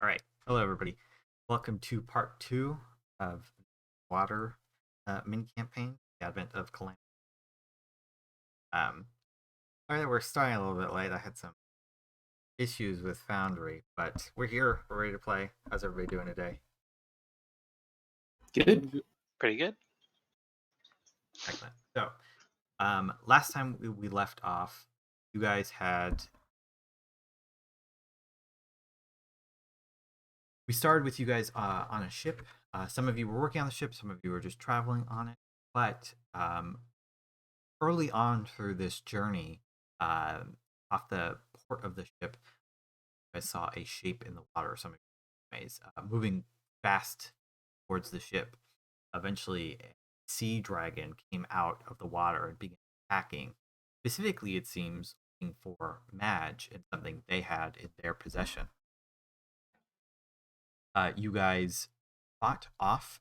All right. Hello, everybody. Welcome to part 2 of Water mini campaign, the Advent of Calamity. Sorry that we're starting a little bit late. I had some issues with Foundry, but we're here. We're ready to play. How's everybody doing today? Good. Pretty good. Excellent. So, last time we left off, you guys had... We started with you guys on a ship. Some of you were working on the ship, some of you were just traveling on it. But early on through this journey, off the port of the ship, I saw a shape in the water, some ways, moving fast towards the ship. Eventually, a sea dragon came out of the water and began attacking. Specifically, it seems, looking for Madge and something they had in their possession. You guys fought off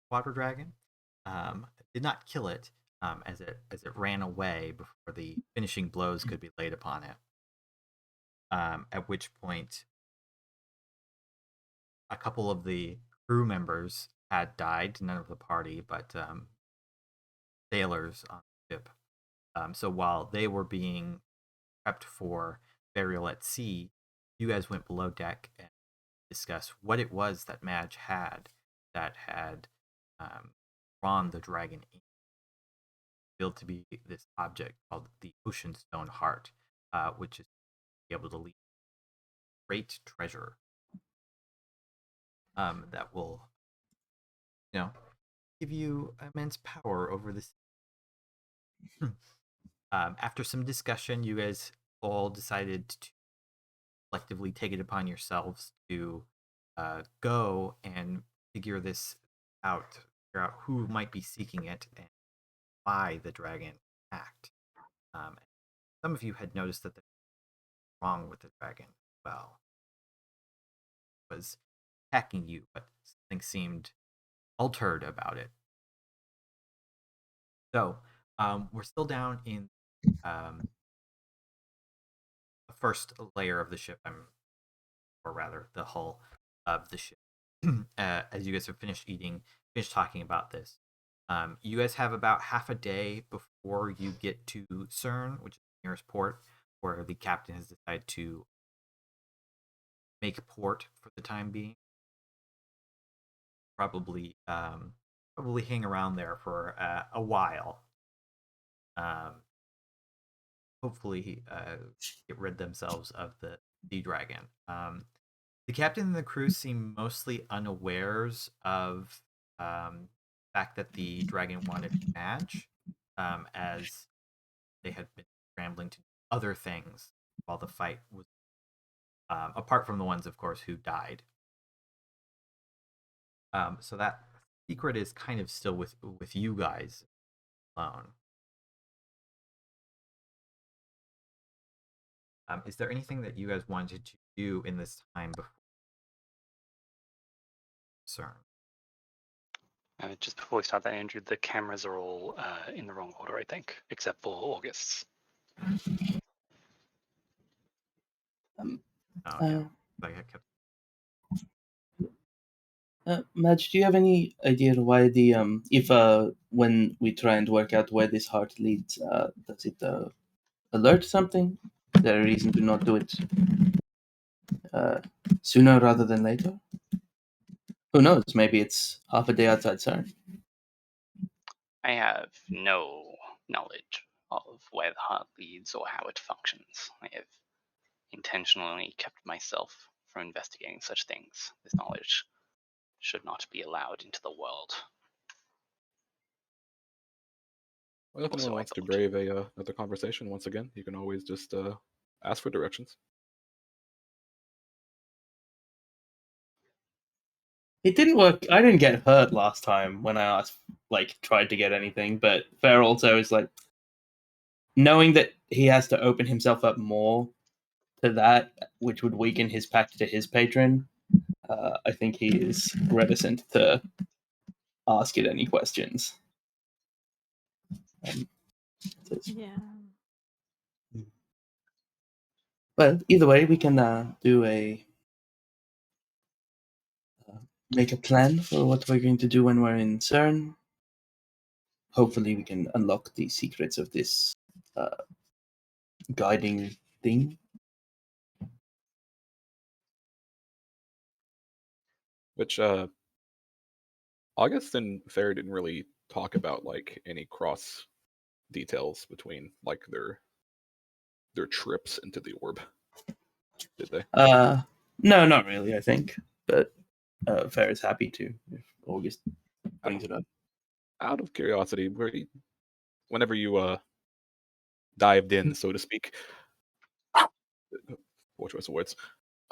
water dragon. Did not kill it, as it ran away before the finishing blows could be laid upon it. At which point, a couple of the crew members had died. None of the party, but sailors on the ship. So while they were being prepped for burial at sea, you guys went below deck and discussed what it was that Madge had that had drawn the dragon in. Revealed to be this object called the Ocean Stone Heart, which is able to lead great treasure that will, give you immense power over the sea. After some discussion, you guys all decided to collectively take it upon yourselves to go and figure this out, figure out who might be seeking it and why the dragon attacked. Some of you had noticed that wrong with the dragon. Well, it was attacking you, but something seemed altered about it. So, we're still down in the first layer of the ship, or rather, the hull of the ship. As you guys have finished talking about this, you guys have about half a day before you get to CERN, which is the nearest port, where the captain has decided to make port for the time being. Probably hang around there for a while. Hopefully, get rid themselves of the sea dragon. The captain and the crew seem mostly unawares of the fact that the dragon wanted Madge, as they had been scrambling to do other things while the fight was, apart from the ones, of course, who died. So that secret is kind of still with you guys alone. Is there anything that you guys wanted to do in this time before CERN? Just before we start that, Andrew, the cameras are all in the wrong order, I think, except for August's. Madge, do you have any idea why the if when we try and work out where this heart leads, does it alert something? Is there a reason to not do it sooner rather than later? Who knows? Maybe it's half a day outside CERN. I have no knowledge of where the heart leads or how it functions. I have intentionally kept myself from investigating such things. This knowledge should not be allowed into the world. Well, if anyone wants to brave another conversation, once again, you can always just ask for directions. It didn't work. I didn't get hurt last time when I tried to get anything, but Fair also is like, knowing that he has to open himself up more to that, which would weaken his pact to his patron, I think he is reticent to ask it any questions. Yeah. Well, either way, we can do a make a plan for what we're going to do when we're in CERN. Hopefully we can unlock the secrets of this guiding thing. Which August and Fair didn't really talk about like any cross details between like their trips into the orb, did they? No, not really, I think. But Fair is happy to if August brings it up. Out of curiosity, whenever you dived in, so to speak, poor choice of words,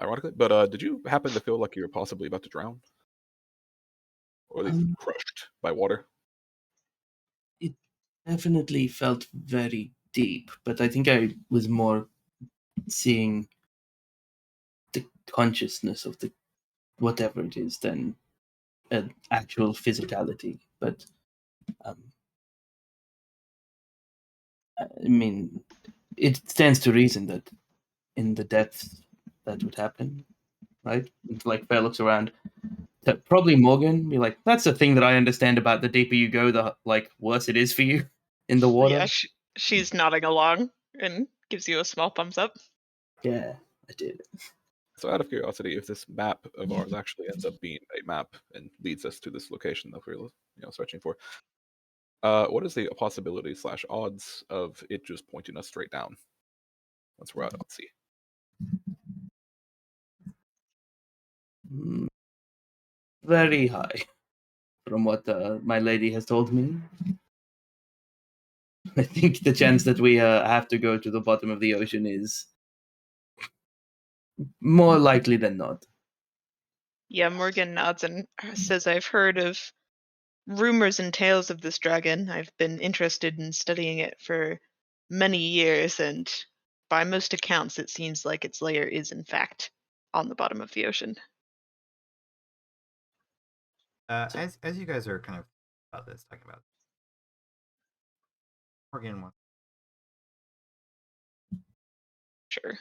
ironically, but did you happen to feel like you were possibly about to drown? Or at least crushed by water? It definitely felt very deep, but I think I was more seeing the consciousness of the whatever it is than an actual physicality. But I mean, it stands to reason that in the depths that would happen, right? Like Fair looks around. Probably Morgan be like, "That's the thing that I understand about the deeper you go, the like worse it is for you in the water." Yeah, she's nodding along and gives you a small thumbs up. Yeah, I did. So out of curiosity, if this map of ours actually ends up being a map and leads us to this location that we're searching for, what is the possibility / odds of it just pointing us straight down once we're out at sea? Very high, from what my lady has told me. I think the chance that we have to go to the bottom of the ocean is more likely than not. Yeah, Morgan nods and says, "I've heard of rumors and tales of this dragon. I've been interested in studying it for many years, and by most accounts, it seems like its lair is, in fact, on the bottom of the ocean." As you guys are kind of about this, talking about Morgan wants Sure.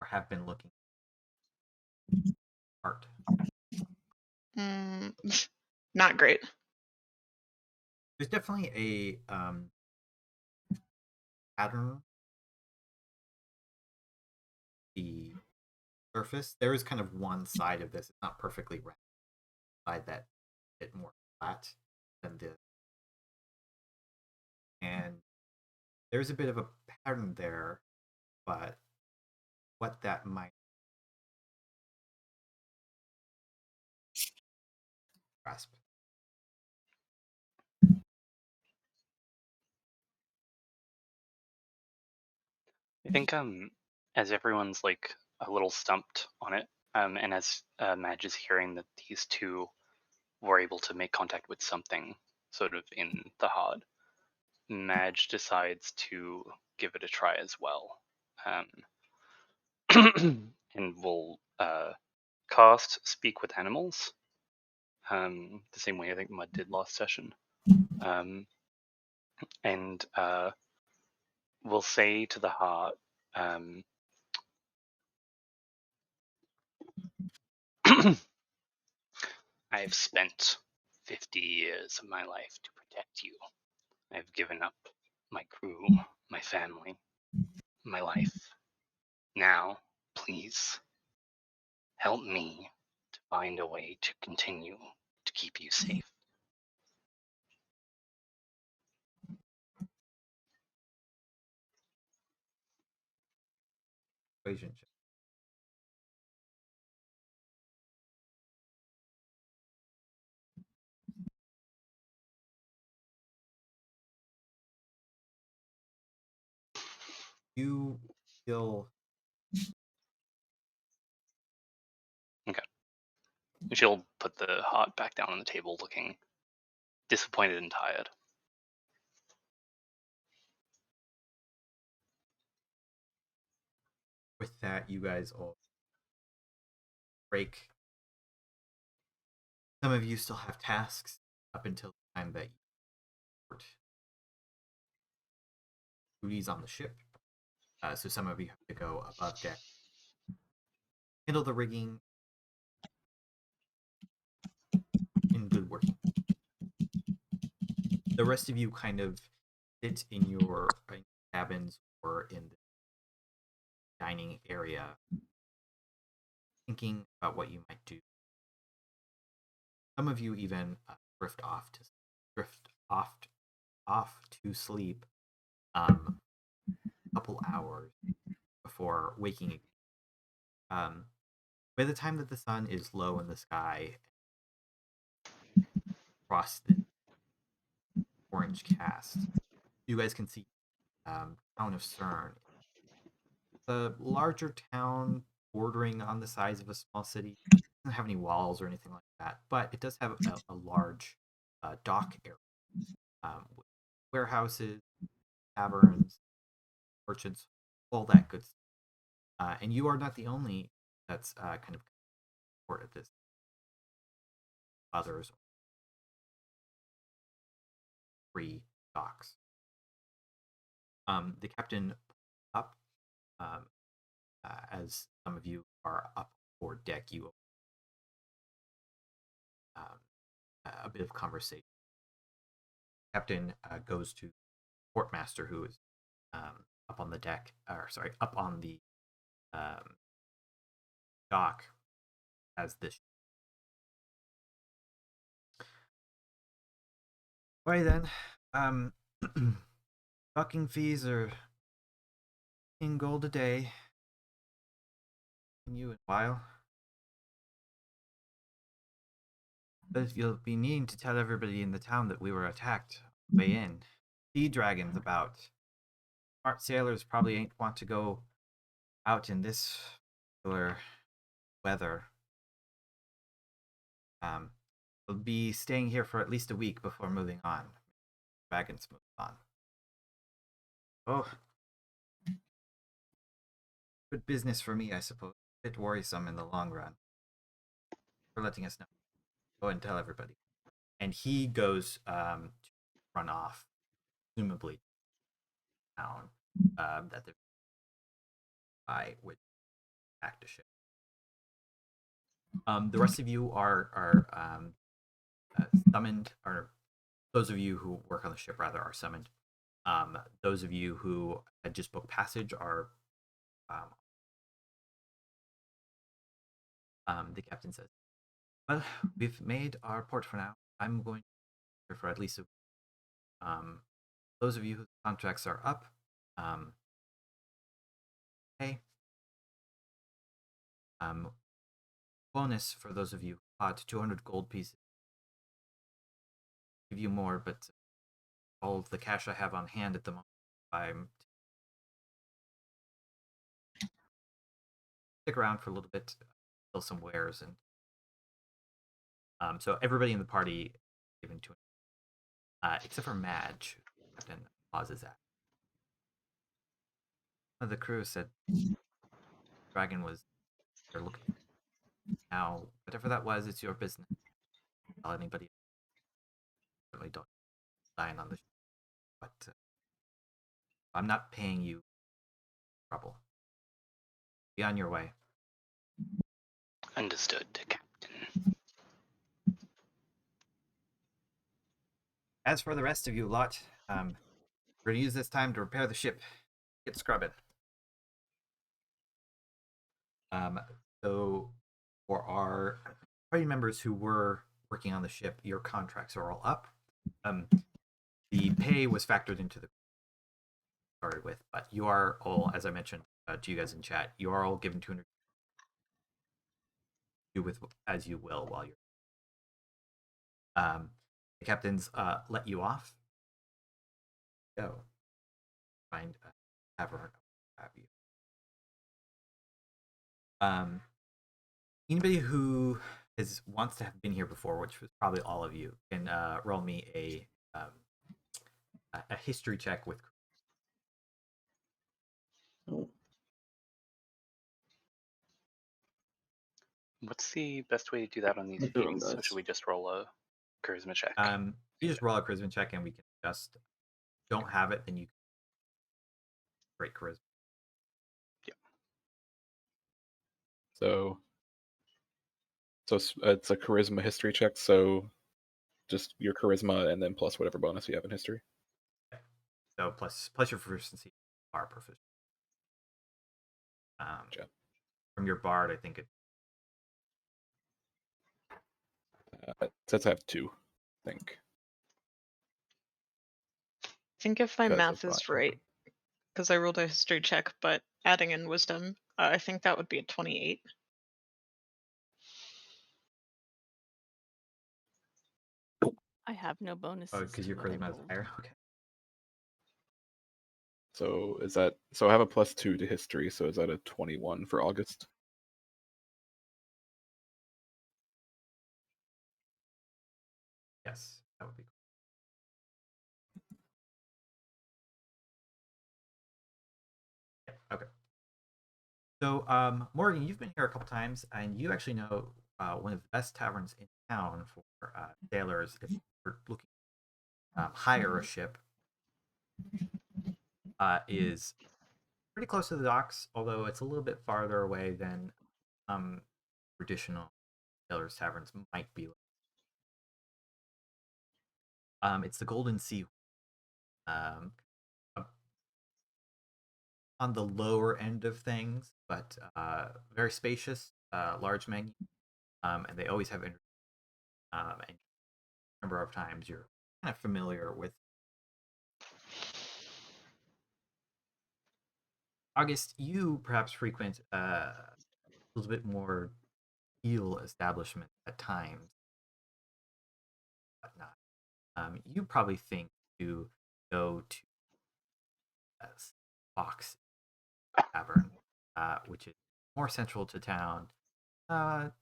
or have been looking art. Not great. There's definitely a pattern. The surface, there is kind of one side of this. It's not perfectly round. Side that bit more flat than this, and there's a bit of a pattern there, but what that might grasp. I think as everyone's like a little stumped on it, and as Madge is hearing that these two were able to make contact with something sort of in the hard, Madge decides to give it a try as well, and will cast Speak with Animals, the same way I think Mud did last session, and will say to the heart, I have spent 50 years of my life to protect you. I have given up my crew, my family, my life. Now, please, help me to find a way to continue to keep you safe. Equation check. You feel Okay. She'll put the heart back down on the table, looking disappointed and tired. with that, you guys all break. Some of you still have tasks up until the time that you report duties on the ship. So some of you have to go above deck, handle the rigging, The rest of you kind of sit in your cabins or in the dining area, thinking about what you might do. Some of you even drift off to sleep a couple hours before waking again. By the time that the sun is low in the sky, across the orange cast, you guys can see town of CERN. The larger town bordering on the size of a small city. It doesn't have any walls or anything like that, but it does have a large dock area with warehouses, taverns, merchants, all that good stuff. And you are not the only that's kind of port at this. Others free docks. The captain up as some of you are up for deck. You a bit of conversation. Captain goes to portmaster, who is up on the deck, or sorry, up on the dock as this. Alright then. Docking fees are in gold a day. You in a while. But you'll be needing to tell everybody in the town that we were attacked on the way in. Sea dragons about. Smart sailors probably ain't want to go out in this particular weather. We'll be staying here for at least a week before moving on. Dragons move on. Oh. Good business for me, I suppose. A bit worrisome in the long run. For letting us know. Go and tell everybody. And he goes to run off, presumably down that I would act a ship. The rest of you are summoned, or those of you who work on the ship rather are summoned. Those of you who had just booked passage are. The captain says, "Well, we've made our port for now. I'm going to be here for at least a week. Those of you whose contracts are up, hey. Bonus for those of you who bought 200 gold pieces. Give you more, but all of the cash I have on hand at the moment, I'm stick around for a little bit, sell some wares, and so everybody in the party given to him, except for Madge, who Captain pauses at. One of the crew said dragon was they're looking. Now, whatever that was, it's your business. Tell anybody. Certainly don't sign on the ship. But I'm not paying you trouble. Be on your way. Understood, Captain. As for the rest of you lot, we're going to use this time to repair the ship. Get scrubbing. So for our party members who were working on the ship, your contracts are all up. The pay was factored into the started with, but you are all, as I mentioned to you guys in chat, you are all given 200. Do with as you will while you're. The captains let you off. Go find a tavern. Have you? Anybody who wants to have been here before, which was probably all of you, can roll me a history check with. Oh. What's the best way to do that on these I'm doing meetings? So this. should we just roll a charisma check? You just roll a charisma check, and we can just don't have it, then you great charisma. So it's a charisma history check. So just your charisma and then plus whatever bonus you have in history. So plus your proficiency are proficient. Gotcha. From your bard, I think it. It says I have 2, I think. I think if my Because math of is my- right, because I rolled a history check, but adding in wisdom, I think that would be a 28. I have no bonuses. Oh, because to your what I charisma is rolled. higher. Okay. So is that so? I have a +2 to history. So is that a 21 for August? Yes, that would be cool. Yeah, okay. So, Morgan, you've been here a couple times, and you actually know one of the best taverns in town for sailors if you're looking to hire a ship. Is pretty close to the docks, although it's a little bit farther away than traditional sailors' taverns might be. It's the Golden Sea. On the lower end of things, but very spacious, large menu, and they always have and a number of times you're kind of familiar with. August, you perhaps frequent a little bit more heel establishment at times, but not. You probably think to go to Fox Tavern, which is more central to town. It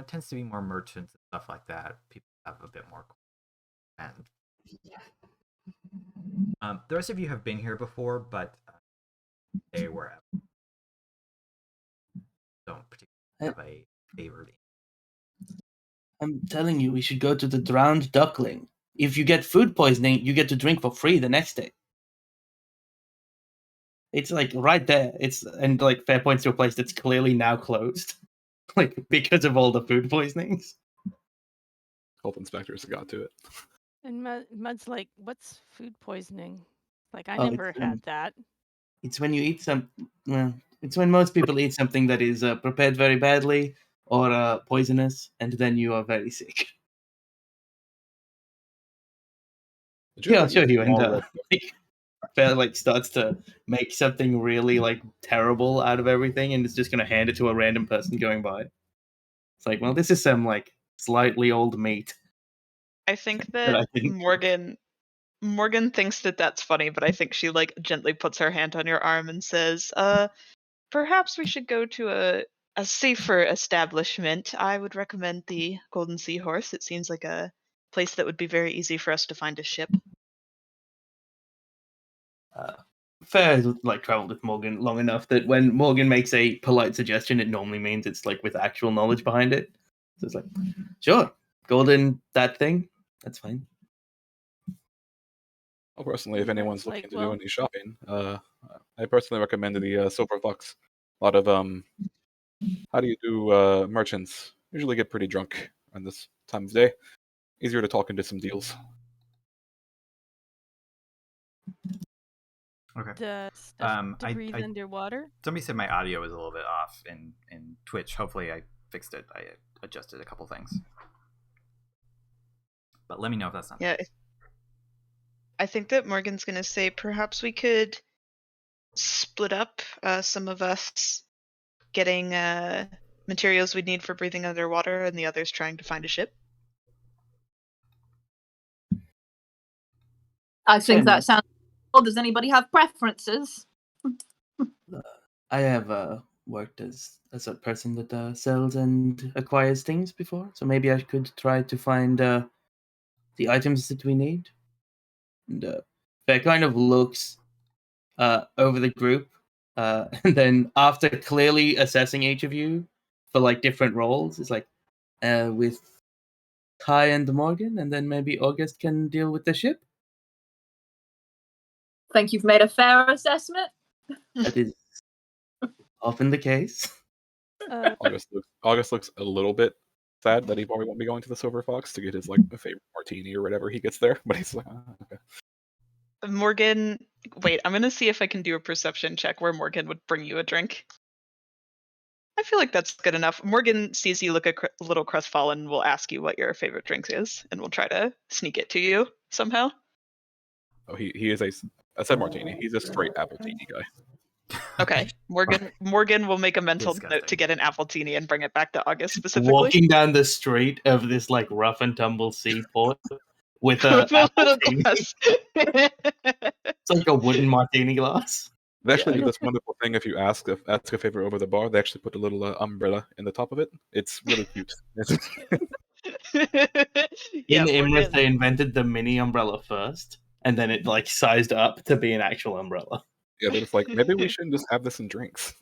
tends to be more merchants and stuff like that. People have a bit more. And the rest of you have been here before, but they were don't particularly have a favorite. I'm telling you, we should go to the Drowned Duckling. If you get food poisoning, you get to drink for free the next day. It's like right there. And like fair points to a place that's clearly now closed, like because of all the food poisonings. Health inspectors got to it. And Mud's like, "What's food poisoning?" Like, I Oh, never had that. It's when you eat it's when most people eat something that is prepared very badly or poisonous, and then you are very sick. Yeah, I'll show you. And like starts to make something really like terrible out of everything, and it's just gonna hand it to a random person going by. It's like, well, this is some like slightly old meat. I think But that I think- Morgan thinks that that's funny, but I think she like gently puts her hand on your arm and says, perhaps we should go to a safer establishment. I would recommend the Golden Seahorse. It seems like a place that would be very easy for us to find a ship. Fair has like traveled with Morgan long enough that when Morgan makes a polite suggestion, it normally means it's like with actual knowledge behind it. So it's like, sure, golden that thing, that's fine. Well, personally, if Yeah, anyone's it's looking like, to well- do any shopping, I personally recommend the Silver Fox. A lot of how do you do merchants usually get pretty drunk on this time of day. Easier to talk into some deals. Okay. The stuff to I- breathe I- underwater. Somebody said my audio was a little bit off in Twitch. Hopefully, I fixed it. I adjusted a couple things, but let me know if that's not. Yeah. I think that Morgan's going to say perhaps we could split up, some of us getting materials we'd need for breathing underwater and the others trying to find a ship. I think Fair that enough. sounds. Well, does anybody have preferences? I have worked as a person that sells and acquires things before, so maybe I could try to find the items that we need. And Fair kind of looks over the group, and then after clearly assessing each of you for like different roles, it's like with Kai and Morgan, and then maybe August can deal with the ship. Think you've made a fair assessment? That is often the case. Uh, August looks a little bit sad that he probably won't be going to the Silver Fox to get his like favorite martini or whatever he gets there. But he's like, okay. Morgan, wait, I'm gonna see if I can do a perception check where Morgan would bring you a drink. I feel like that's good enough. Morgan sees you look a little crestfallen, will ask you what your favorite drink is, and will try to sneak it to you somehow. Oh, he is I said martini. He's a straight appletini guy. Okay, Morgan will make a mental note Disgusting. to get an appletini and bring it back to August specifically. Walking down the street of this like rough and tumble seaport with a With a little appletini. glass. It's like a wooden martini glass. They actually Yeah. do this wonderful thing if you ask a favor over the bar. They actually put a little umbrella in the top of it. It's really cute. Yeah, In Imris, Morgan. they invented the mini umbrella first, and then it like sized up to be an actual umbrella. Yeah, they're just like, maybe we shouldn't just have this in drinks.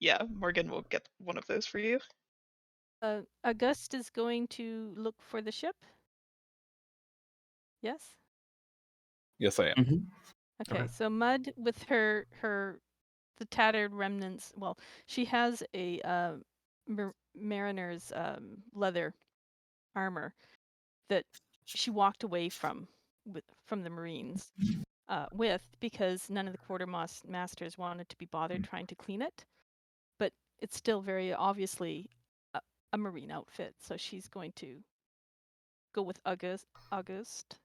Yeah, Morgan will get one of those for you. August is going to look for the ship. Yes. Yes, I am. Mm-hmm. Okay, Okay. so Mud with the tattered remnants. Well, she has a mariner's leather armor that she walked away from the Marines with because none of the quartermasters wanted to be bothered trying to clean it. But it's still very obviously a Marine outfit, so she's going to go with August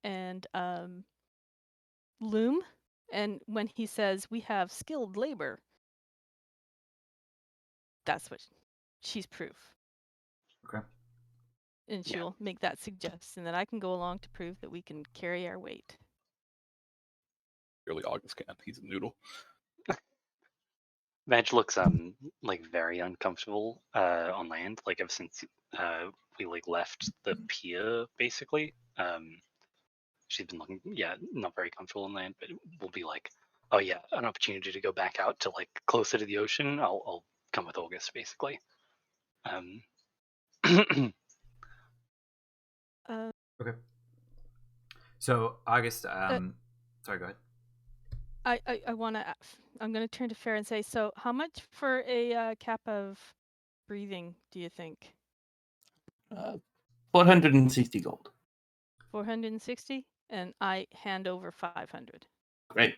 and Loom. And when he says we have skilled labor, that's what she's proof. Okay. And she'll make that suggestion that I can go along to prove that we can carry our weight. Really, August can. He's a noodle. Madge looks like very uncomfortable on land. Like ever since we like left the pier, basically. She's been looking, not very comfortable on land. But we'll be like, oh yeah, an opportunity to go back out to like closer to the ocean. I'll come with August, basically. Okay. So August, sorry, go ahead. I want to. I'm going to turn to Fair and say, so how much for a cap of breathing do you think? 460 gold. 460, and I hand over 500. Great.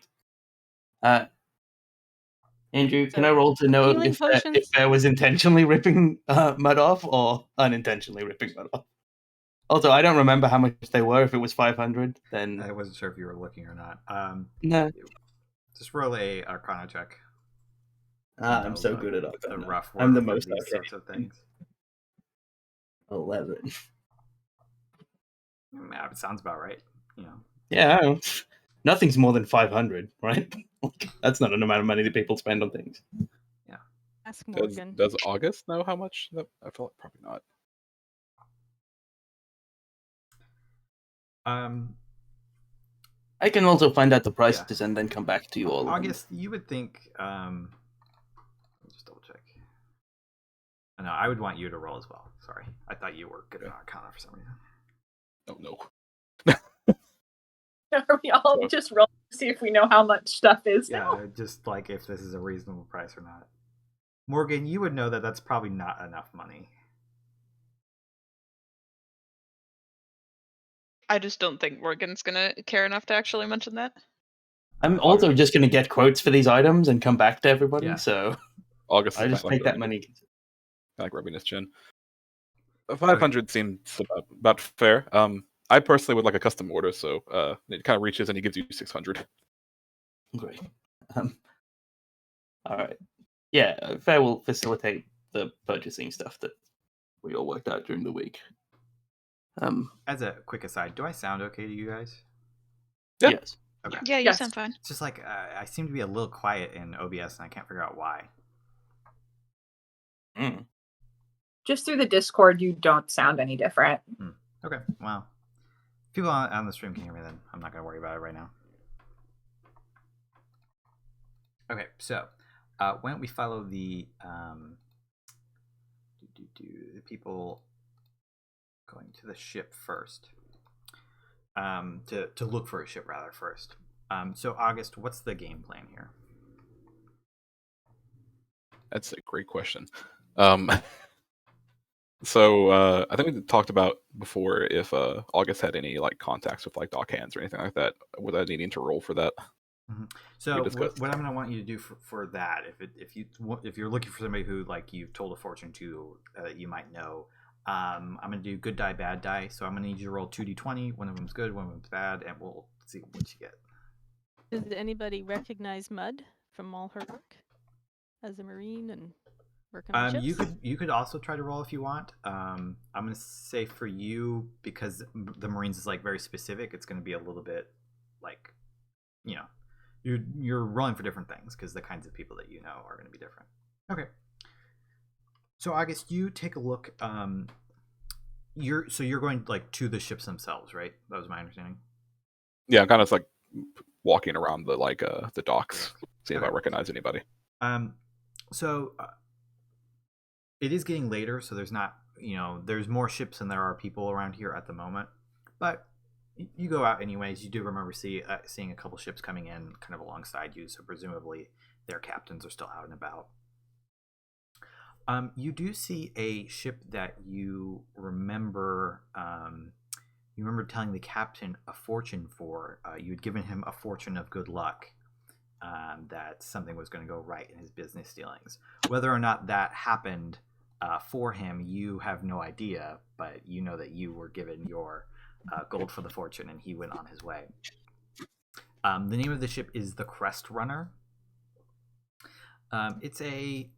Andrew, can So, I roll to know healing if potions? Bear was intentionally ripping mud off or unintentionally ripping mud off? Also, I don't remember how much they were. If it was 500, then I wasn't sure if you were looking or not. no. Just roll a Arcana check. I'm so The- good at the Arcana. rough I'm the work of most these arcane. sorts of things. 11. Yeah, it sounds about right. You know. Yeah, I don't- nothing's more than 500, right? That's not an amount of money that people spend on things. Ask Morgan. Does August know how much? I feel like probably not. I can also find out the prices and then come back to you all. August, you would think. Let me just double check. No, I would want you to roll as well. Sorry, I thought you were good at Arcana for some reason. Oh no. Are we all just roll to see if we know how much stuff is now? Yeah, just like if this is a reasonable price or not. Morgan, you would know that that's probably not enough money. I just don't think Morgan's gonna care enough to actually mention that. I'm also just going to get quotes for these items and come back to everybody, Yeah. so August I is just take that money. like rubbing his chin. 500 seems about fair. I personally would like a custom order, so it kind of reaches and he gives you 600. Great. All right. Yeah, Fair will facilitate the purchasing stuff that we all worked out during the week. As a quick aside, do I sound okay to you guys? Yeah. Yes. Okay. Yeah, you Yes. sound fine. It's just like I seem to be a little quiet in OBS, and I can't figure out why. Mm. Just through the Discord, you don't sound any different. Okay, well, if people on the stream can hear me, then I'm not going to worry about it right now. Okay, so why don't we follow the people going to the ship first? To look for a ship rather first. So August, what's the game plan here? That's a great question. So I think we talked about before if August had any like contacts with like dock hands or anything like that. Without needing to roll for that. So discussed. what I'm going to want you to do for that, if you're looking for somebody who like you've told a fortune to that you might know, I'm going to do good die, bad die. So I'm going to need you to roll 2d20. One of them's good, one of them's bad, and we'll see what you get. Does anybody recognize Mud from all her work as a Marine and working on ships? You could also try to roll if you want. I'm going to say for you, because the Marines is like very specific, it's going to be a little bit like, you know, you're rolling for different things because the kinds of people that you know are going to be different. Okay. So August, you take a look. You're going like to the ships themselves, right? That was my understanding. Yeah, I'm kind of like walking around the docks, seeing if I recognize anybody. So it is getting later, so there's not, there's more ships than there are people around here at the moment, but you go out anyways. You do remember seeing a couple ships coming in kind of alongside you, so presumably their captains are still out and about. You do see a ship that you remember. You remember telling the captain a fortune for. You had given him a fortune of good luck, that something was going to go right in his business dealings. Whether or not that happened for him, you have no idea, but you know that you were given your gold for the fortune, and he went on his way. The name of the ship is the Crest Runner. It's a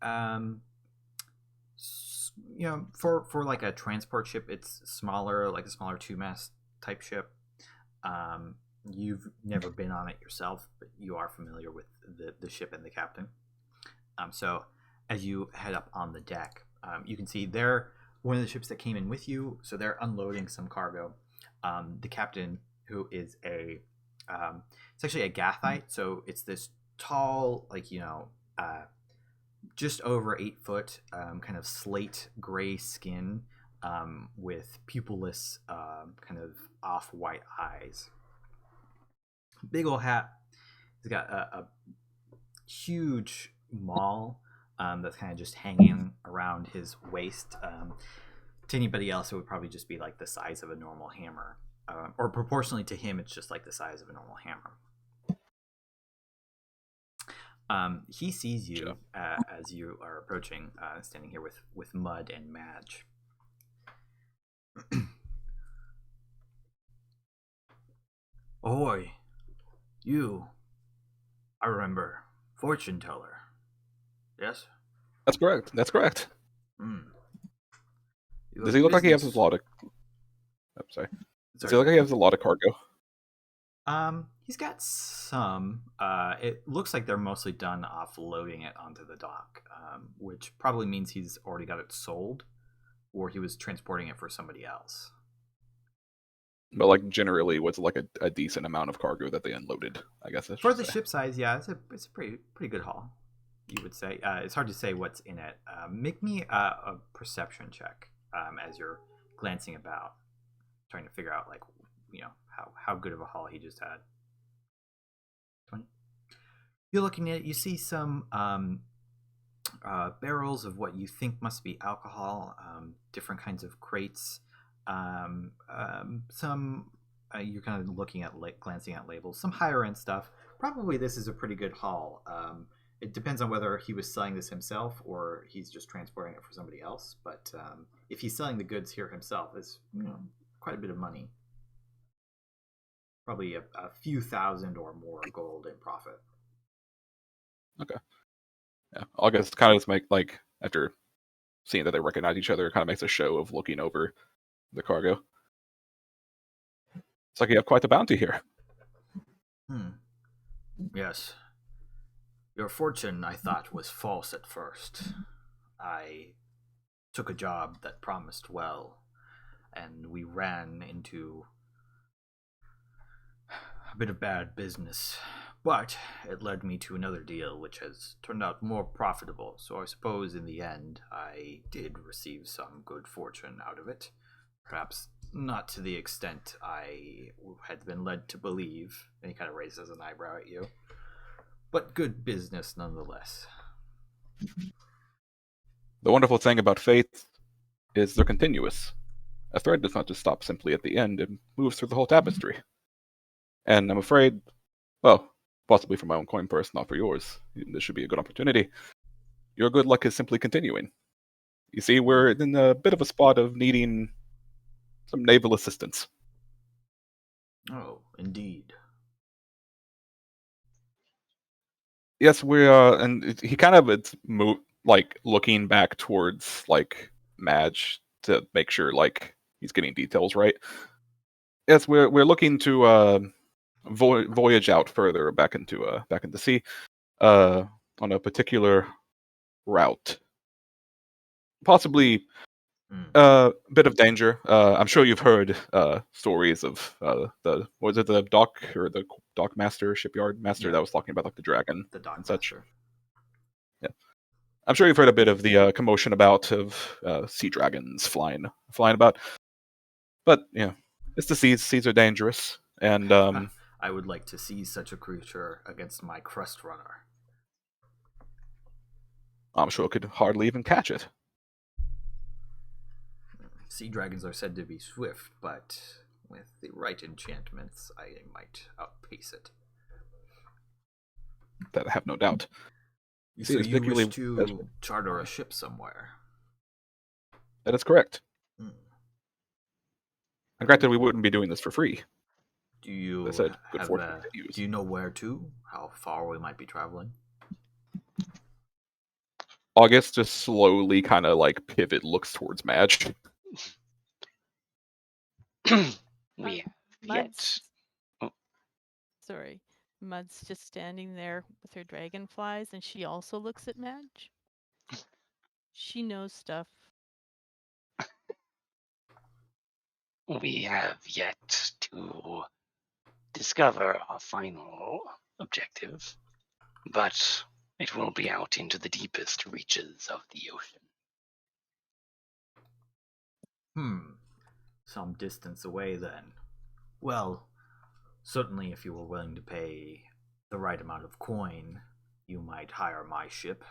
for like a transport ship, it's smaller, like a smaller 2-mast type ship. You've never been on it yourself, but you are familiar with the ship and the captain. So as you head up on the deck, you can see they're one of the ships that came in with you, so they're unloading some cargo. The captain, who is it's actually a Gathite, so it's this tall, like, just over 8 foot, kind of slate gray skin, with pupilless, kind of off-white eyes. Big old hat. He's got a huge maul that's kind of just hanging around his waist. To anybody else, it would probably just be like the size of a normal hammer, or proportionally to him, it's just like the size of a normal hammer. He sees you as you are approaching, standing here with Mud and Madge. Ahoy, you. I remember, fortune teller. Yes? That's correct. That's correct. Does he look like he has a lot of... I'm sorry. Does he look like he has a lot of cargo? He's got some. It looks like they're mostly done offloading it onto the dock, which probably means he's already got it sold, or he was transporting it for somebody else. But like generally, what's like a decent amount of cargo that they unloaded? I guess For the ship size, yeah, it's a pretty good haul, you would say. It's hard to say what's in it. Make me a perception check as you're glancing about, trying to figure out like how good of a haul he just had. 20. You're looking at it. You see some barrels of what you think must be alcohol, different kinds of crates. Some you're kind of looking at, glancing at labels. Some higher end stuff. Probably this is a pretty good haul. It depends on whether he was selling this himself or he's just transporting it for somebody else. But if he's selling the goods here himself, it's quite a bit of money. Probably a few thousand or more gold in profit. Okay. Yeah, August kind of just make like, after seeing that they recognize each other, kind of makes a show of looking over the cargo. It's like you have quite the bounty here. Yes. Your fortune, I thought, was false at first. I took a job that promised well, and we ran into a bit of bad business. But it led me to another deal, which has turned out more profitable. So I suppose in the end, I did receive some good fortune out of it. Perhaps not to the extent I had been led to believe. And he kind of raises an eyebrow at you. But good business nonetheless. The wonderful thing about fates is they're continuous. A thread does not just stop simply at the end, it moves through the whole tapestry. And I'm afraid, well, possibly for my own coin purse, not for yours, this should be a good opportunity. Your good luck is simply continuing. You see, we're in a bit of a spot of needing some naval assistance. Oh, indeed. Yes, we are, and he kind of like looking back towards like Madge to make sure like he's getting details right. Yes, we're looking to voyage out further back into sea on a particular route. Possibly a bit of danger. I'm sure you've heard stories of the dock or the dock master, shipyard master that was talking about like the dragon The dock and such. master. Yeah, I'm sure you've heard a bit of the commotion about of sea dragons flying about. But yeah, it's the seas. Seas are dangerous, and I would like to see such a creature against my crust runner. I'm sure it could hardly even catch it. Sea dragons are said to be swift, but with the right enchantments, I might outpace it. That I have no doubt. So you wish to charter a ship somewhere? That is correct. And granted, we wouldn't be doing this for free. Do you I said, good fortune do you know where to? How far we might be traveling? August just slowly kind of like pivot, looks towards Madge. We have yet. Mud's, Oh. sorry, Mud's just standing there with her dragonflies, and she also looks at Madge. She knows stuff. We have yet to discover our final objective, but it will be out into the deepest reaches of the ocean. Some distance away then. Well, certainly if you were willing to pay the right amount of coin, you might hire my ship.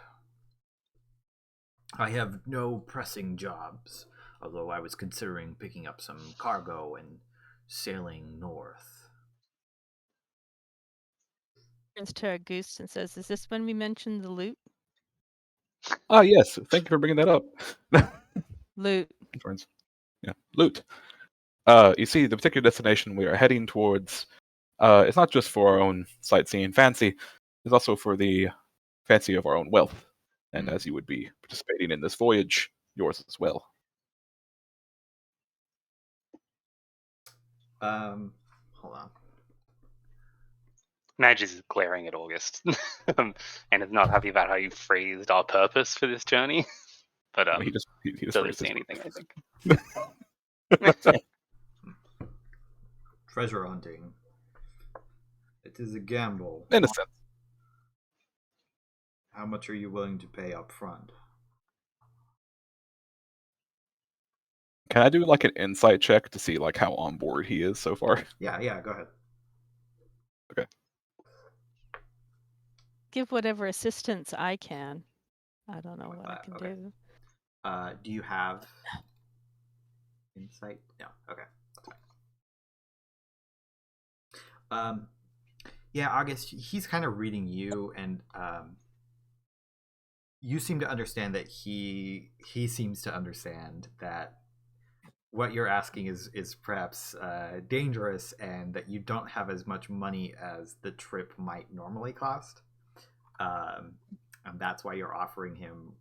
I have no pressing jobs, although I was considering picking up some cargo and sailing north. Turns to Auguste and says, "Is this when we mentioned the loot?" Ah, yes. Thank you for bringing that up. Loot. Yeah, loot. You see, the particular destination we are heading towards, it's not just for our own sightseeing fancy, it's also for the fancy of our own wealth. And as you would be participating in this voyage, yours as well. Hold on. Madge is glaring at August and is not happy about how you phrased our purpose for this journey. But he just doesn't say anything, I think. Treasure hunting. It is a gamble. In a sense. How much are you willing to pay up front? Can I do like an insight check to see like how on board he is so far? Yeah, go ahead. Okay. Give whatever assistance I can. I don't know what I can okay. do. Do you have insight? No. Okay, that's fine. Yeah, August, he's kind of reading you, and you seem to understand that he seems to understand that what you're asking is perhaps dangerous, and that you don't have as much money as the trip might normally cost. And that's why you're offering him,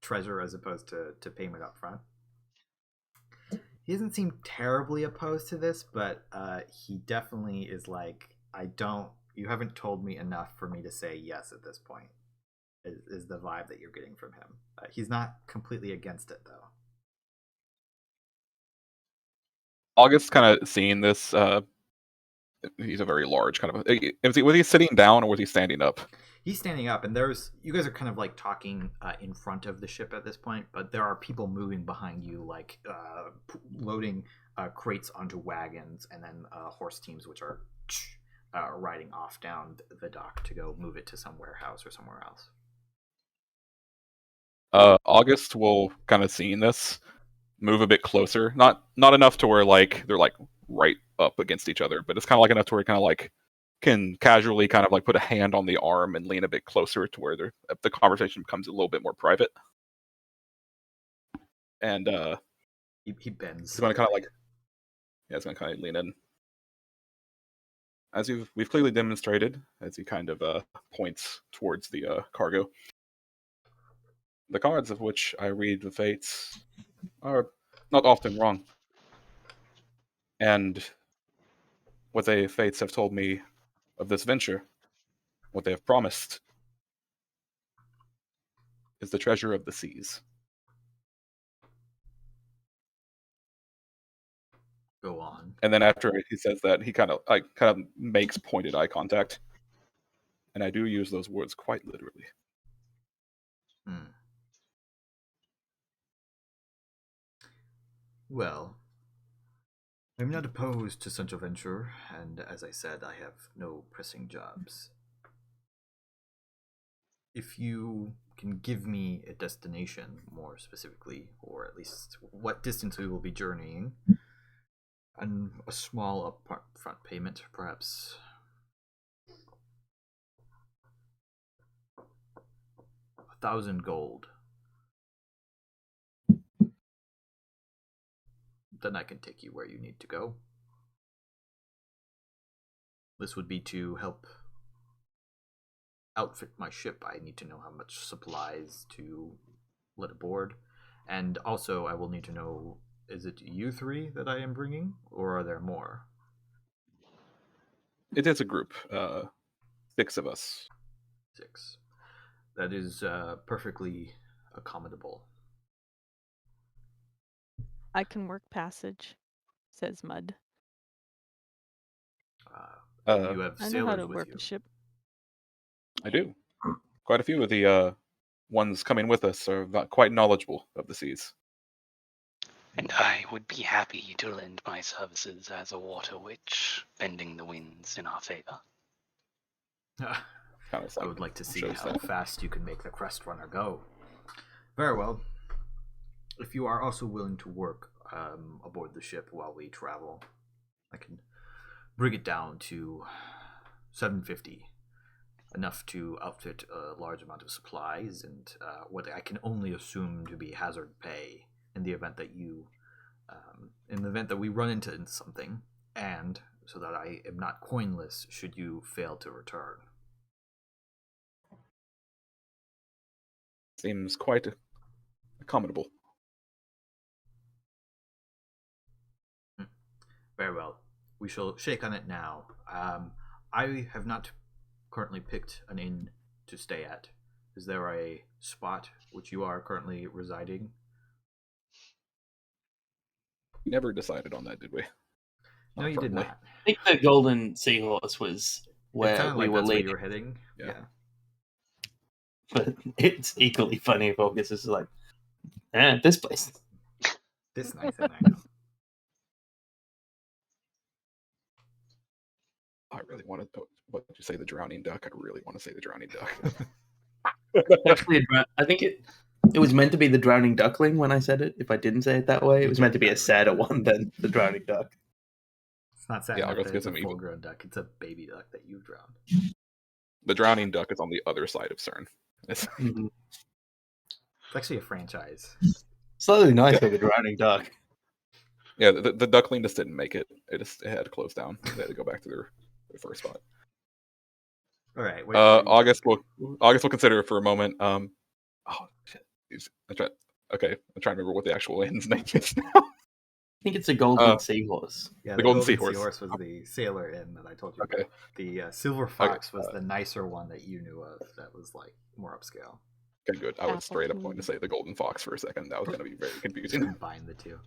treasure as opposed to payment up front. He doesn't seem terribly opposed to this, but he definitely is like, you haven't told me enough for me to say yes at this point, is the vibe that you're getting from him. He's not completely against it, though. August kind of seeing this, he's a very large kind of. Was he sitting down or was he standing up? He's standing up, and you guys are kind of like talking in front of the ship at this point, but there are people moving behind you, like loading crates onto wagons, and then horse teams which are riding off down the dock to go move it to some warehouse or somewhere else. August will kind of seeing this move a bit closer. Not enough to where like they're like right up against each other, but it's kind of like enough to where kind of like can casually kind of like put a hand on the arm and lean a bit closer to where the conversation becomes a little bit more private. And he bends. he's going to kind of like, yeah, he's going to kind of lean in. As we've clearly demonstrated, as he kind of points towards the cargo, the cards of which I read the fates are not often wrong. And what the fates have told me of this venture, what they have promised, is the treasure of the seas. Go on. And then after he says that, he kind of makes pointed eye contact. And I do use those words quite literally. Well, I'm not opposed to such a venture, and as I said, I have no pressing jobs. If you can give me a destination more specifically, or at least what distance we will be journeying, and a small upfront payment, perhaps 1,000 gold, then I can take you where you need to go. This would be to help outfit my ship. I need to know how much supplies to let aboard, and also I will need to know, is it you three that I am bringing, or are there more? It is a group, 6 of us. 6. That is perfectly accommodable. I can work passage, says Mud. You have I know sailors how to with work you. a ship. I do. Quite a few of the ones coming with us are quite knowledgeable of the seas. And I would be happy to lend my services as a water witch, bending the winds in our favor. I would like to see how fast you can make the Crest Runner go. Very well. If you are also willing to work aboard the ship while we travel, I can bring it down to 750. Enough to outfit a large amount of supplies and what I can only assume to be hazard pay in the event that we run into something, and so that I am not coinless should you fail to return. Seems quite accommodable. Very well. We shall shake on it now. I have not currently picked an inn to stay at. Is there a spot which you are currently residing? We never decided on that, did we? No, you did not. I think the Golden Seahorse was where we were that's leading. where you were heading. Yeah. But it's equally funny if August is like, this place. This nice, and I know. I really want to. What did you say? The drowning duck. I really want to say the drowning duck. Actually, I think it was meant to be the drowning duckling when I said it. If I didn't say it that way, it was meant to be a sadder one than the drowning duck. It's not sad. Yeah, It's a full-grown duck. It's a baby duck that you've drowned. The drowning duck is on the other side of CERN. It's actually a franchise. Slightly nicer the drowning duck. Yeah, the duckling just didn't make it. It had to close down. They had to go back to their first spot. All right. August will consider it for a moment. Oh shit! I'm trying to remember what the actual inn's name is now. I think it's a Golden Seahorse. Yeah, the Golden Seahorse was the sailor inn that I told you about. The Silver Fox was the nicer one that you knew of. That was like more upscale. Okay, good. I was straight up going to say the Golden Fox for a second. That was going to be very confusing. Combine the two.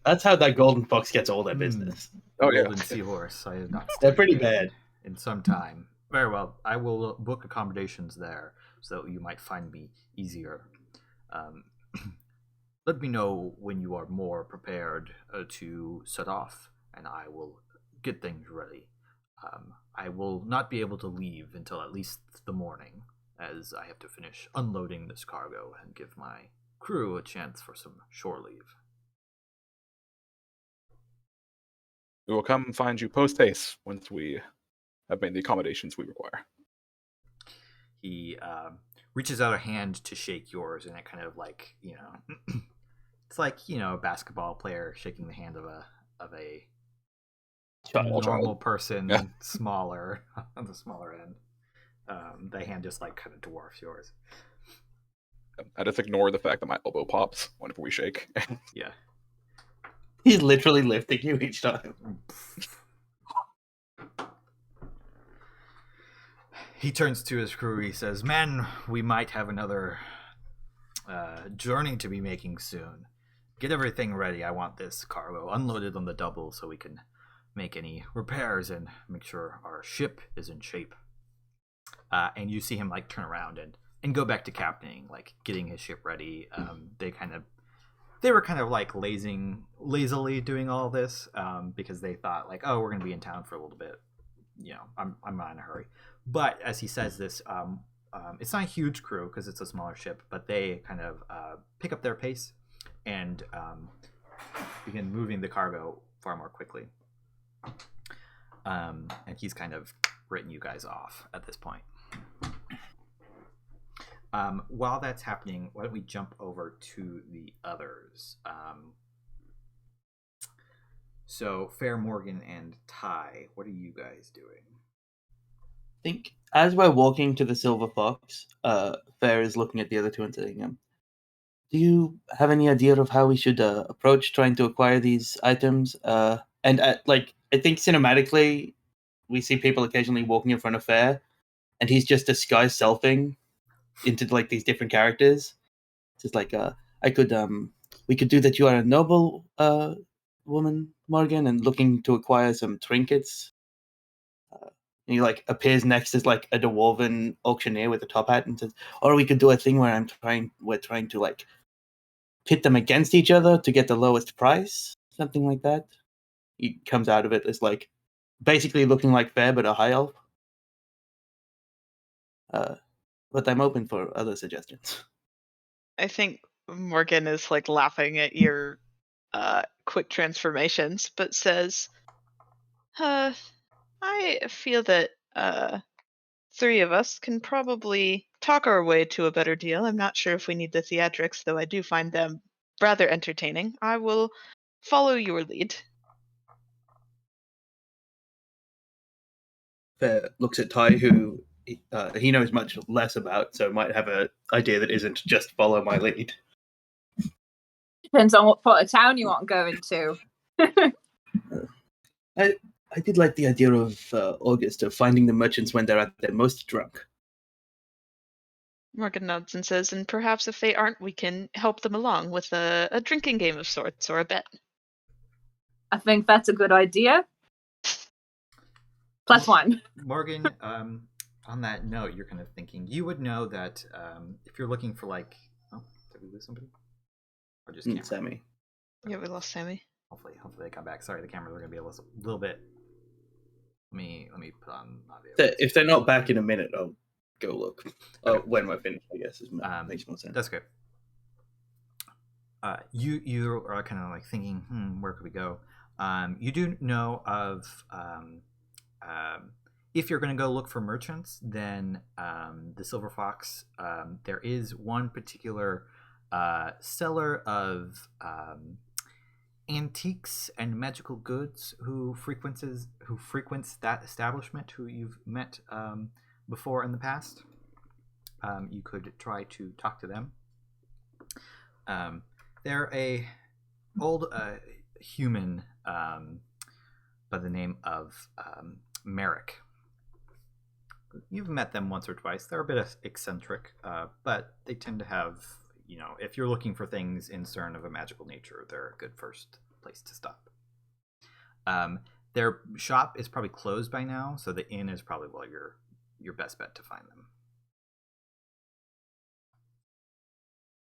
That's how that Golden Fox gets all their business. Golden Seahorse. I have not. They're pretty bad in some time. Very well. I will book accommodations there so that you might find me easier. Let me know when you are more prepared to set off, and I will get things ready. I will not be able to leave until at least the morning, as I have to finish unloading this cargo and give my crew a chance for some shore leave. We will come find you post-haste once we have made the accommodations we require. He reaches out a hand to shake yours, and it kind of like, it's like, a basketball player shaking the hand of a normal person, Yeah. smaller, on the smaller end. The hand just like kind of dwarfs yours. I just ignore the fact that my elbow pops whenever we shake. Yeah. He's literally lifting you each time. He turns to his crew. He says, "Men, we might have another journey to be making soon. Get everything ready. I want this cargo unloaded on the double so we can make any repairs and make sure our ship is in shape." And you see him like turn around and go back to captaining, like getting his ship ready. They were kind of like lazily doing all this because they thought like, oh, we're going to be in town for a little bit. I'm not in a hurry. But as he says this, it's not a huge crew because it's a smaller ship, but they kind of pick up their pace and begin moving the cargo far more quickly. And he's kind of written you guys off at this point. While that's happening, why don't we jump over to the others? So, Fair, Morgan, and Ty, what are you guys doing? I think as we're walking to the Silver Fox, Fair is looking at the other two and saying, "Do you have any idea of how we should approach trying to acquire these items?" I think cinematically, we see people occasionally walking in front of Fair, and he's just disguised selfing into like these different characters. It's just like, we could do that. You are a noble woman, Morgan, and looking to acquire some trinkets. And he like appears next as like a dwarven auctioneer with a top hat and says, "Or we could do a thing where we're trying to like pit them against each other to get the lowest price, something like that." He comes out of it as like basically looking like Fair but a high elf. But I'm open for other suggestions. I think Morgan is like laughing at your quick transformations, but says, I feel that three of us can probably talk our way to a better deal. I'm not sure if we need the theatrics, though I do find them rather entertaining. I will follow your lead. Fair looks at Ty, who he knows much less about, so might have an idea that isn't just follow my lead. Depends on what part of town you want to go into. I did like the idea of August of finding the merchants when they're at their most drunk. Morgan nods and says, and perhaps if they aren't, we can help them along with a drinking game of sorts or a bet. I think that's a good idea. +1. Morgan, on that note, you're kind of thinking, you would know that if you're looking for like, oh, did we lose somebody? Or just camera? Sami. Yeah, we lost Sami. Hopefully they come back. Sorry, the cameras are going to be a little bit. Let me put on audio. If they're not back in a minute, I'll go look. Okay. When we're finished, I guess makes more sense. That's good. You are kind of like thinking, where could we go? You do know of if you're going to go look for merchants, then the Silver Fox. There is one particular seller of antiques and magical goods who frequents that establishment, who you've met before in the past. You could try to talk to them. They're a old human by the name of Merrick. You've met them once or twice. They're a bit eccentric, but they tend to have, if you're looking for things in CERN of a magical nature, they're a good first place to stop. Their shop is probably closed by now, so the inn is probably your best bet to find them.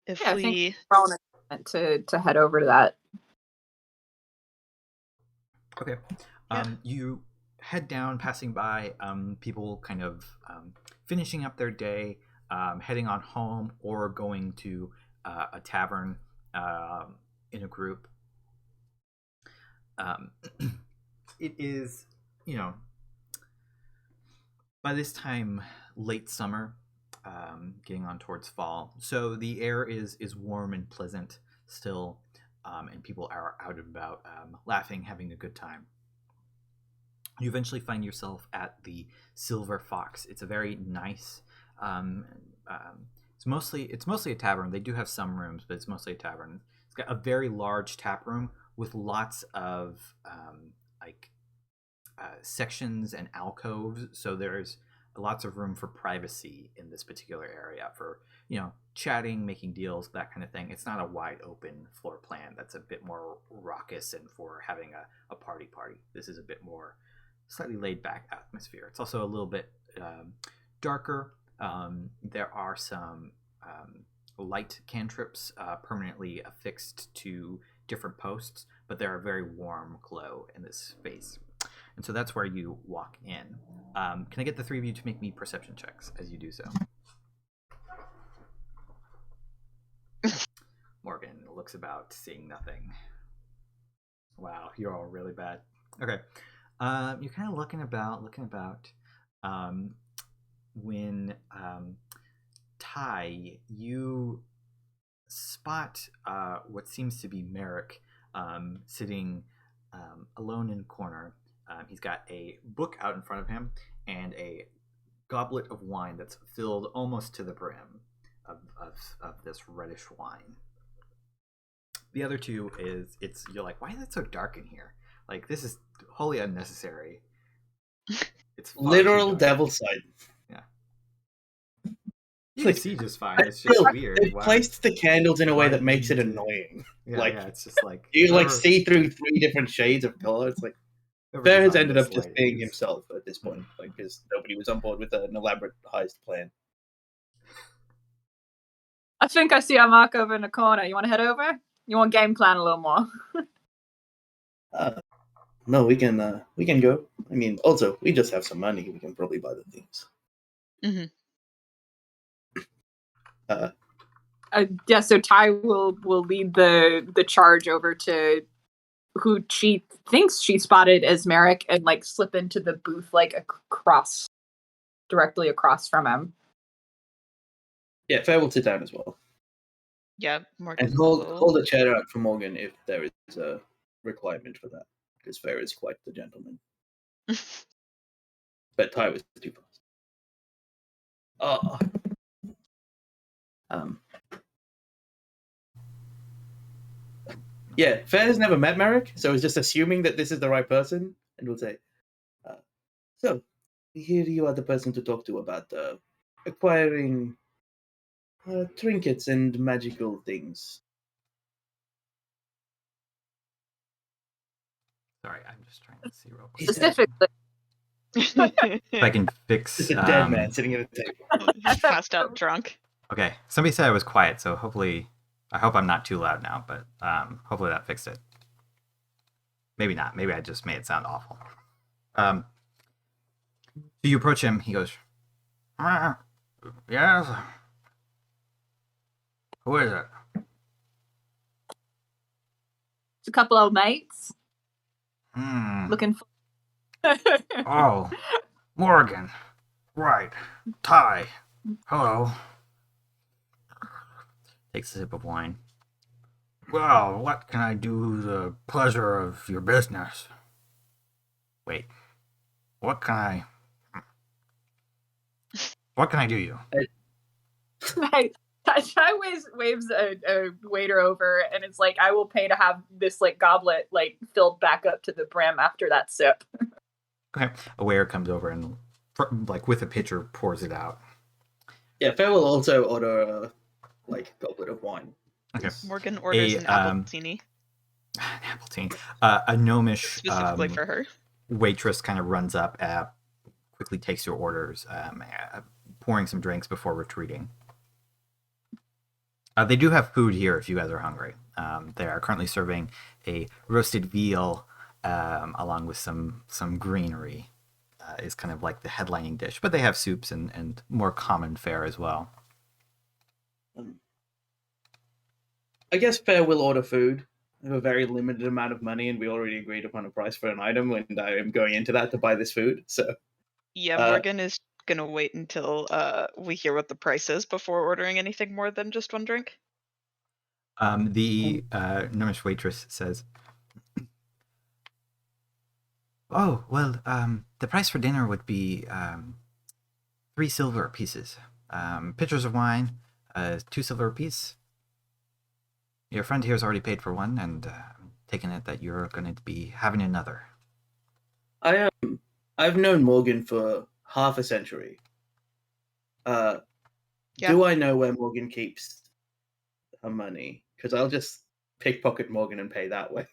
If I we think we're on to head over to that. Okay. Yeah. You head down, passing by people kind of finishing up their day. heading on home or going to a tavern in a group. It is, by this time, late summer, getting on towards fall. So the air is warm and pleasant still, and people are out and about, laughing, having a good time. You eventually find yourself at the Silver Fox. It's a very nice. It's mostly a tavern. They do have some rooms, but it's mostly a tavern. It's got a very large tap room with lots of sections and alcoves. So there's lots of room for privacy in this particular area for chatting, making deals, that kind of thing. It's not a wide open floor plan. That's a bit more raucous and for having a party. This is a bit more slightly laid back atmosphere. It's also a little bit darker. There are some light cantrips permanently affixed to different posts, but they're a very warm glow in this space. And so that's where you walk in. Can I get the three of you to make me perception checks as you do so? Morgan looks about, seeing nothing. Wow, you're all really bad. Okay. You're kind of looking about. When Ty, you spot what seems to be Merrick sitting alone in a corner. He's got a book out in front of him and a goblet of wine that's filled almost to the brim of this reddish wine. The other two you're like, why is it so dark in here? Like, this is wholly unnecessary. It's literal devil sight. Yeah. You can see just fine. It's just weird. They've placed the candles in a way that makes it annoying. Yeah, it's just like you see through 3 different shades of color. It's like Bear has ended up just being himself at this point, because nobody was on board with an elaborate heist plan. I think I see our mark over in the corner. You want to head over? You want game plan a little more? No, we can go. I mean, also, we just have some money. We can probably buy the things. Yeah, so Ty will lead the charge over to who she thinks she spotted as Merrick and slip into the booth directly across from him. Yeah, Fair will sit down as well. Yeah, Morgan. And hold a chair out for Morgan if there is a requirement for that, because Fair is quite the gentleman. But Ty was too fast. Yeah, Fair has never met Merrick, so he's just assuming that this is the right person, and will say, so, here you are the person to talk to about acquiring trinkets and magical things. Sorry, I'm just trying to see real quick. Specifically. If I can fix... It's a dead man sitting at a table. He's passed out drunk. Okay, somebody said I was quiet, so hopefully... I hope I'm not too loud now, but hopefully that fixed it. Maybe not. Maybe I just made it sound awful. So you approach him. He goes, yes? Who is it? It's a couple old mates. Looking for... Oh, Morgan. Right. Ty. Hello. Takes a sip of wine. Well, what can I do the pleasure of your business? Wait. What can I do you? Ty waves a waiter over and it's like, I will pay to have this goblet filled back up to the brim after that sip. Okay. A waiter comes over and with a pitcher pours it out. Yeah, Fair will also order a goblet of wine. Okay. Morgan orders an appletini. An appletini. A gnomish Specifically for her. Waitress kind of runs up, quickly takes your orders, pouring some drinks before retreating. They do have food here if you guys are hungry. They are currently serving a roasted veal along with some greenery is kind of like the headlining dish, but they have soups and more common fare as well. I guess Fair will order food. I have a very limited amount of money, and we already agreed upon a price for an item, and I am going into that to buy this food. So Yeah, Morgan is gonna wait until we hear what the price is before ordering anything more than just one drink. The gnomish waitress says, "Oh, well, the price for dinner would be 3 silver pieces. Pitchers of wine, 2 silver apiece. Your friend here has already paid for one, and I'm taking it that you're going to be having another." I've known Morgan for half a century. Yeah. Do I know where Morgan keeps her money? Because I'll just pickpocket Morgan and pay that way.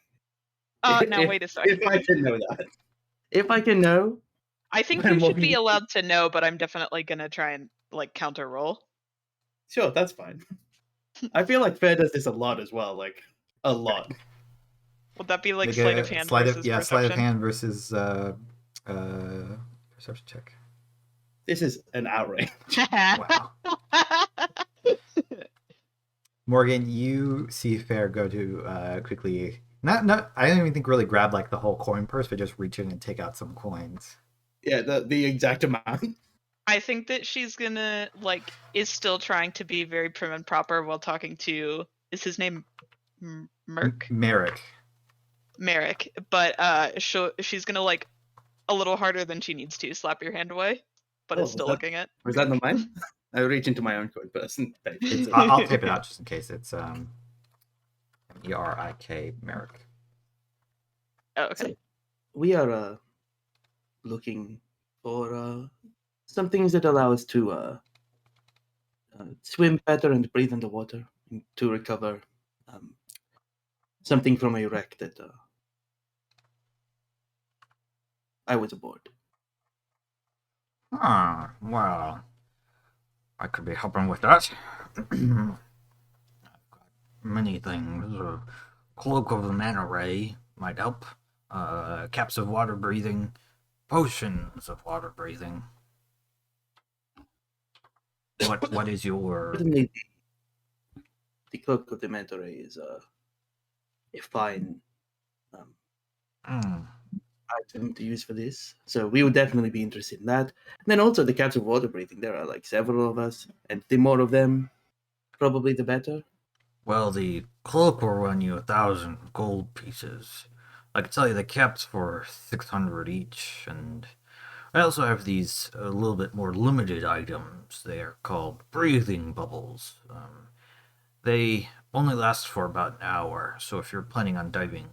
Now wait a second. If I can know that. If I can know. I think when you should be Morgan- allowed to know, but I'm definitely gonna try and like counter roll. Sure, that's fine. I feel like Fair does this a lot as well, like a lot. Would that be like Make sleight a of hand sleight versus yeah, perception? sleight of hand versus perception check. This is an outrage. Wow. Morgan, you see Fair go to quickly. Not. I don't even think really grab like the whole coin purse, but just reach in and take out some coins. Yeah, the exact amount. I think that she's gonna is still trying to be very prim and proper while talking to, is his name Merrick? Merrick, but she's gonna a little harder than she needs to slap your hand away, but Oh, is still was looking at. Was that not mine? I reach into my own coin purse and pay. I'll tape it out just in case. It's Merik Merrick. Oh, okay. We are looking for some things that allow us to swim better and breathe underwater and to recover something from a wreck that I was aboard. Ah, well, I could be helping with that. I've got many things. A cloak of the mana ray might help. Caps of water breathing. Potions of water breathing. What is your... Certainly, the cloak of the mana ray is a fine item to use for this. So we would definitely be interested in that. And then also the caps of water breathing. There are several of us, and the more of them, probably the better. Well, the cloak will run you 1,000 gold pieces. I can tell you the caps for 600 each, and I also have these a little bit more limited items. They are called breathing bubbles. They only last for about an hour, so if you're planning on diving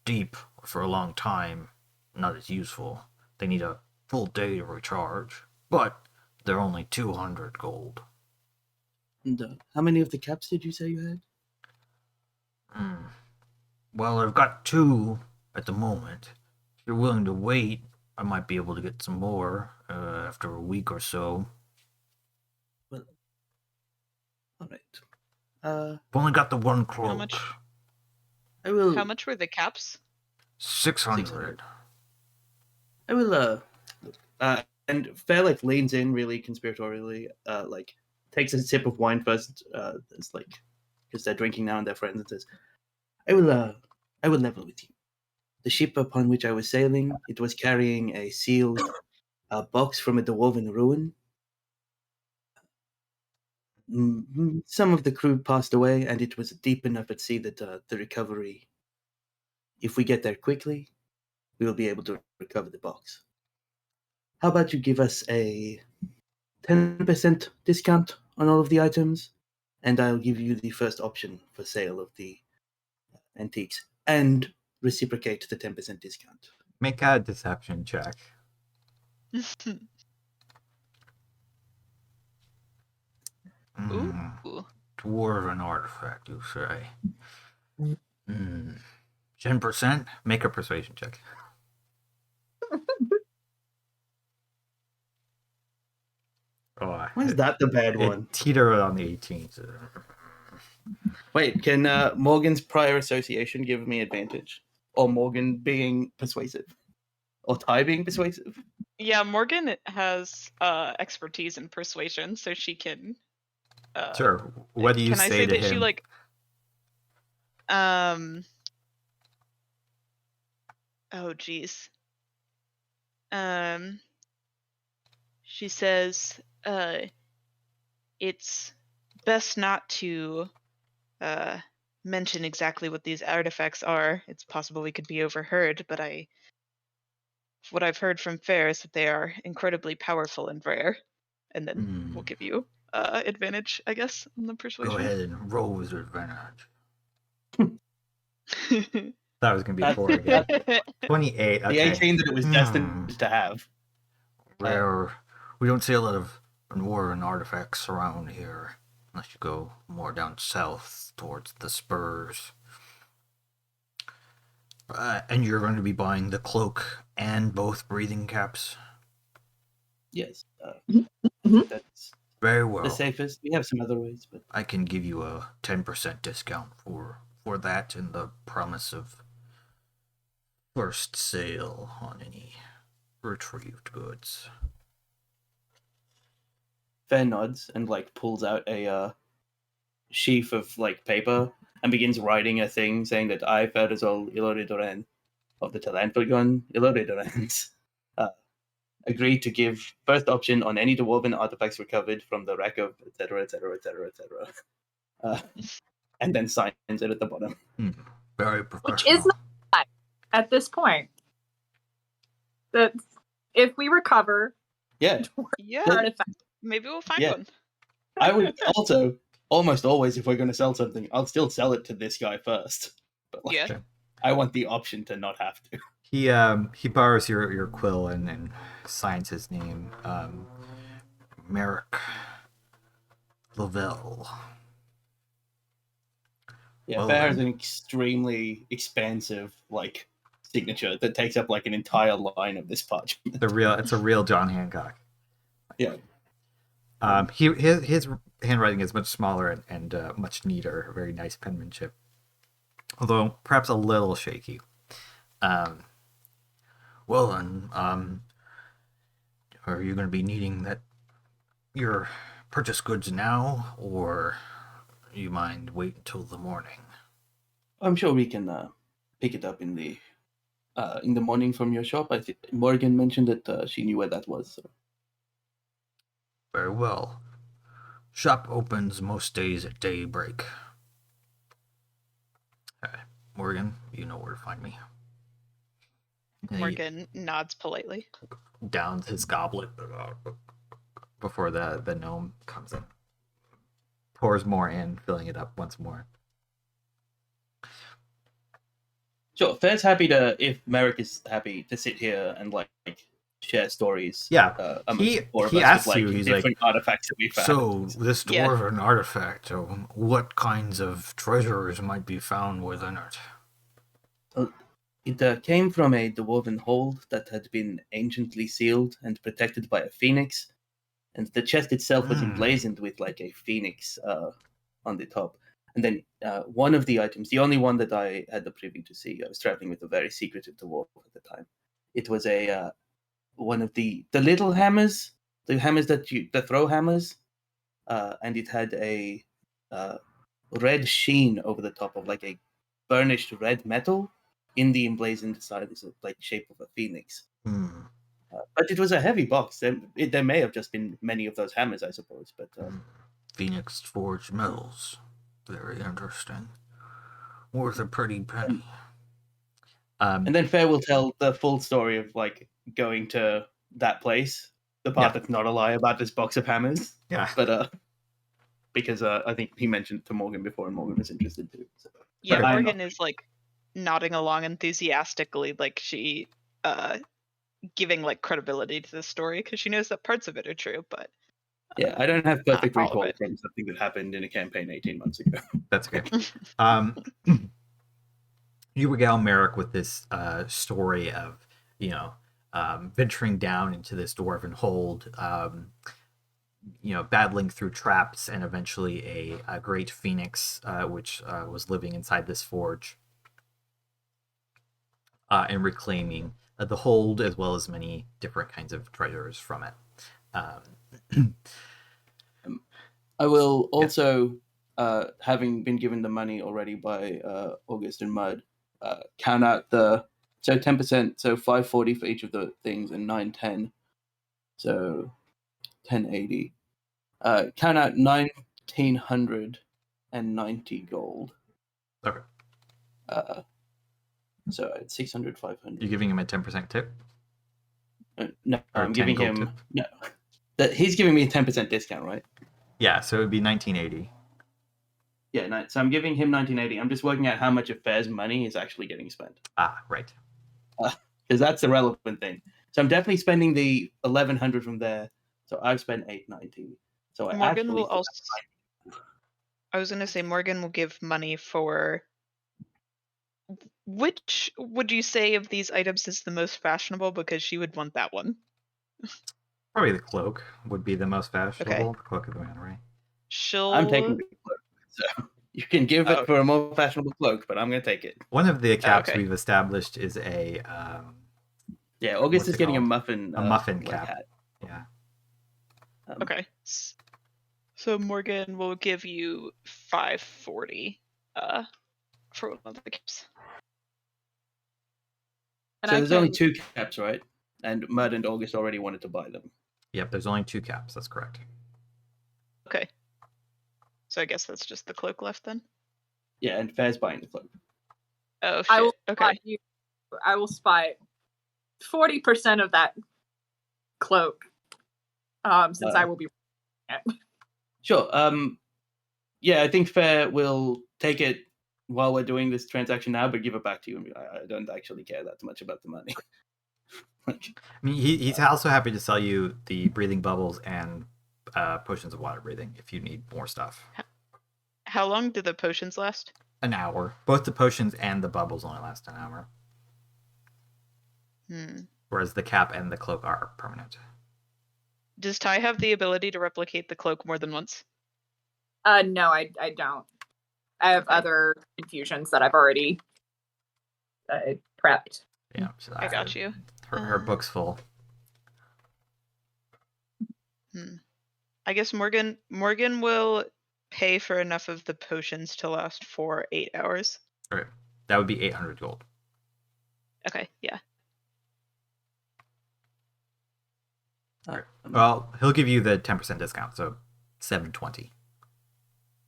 deep for a long time, not as useful. They need a full day to recharge, but they're only 200 gold. And how many of the caps did you say you had? Well, I've got 2 at the moment. If you're willing to wait, I might be able to get some more after a week or so. Well, all right. I've only got the 1 cloak. How much? I will. How much were the caps? 600. I will. And Fair leans in really conspiratorially. Takes a sip of wine first. It's because they're drinking now and they're friends, and says, I will level with you. The ship upon which I was sailing, it was carrying a sealed box from a dwarven ruin. Some of the crew passed away, and it was deep enough at sea that the recovery, if we get there quickly, we will be able to recover the box. How about you give us a 10% discount on all of the items, and I'll give you the first option for sale of the antiques, and reciprocate the 10% discount. Make a deception check. Ooh. Dwarven artifact, you say? 10%? Make a persuasion check. Oh, Why is that the bad one? It teetered on the 18th. Wait, can Morgan's prior association give me advantage? Or Morgan being persuasive? Or Ty being persuasive? Yeah, Morgan has expertise in persuasion, so she can. Sure. What do you Can I say to that him? she like? Oh geez. She says, it's best not to mention exactly what these artifacts are. It's possible we could be overheard, but what I've heard from Fair is that they are incredibly powerful and rare. And then we'll give you advantage, I guess, on the persuasion. Go ahead and roll with advantage. That was gonna be 4 again. 28. Okay. The 18 that it was destined to have. Rare. We don't see a lot of dwarven artifacts around here, unless you go more down south towards the spurs. And you're going to be buying the cloak and both breathing caps. Yes. Mhm. That's Very well. the safest. We have some other ways, but I can give you a 10% discount for that, and the promise of first sale on any retrieved goods. Fair nods and like pulls out a sheaf of like paper and begins writing a thing saying that I, Ferzol Iloridoran of the Talentfilgon Iloridorans, agreed to give first option on any dwarven artifacts recovered from the wreck of etc. etc. etc. etc. And then signs it at the bottom. Very professional. Which is not at this point. That if we recover, Yeah. Yeah, artifacts, maybe we'll find Yeah. one. I would also almost always, if we're going to sell something, I'll still sell it to this guy first. But like, Yeah. I want the option to not have to. He borrows your quill and signs his name, Merrick Lavelle. Yeah, Well, Fair has then. an extremely expansive like signature that takes up like an entire line of this parchment. It's a real John Hancock. Yeah. His handwriting is much smaller and much neater. Very nice penmanship, although perhaps a little shaky. Well then, are you going to be needing your purchase goods now, or you mind wait until the morning? I'm sure we can pick it up in the morning from your shop. I think Morgan mentioned that she knew where that was. So. Very well. Shop opens most days at daybreak. Morgan, you know where to find me. And Morgan nods politely. he downs his goblet before the gnome comes in. Pours more in, filling it up once more. Sure, Fair's happy to, if Merrick is happy to sit here and like share stories. Yeah, he asks you, he's different like, artifacts that we found. so this dwarven artifact, what kinds of treasures might be found within it? It came from a dwarven hold that had been anciently sealed and protected by a phoenix, and the chest itself was emblazoned with like a phoenix on the top. And then one of the items, the only one that I had the privy to see, I was traveling with a very secretive dwarf at the time. It was a one of the little hammers, the hammers that throw hammers, and it had a red sheen over the top of like a burnished red metal in the emblazoned side, is like shape of a phoenix. But it was a heavy box. There may have just been many of those hammers, I suppose. But Phoenix forged metals. Very interesting. Worth a pretty penny. And then Fair will tell the full story of like going to that place, the part that's not a lie about this box of hammers. Yeah. But because I think he mentioned it to Morgan before, and Morgan was interested too. So. Yeah, But Morgan is like nodding along enthusiastically, like she giving like credibility to the story because she knows that parts of it are true, but yeah, I don't have perfect all of recall it. from something that happened in a campaign 18 months ago. That's good. You regale Merrick with this story of, venturing down into this dwarven hold, battling through traps, and eventually a great phoenix, which was living inside this forge. and reclaiming the hold as well as many different kinds of treasures from it. I will also, having been given the money already by August and Mud, count out the 10%, so 540 for each of the things and 910, so 1080. Count out 1990 gold. Okay. So it's 600, 500. You're giving him a 10% tip? No, Or I'm 10 giving gold him tip? no. He's giving me a 10% discount, right? Yeah, so it would be 1980. Yeah, no, so I'm giving him 1980. I'm just working out how much of Fair's money is actually getting spent. Ah, right. Because that's the relevant thing. So I'm definitely spending the 1100 from there. So I've spent 890. So I Morgan actually will also. I was gonna say Morgan will give money for. Which would you say of these items is the most fashionable? Because she would want that one. Probably the cloak would be the most fashionable. The Cloak of the Man, right? She'll. I'm taking the cloak. So you can give it Oh. for a more fashionable cloak, but I'm going to take it. One of the caps okay. we've established is a Yeah, August what's is it getting called? a muffin. A muffin like cap. hat. Yeah. Okay. So Morgan will give you 540 for one of the caps. And So I there's only can- 2 caps, right? And Mud and August already wanted to buy them. Yep, there's only 2 caps. That's correct. Okay. So I guess that's just the cloak left then. Yeah, and Fair's buying the cloak. Oh shit. I will Okay. spot you. I will spy 40% of that cloak. Since I will be. Sure. Yeah, I think Fair will take it while we're doing this transaction now, but give it back to you. I don't actually care that much about the money. I mean, he's also happy to sell you the breathing bubbles and potions of water breathing if you need more stuff. How long do the potions last? An hour. Both the potions and the bubbles only last an hour. Whereas the cap and the cloak are permanent. Does Ty have the ability to replicate the cloak more than once? No, I don't. I have other infusions that I've already prepped. Yeah, so I got you. Her book's full. I guess Morgan will pay for enough of the potions to last for 8 hours. Okay. That would be 800 gold. Okay, yeah. Right. Well, he'll give you the 10% discount, so 720.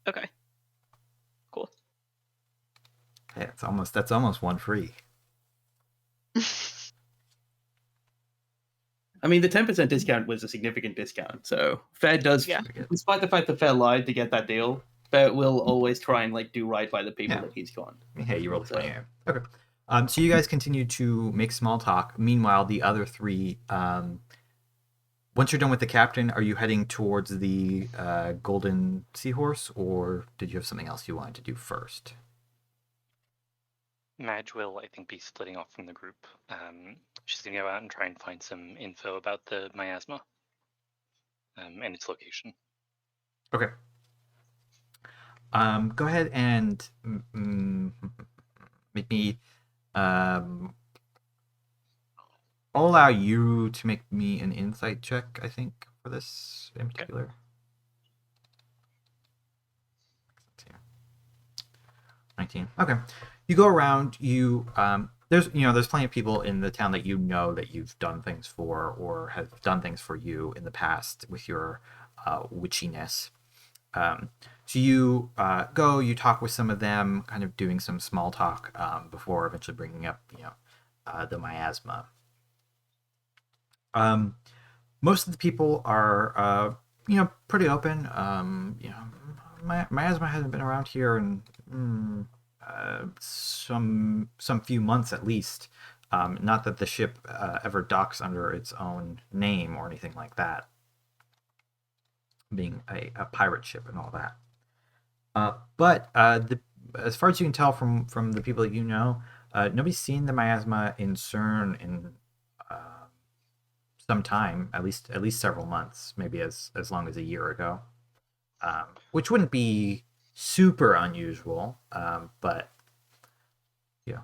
Okay. Cool. Hey, that's almost one free. I mean, the 10% discount was a significant discount, so Fair does, despite the fact that Fair lied to get that deal, Fair will always try and do right by the people that he's gone. Hey, you rolled 20. Okay. So you guys continue to make small talk. Meanwhile, the other 3, once you're done with the captain, are you heading towards the golden seahorse, or did you have something else you wanted to do first? Madge will, I think, be splitting off from the group. She's going to go out and try and find some info about the miasma and its location. Okay. Go ahead and make me. I'll allow you to make me an insight check, I think, for this in particular. Okay. 19. Okay. You go around, there's plenty of people in the town that that you've done things for or have done things for you in the past with your witchiness. So you go, you talk with some of them, kind of doing some small talk before eventually bringing up, the miasma. Most of the people are, pretty open. Miasma hasn't been around here in some few months at least. Not that the ship ever docks under its own name or anything like that, being a pirate ship and all that. But as far as you can tell from the people that nobody's seen the miasma in CERN in some time, at least several months, maybe as long as a year ago, which wouldn't be super unusual, but yeah.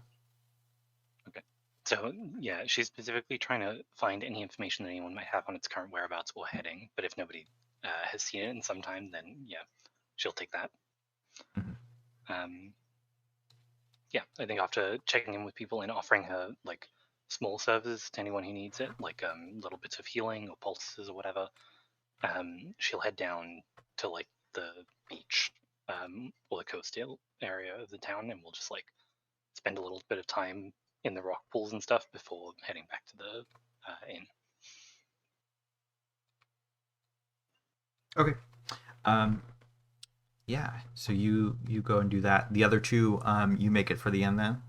Okay. So, yeah, she's specifically trying to find any information that anyone might have on its current whereabouts or heading. But if nobody has seen it in some time, then yeah, she'll take that. Mhm. Yeah, I think after checking in with people and offering her like small services to anyone who needs it, like little bits of healing or pulses or whatever, she'll head down to like the beach or the coastal area of the town, and we'll just like spend a little bit of time in the rock pools and stuff before heading back to the inn. Okay. Yeah. So you go and do that. The other two, you make it for the end then.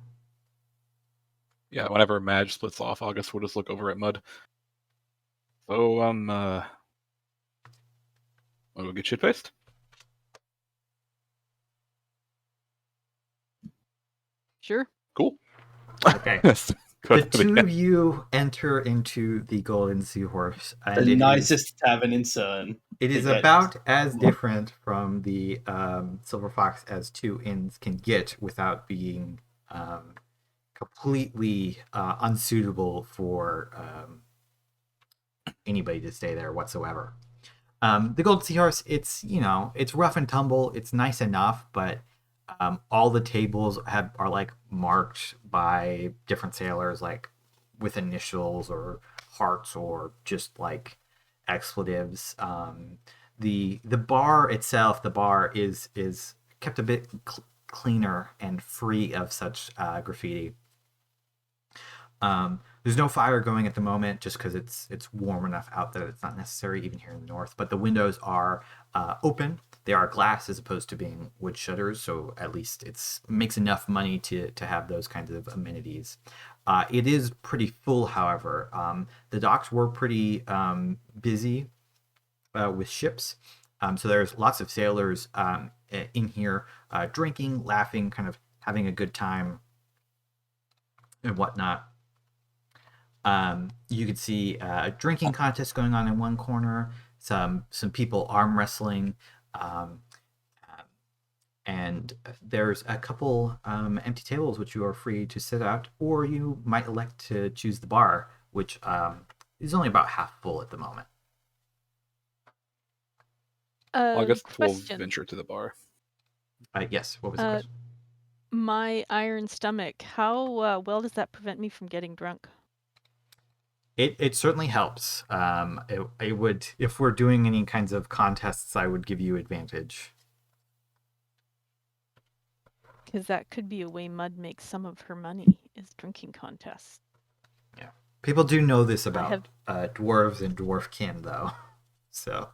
Yeah, whenever Madge splits off, August will just look over at Mud. So, wanna go get shit-faced? Sure. Cool. Okay. Yes. The two of you enter into the Golden Seahorse, and The it nicest tavern in CERN. is to get- about as different from the Silver Fox as two inns can get without being completely unsuitable for anybody to stay there whatsoever. The Golden Seahorse, it's rough and tumble. It's nice enough, but all the tables are like marked by different sailors, like with initials or hearts or just like expletives. The bar itself, the bar is kept a bit cleaner and free of such graffiti. There's no fire going at the moment, just because it's warm enough out that it's not necessary, even here in the north. But the windows are open. They are glass as opposed to being wood shutters, so at least it makes enough money to have those kinds of amenities. It is pretty full, however. The docks were pretty busy with ships, so there's lots of sailors in here drinking, laughing, kind of having a good time and whatnot. You could see a drinking contest going on in one corner, some people arm wrestling, and there's a couple empty tables which you are free to sit at, or you might elect to choose the bar, which is only about half full at the moment. August will Question. venture to the bar. Yes, what was the question? My iron stomach, how well does that prevent me from getting drunk? It certainly helps. It would, if we're doing any kinds of contests, I would give you advantage. Because that could be a way Mud makes some of her money, is drinking contests. Yeah, people do know this about have- dwarves and dwarfkin, though. So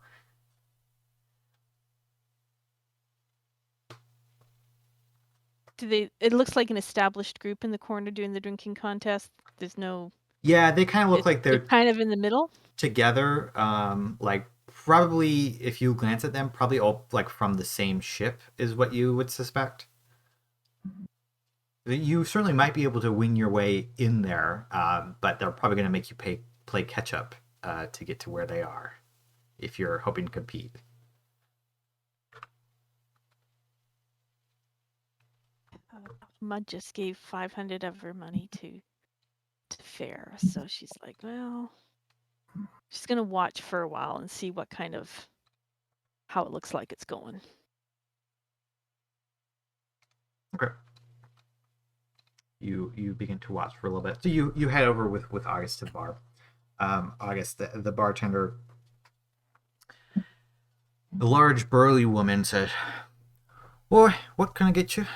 It looks like an established group in the corner doing the drinking contest. There's no. yeah, they kind of look like they're kind of in the middle. together. Like probably if you glance at them, probably all like from the same ship is what you would suspect. You certainly might be able to wing your way in there, but they're probably going to make you play catch up to get to where they are, if you're hoping to compete. Mud just gave 500 of her money to Fair, so she's like, well, she's gonna watch for a while and see what kind of how it looks like it's going. Okay. You begin to watch for a little bit. So you head over with August to the bar. August, the bartender, the large burly woman said, "Boy, what can I get you?"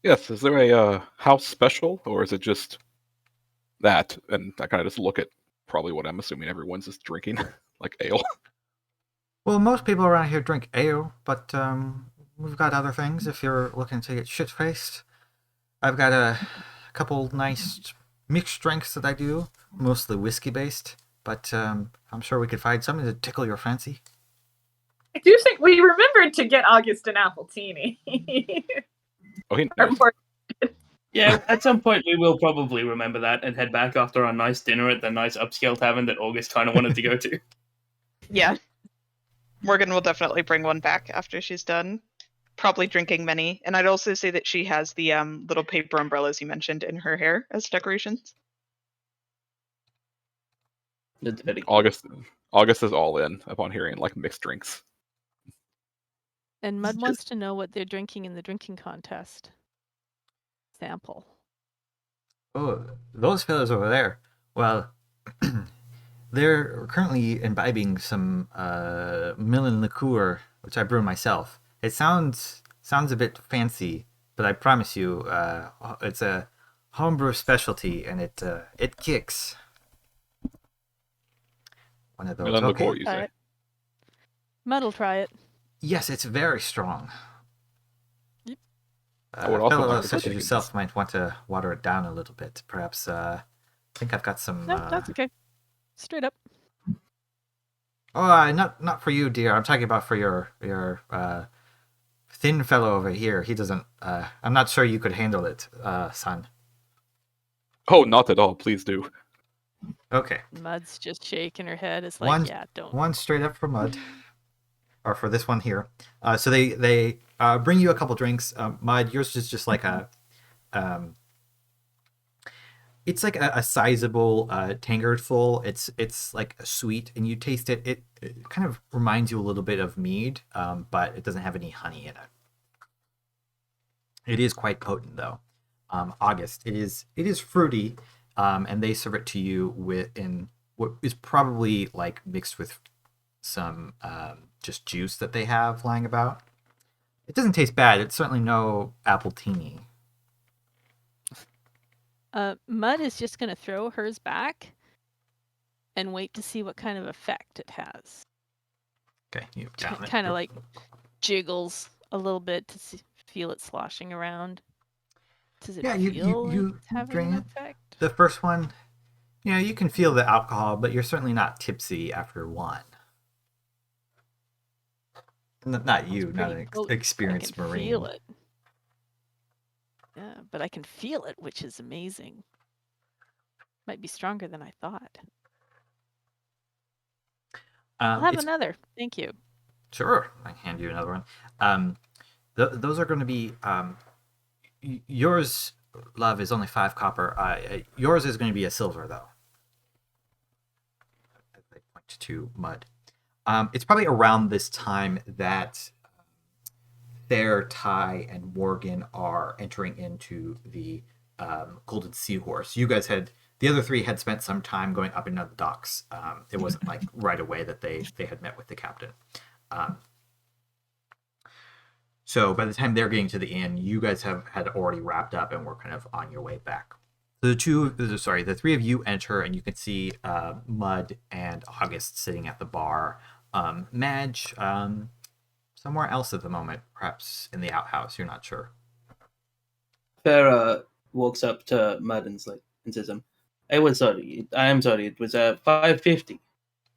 Yes, is there a house special, or is it just that? And I kind of just look at probably what I'm assuming everyone's just drinking, like ale. Well, most people around here drink ale, but we've got other things if you're looking to get shit-faced. I've got a couple nice mixed drinks that I do, mostly whiskey-based, but I'm sure we could find something to tickle your fancy. I do think we remembered to get August an appletini. Oh, he Or knows. more- Yeah, at some point we will probably remember that and head back after our nice dinner at the nice upscale tavern that August kind of wanted to go to. Yeah. Morgan will definitely bring one back after she's done. probably drinking many. And I'd also say that she has the little paper umbrellas you mentioned in her hair as decorations. That's very cute. August is all in upon hearing like mixed drinks. And Mud wants to know what they're drinking in the drinking contest. Sample. Oh, those fellows over there. Well, they're currently imbibing some melon liqueur, which I brew myself. It sounds a bit fancy, but I promise you, it's a homebrew specialty, and it kicks. One of those. Melon Okay. liqueur, you say? Mud'll try it. Yes, it's very strong. Yep. I would also fellow like to such as take yourself might want to water it down a little bit. Perhaps, I think I've got some... No, that's okay. Straight up. Oh, not for you, dear. I'm talking about for your thin fellow over here. He doesn't... I'm not sure you could handle it, son. Oh, not at all. Please do. Okay. Mud's just shaking her head. It's like, yeah, don't. One straight up for Mud. Or for this one here. So they bring you a couple drinks. Mud, yours is just like a... it's like a sizable tankard full. It's like sweet, and you taste it. It kind of reminds you a little bit of mead, but it doesn't have any honey in it. It is quite potent, though. August. It is fruity, and they serve it to you in what is probably like mixed with some just juice that they have lying about. It doesn't taste bad. It's certainly no appletini. Mud is just going to throw hers back and wait to see what kind of effect it has. Okay, you down it. Kind of like jiggles a little bit to feel it sloshing around. Does it feel like it's having an effect? The first one, you can feel the alcohol, but you're certainly not tipsy after one. Not you, not an experienced Marine. I can feel it. Yeah, but I can feel it, which is amazing. Might be stronger than I thought. I'll have another. Thank you. Sure, I can hand you another one. Those are going to be yours. Love is only 5 copper. Yours is going to be a silver, though. I point to Mud. It's probably around this time that Thayer, Ty, and Morgan are entering into the Golden Seahorse. You guys the other 3 had spent some time going up and down the docks. It wasn't like right away that they had met with the captain. So by the time they're getting to the inn, you guys had already wrapped up and were kind of on your way back. So the 3 of you enter, and you can see Mud and August sitting at the bar. Madge, somewhere else at the moment, perhaps in the outhouse. You're not sure. Farah walks up to Mud and says, I am sorry. It was 550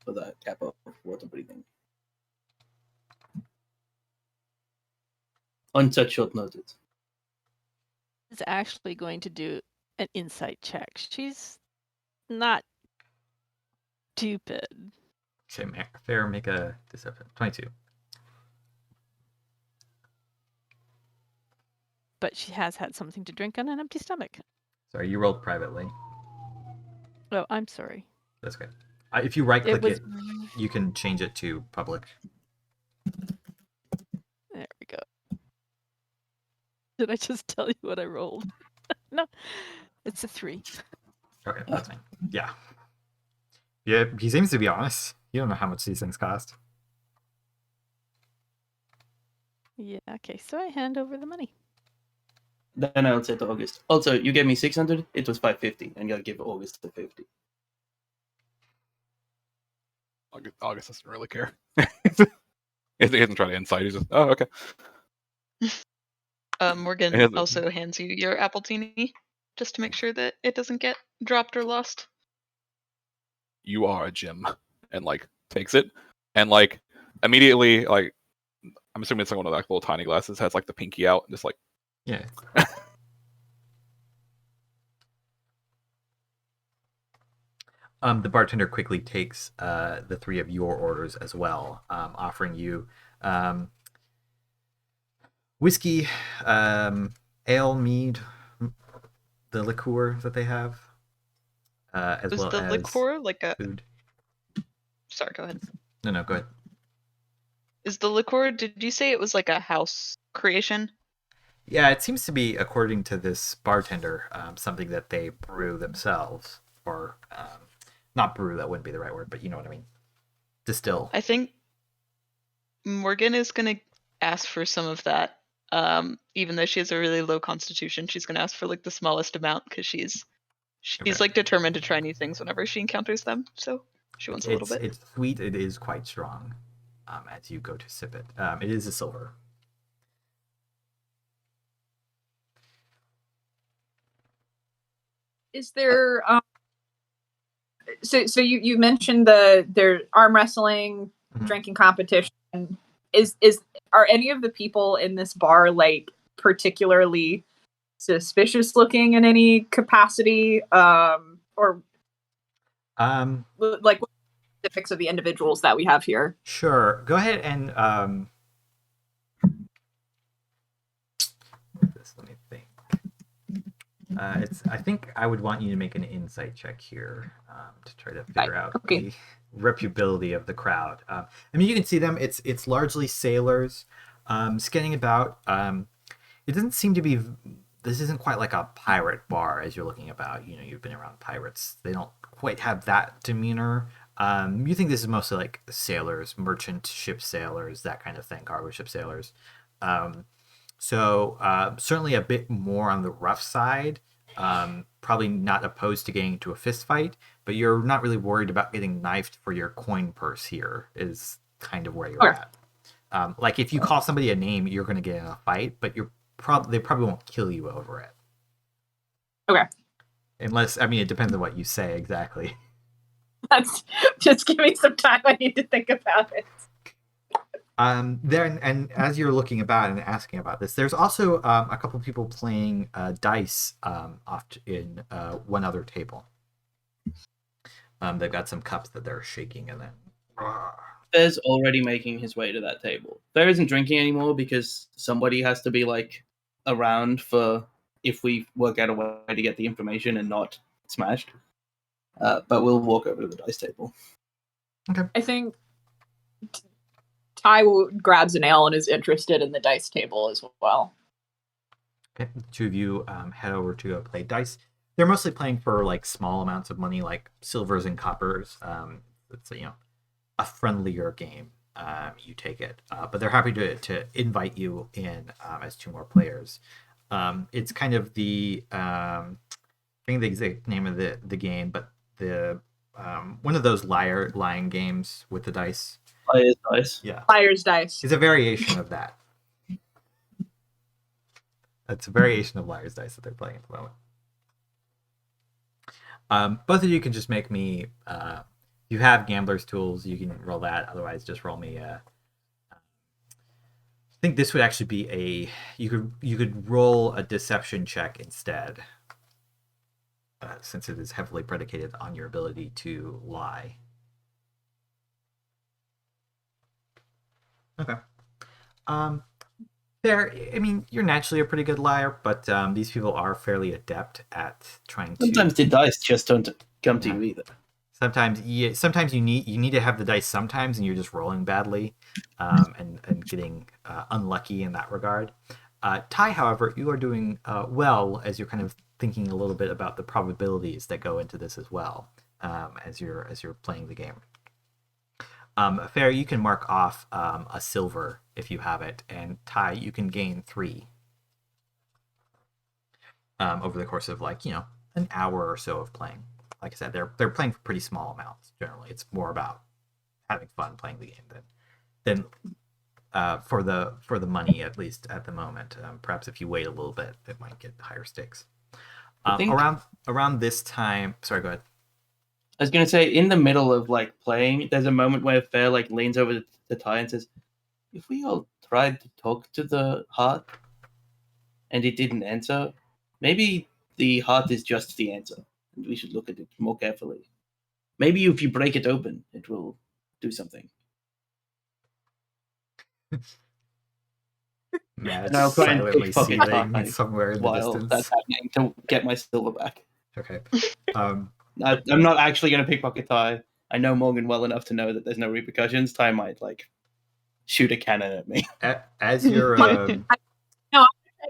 for the cap of water breathing. On such short notice. Is actually going to do an insight check. She's not stupid. Okay, Fair, make a deception. 22. But she has had something to drink on an empty stomach. Sorry, you rolled privately. Oh, I'm sorry. That's good. If you right-click it, you can change it to public. There we go. Did I just tell you what I rolled? No, it's a 3. Okay, that's fine. Yeah. Yeah, he seems to be honest. You don't know how much these things cost. Yeah, okay, so I hand over the money. Then I'll say to August, also, you gave me 600, it was 550, and you'll give August the 50. August doesn't really care. He doesn't try to insight. He's just, oh, okay. Morgan also hands you your appletini, just to make sure that it doesn't get dropped or lost. You are a gem, and takes it, and immediately I'm assuming it's one of the little tiny glasses has the pinky out, and just yeah. The bartender quickly takes the 3 of your orders as well, offering you whiskey, ale, mead, the liqueur that they have, as Was well the as liqueur like a? food. Sorry, go ahead. No, go ahead. Is the liqueur? Did you say it was like a house creation? Yeah, it seems to be, according to this bartender, something that they brew themselves, or not brew. That wouldn't be the right word, but you know what I mean. Distill. I think Morgan is gonna ask for some of that. Even though she has a really low constitution, she's gonna ask for like the smallest amount because she's Okay. like determined to try new things whenever she encounters them. So she wants a little bit. It's sweet. It is quite strong. As you go to sip it, it is a silver. Is there so you mentioned their arm wrestling, drinking competition. Are any of the people in this bar like particularly suspicious looking in any capacity? Or like what specifics of the individuals that we have here? Sure. Go ahead and let me think. I think I would want you to make an insight check here to try to figure out the reputability of the crowd. I mean, you can see them. It's largely sailors scanning about. It doesn't seem to be. This isn't quite like a pirate bar as you're looking about. You know, you've been around pirates. They don't quite have that demeanor. You think this is mostly like sailors, merchant ship sailors, that kind of thing, cargo ship sailors. So certainly a bit more on the rough side. Probably not opposed to getting into a fist fight, but you're not really worried about getting knifed for your coin purse here is kind of where you're at. Like if you call somebody a name, you're going to get in a fight, but they probably won't kill you over it. Okay. Unless, I mean, it depends on what you say exactly. That's just give me some time. I need to think about it. There and as you're looking about and asking about this, there's also a couple people playing dice off in one other table. They've got some cups that they're shaking, and then Fair's already making his way to that table. Fair isn't drinking anymore because somebody has to be like around for if we work out a way to get the information and not smashed. But we'll walk over to the dice table. Okay. I think Ty grabs an ale and is interested in the dice table as well. Okay, the two of you head over to play dice. They're mostly playing for like small amounts of money, like silvers and coppers. It's a friendlier game. You take it, but they're happy to invite you in as two more players. It's kind of the I think the exact name of the game, but the one of those lying games with the dice. Liar's dice. Yeah. Liar's dice. It's a variation of that. It's a variation of Liar's Dice that they're playing at the moment. Both of you can just make me. You have gambler's tools. You can roll that. Otherwise, just roll me. I think this would actually be you could roll a deception check instead, since it is heavily predicated on your ability to lie. Okay. I mean, you're naturally a pretty good liar, but these people are fairly adept at trying to. Sometimes the dice just don't come to you either. Sometimes you need to have the dice sometimes, and you're just rolling badly, and getting unlucky in that regard. Ty, however, you are doing well as you're kind of thinking a little bit about the probabilities that go into this as well, as you're playing the game. Fair, you can mark off a silver if you have it, and Ty, you can gain 3 over the course of an hour or so of playing. Like I said, they're playing for pretty small amounts generally. It's more about having fun playing the game than for the money, at least at the moment. Perhaps if you wait a little bit, it might get higher stakes. Around this time, sorry, go ahead. I was going to say, in the middle of playing, there's a moment where Fair leans over to Ty and says, "If we all tried to talk to the heart and it didn't answer, maybe the heart is just the answer, and we should look at it more carefully. Maybe if you break it open, it will do something." Madge And I'll try and silently pickpocket seething Ty somewhere in the while distance. that's happening to get my silver back. Okay. I'm not actually going to pickpocket Ty. I know Morgan well enough to know that there's no repercussions. Ty might shoot a cannon at me. As you're Try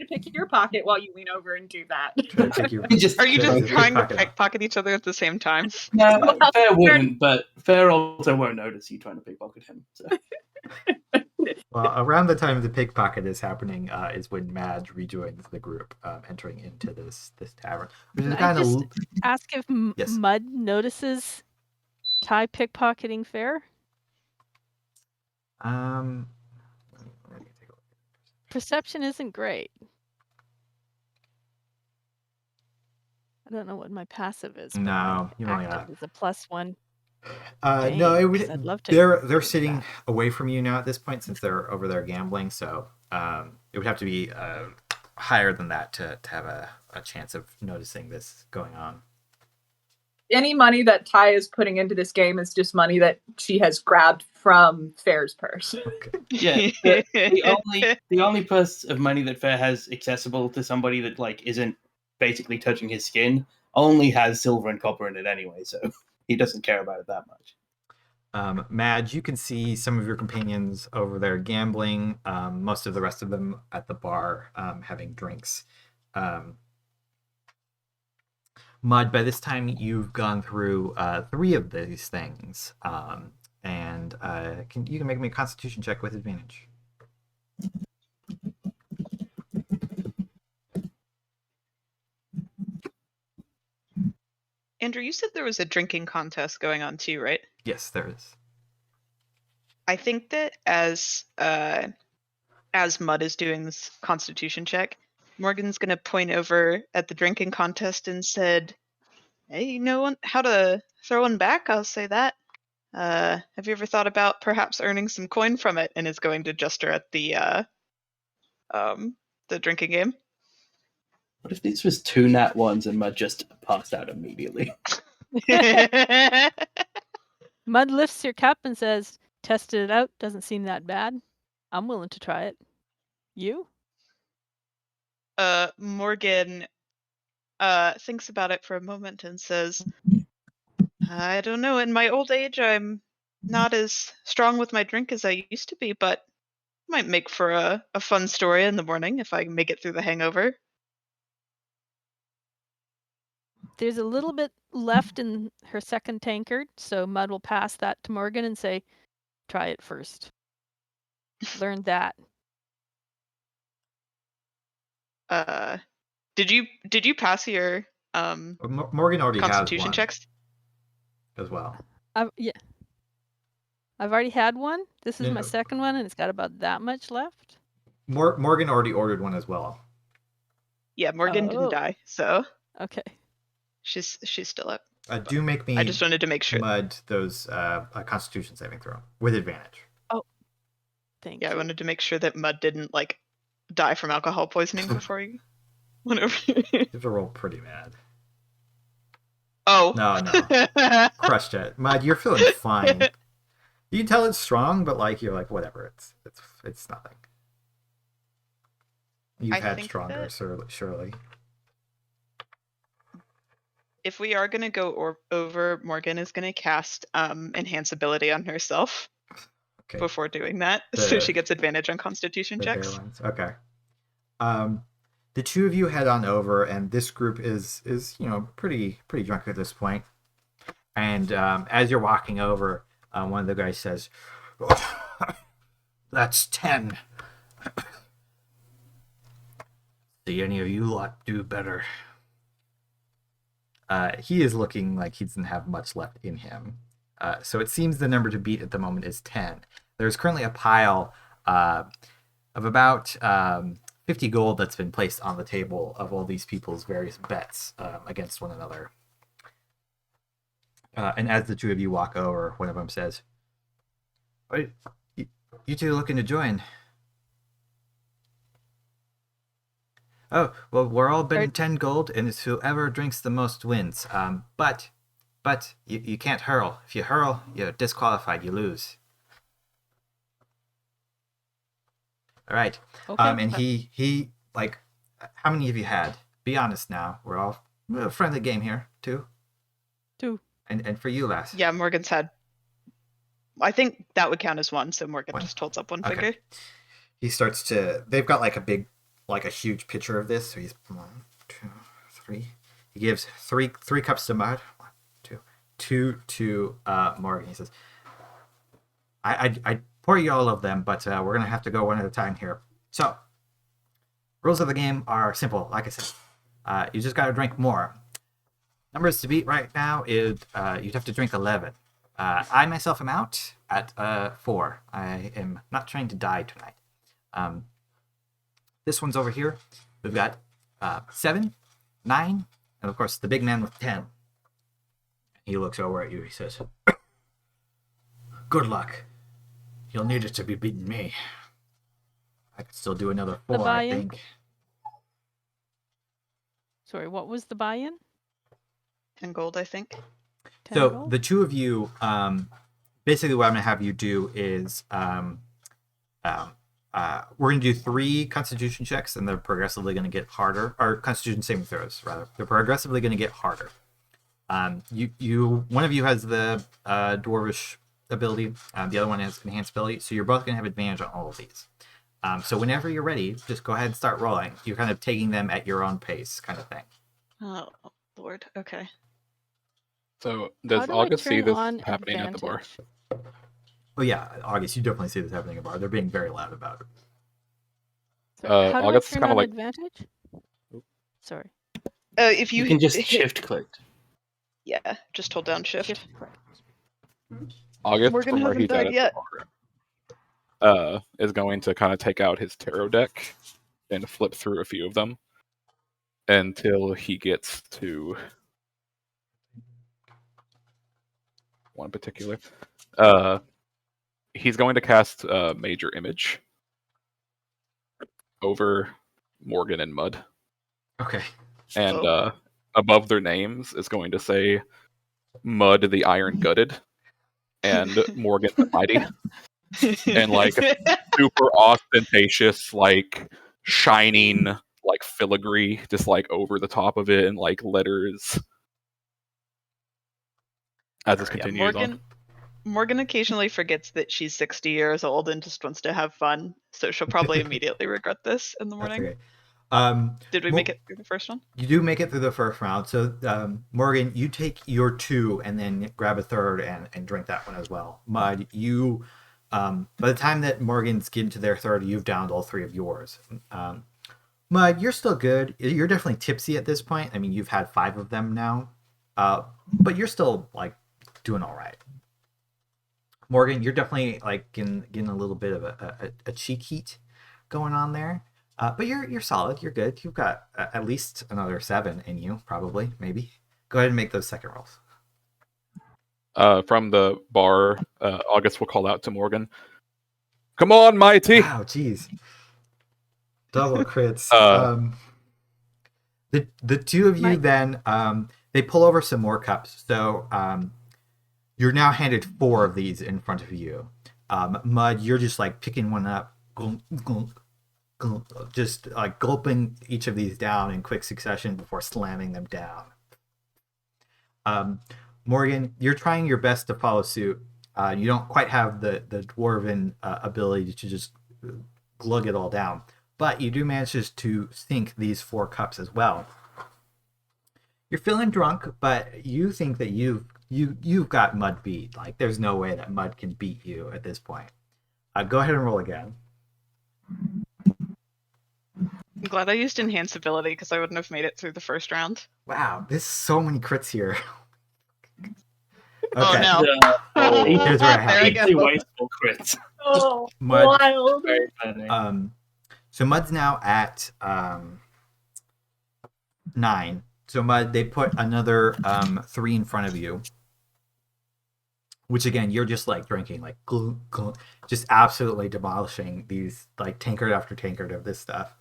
to pick your pocket while you lean over and do that. try to pick your, Just- Are you try just to trying to pickpocket him. pickpocket each other at the same time? No, Well, Fair wouldn't, but Fair also won't notice you trying to pickpocket him. So. Well, around the time the pickpocket is happening is when Madge rejoins the group, entering into this tavern. Which is Can I kind of just ask if Yes. Mud notices Ty pickpocketing Fair? let me take a look. Perception isn't great. I don't know what my passive is. But No, you my only got- active is a +1. No, Dang, it 'cause would. I'd love to They're do sitting that. away from you now at this point since they're over there gambling. So it would have to be higher than that to have a chance of noticing this going on. Any money that Ty is putting into this game is just money that she has grabbed from Fair's purse. Okay. Yeah, the only purse of money that Fair has accessible to somebody that isn't basically touching his skin only has silver and copper in it anyway, so he doesn't care about it that much. Madge, you can see some of your companions over there gambling. Most of the rest of them at the bar having drinks. Mud, by this time you've gone through 3 of these things, and you can make me a Constitution check with advantage. Andrew, you said there was a drinking contest going on too, right? Yes, there is. I think that as Mud is doing this Constitution check, Morgan's gonna point over at the drinking contest and said, "Hey, you know how to throw one back? I'll say that. Have you ever thought about perhaps earning some coin from it?" And is going to gesture at the drinking game. What if these was 2 nat ones and Mud just passed out immediately? Mud lifts your cup and says, "Tested it out. Doesn't seem that bad. I'm willing to try it. You?" Morgan thinks about it for a moment and says, "I don't know. In my old age, I'm not as strong with my drink as I used to be, but might make for a fun story in the morning if I make it through the hangover." There's a little bit left in her second tankard, so Mud will pass that to Morgan and say, "Try it first. Learn that." Did you pass your Morgan already has Constitution one checks? as well. Yeah. I've already had one. This is No, my no. second one, and it's got about that much left. Morgan already ordered one as well. Yeah, Morgan Oh. didn't die, so Okay. she's still up. Do make me I just wanted to make sure. Mud those a Constitution saving throw with advantage. Thank Yeah, I you. wanted to make sure that Mud didn't die from alcohol poisoning before he went over. You have to roll pretty mad. Oh. No. Crushed it. Mud, you're feeling fine. You can tell it's strong, but you're whatever. It's nothing. You've I had think stronger, that- surely. If we are gonna go over, Morgan is gonna cast enhance ability on herself Okay. before doing that, so she gets advantage on Constitution The checks. bare ones. Okay. The 2 of you head on over, and this group is pretty drunk at this point. And as you're walking over, one of the guys says, "That's 10. See any of you lot do better." He is looking like he doesn't have much left in him. So it seems the number to beat at the moment is 10. There's currently a pile of about 50 gold that's been placed on the table of all these people's various bets against one another. And as the 2 of you walk over, one of them says, "Wait, you 2 looking to join?" "Oh, well, we're all betting 10 gold, and it's whoever drinks the most wins. But you can't hurl. If you hurl, you're disqualified. You lose." All right. Okay. And he like, how many have you had? Be honest now. We're all a friendly game here. 2. 2. And for you, Les. Yeah, Morgan's had. I think that would count as 1, so Morgan 1. just holds up 1 Okay. finger. He starts to. They've got like a huge picture of this. So he's 1, 2, 3. He gives three cups to Mud. 1, 2, 2 to Morgan. He says, I pour you all of them, but we're gonna have to go one at a time here. So, rules of the game are simple. Like I said, you just gotta drink more. Numbers to beat right now is you'd have to drink 11. I myself am out at 4. I am not trying to die tonight. This one's over here. We've got 7, 9, and of course the big man with 10. He looks over at you. He says, "Good luck. You'll need it to be beating me. I could still do another 4, I buy-in? think." Sorry, what was the buy-in? 10 gold, I think. 10 So gold? the two of you, basically what I'm going to have you do is we're going to do 3 Constitution checks, and they're progressively going to get harder, or Constitution saving throws, rather. They're progressively going to get harder. One of you has the Dwarvish ability, the other one has enhanced ability, so you're both going to have advantage on all of these. So whenever you're ready, just go ahead and start rolling. You're kind of taking them at your own pace, kind of thing. Oh, Lord. Okay. So How does do I August see turn this on happening at the bar? advantage? Oh yeah, August, you definitely see this happening at bar. They're being very loud about it. Sorry, how do August I turn kinda on like- advantage? Sorry. If You you can just shift click. Yeah, just hold down shift. Shift click. August, Morgan from where hasn't he's died at yet. is going to kind of take out his tarot deck and flip through a few of them until he gets to one particular. He's going to cast Major Image over Morgan and Mud, Okay. and Oh. above their names is going to say Mud the Iron Gutted and Morgan the Mighty. And, like, super ostentatious, like shining, like filigree, just like over the top of it, and like letters. As this Alright, yeah, continues on. Morgan occasionally forgets that she's 60 years old and just wants to have fun, so she'll probably immediately regret this in the That's morning. okay. Did we make it through the first one? You do make it through the first round. So, Morgan, you take your 2 and then grab a third and drink that one as well. Mud, you, by the time that Morgan's getting to their third, you've downed all 3 of yours. Mud, you're still good. You're definitely tipsy at this point. I mean, you've had 5 of them now, but you're still like doing all right. Morgan, you're definitely like getting a little bit of a cheek heat going on there. But you're solid. You're good. You've got at least another 7 in you, probably, maybe. Go ahead and make those second rolls. From the bar, August will call out to Morgan. Come on, mighty! Wow, jeez. Double crits. The 2 of you then, they pull over some more cups. So you're now handed 4 of these in front of you. Mud, you're just like picking one up, just like gulping each of these down in quick succession before slamming them down. Morgan, you're trying your best to follow suit. You don't quite have the dwarven ability to just glug it all down, but you do manage to sink these 4 cups as well. You're feeling drunk, but you think that you've got Mud beat. Like, there's no way that Mud can beat you at this point. Go ahead and roll again. I'm glad I used enhance ability because I wouldn't have made it through the first round. Wow, there's so many crits here. Oh no. Here's where it There I happens. go. Wasteful crits. Oh, Mud. wild. Very funny. So Mud's now at 9. So Mud, they put another 3 in front of you, which again, you're just like drinking, like glug, glug, just absolutely demolishing these like tankard after tankard of this stuff.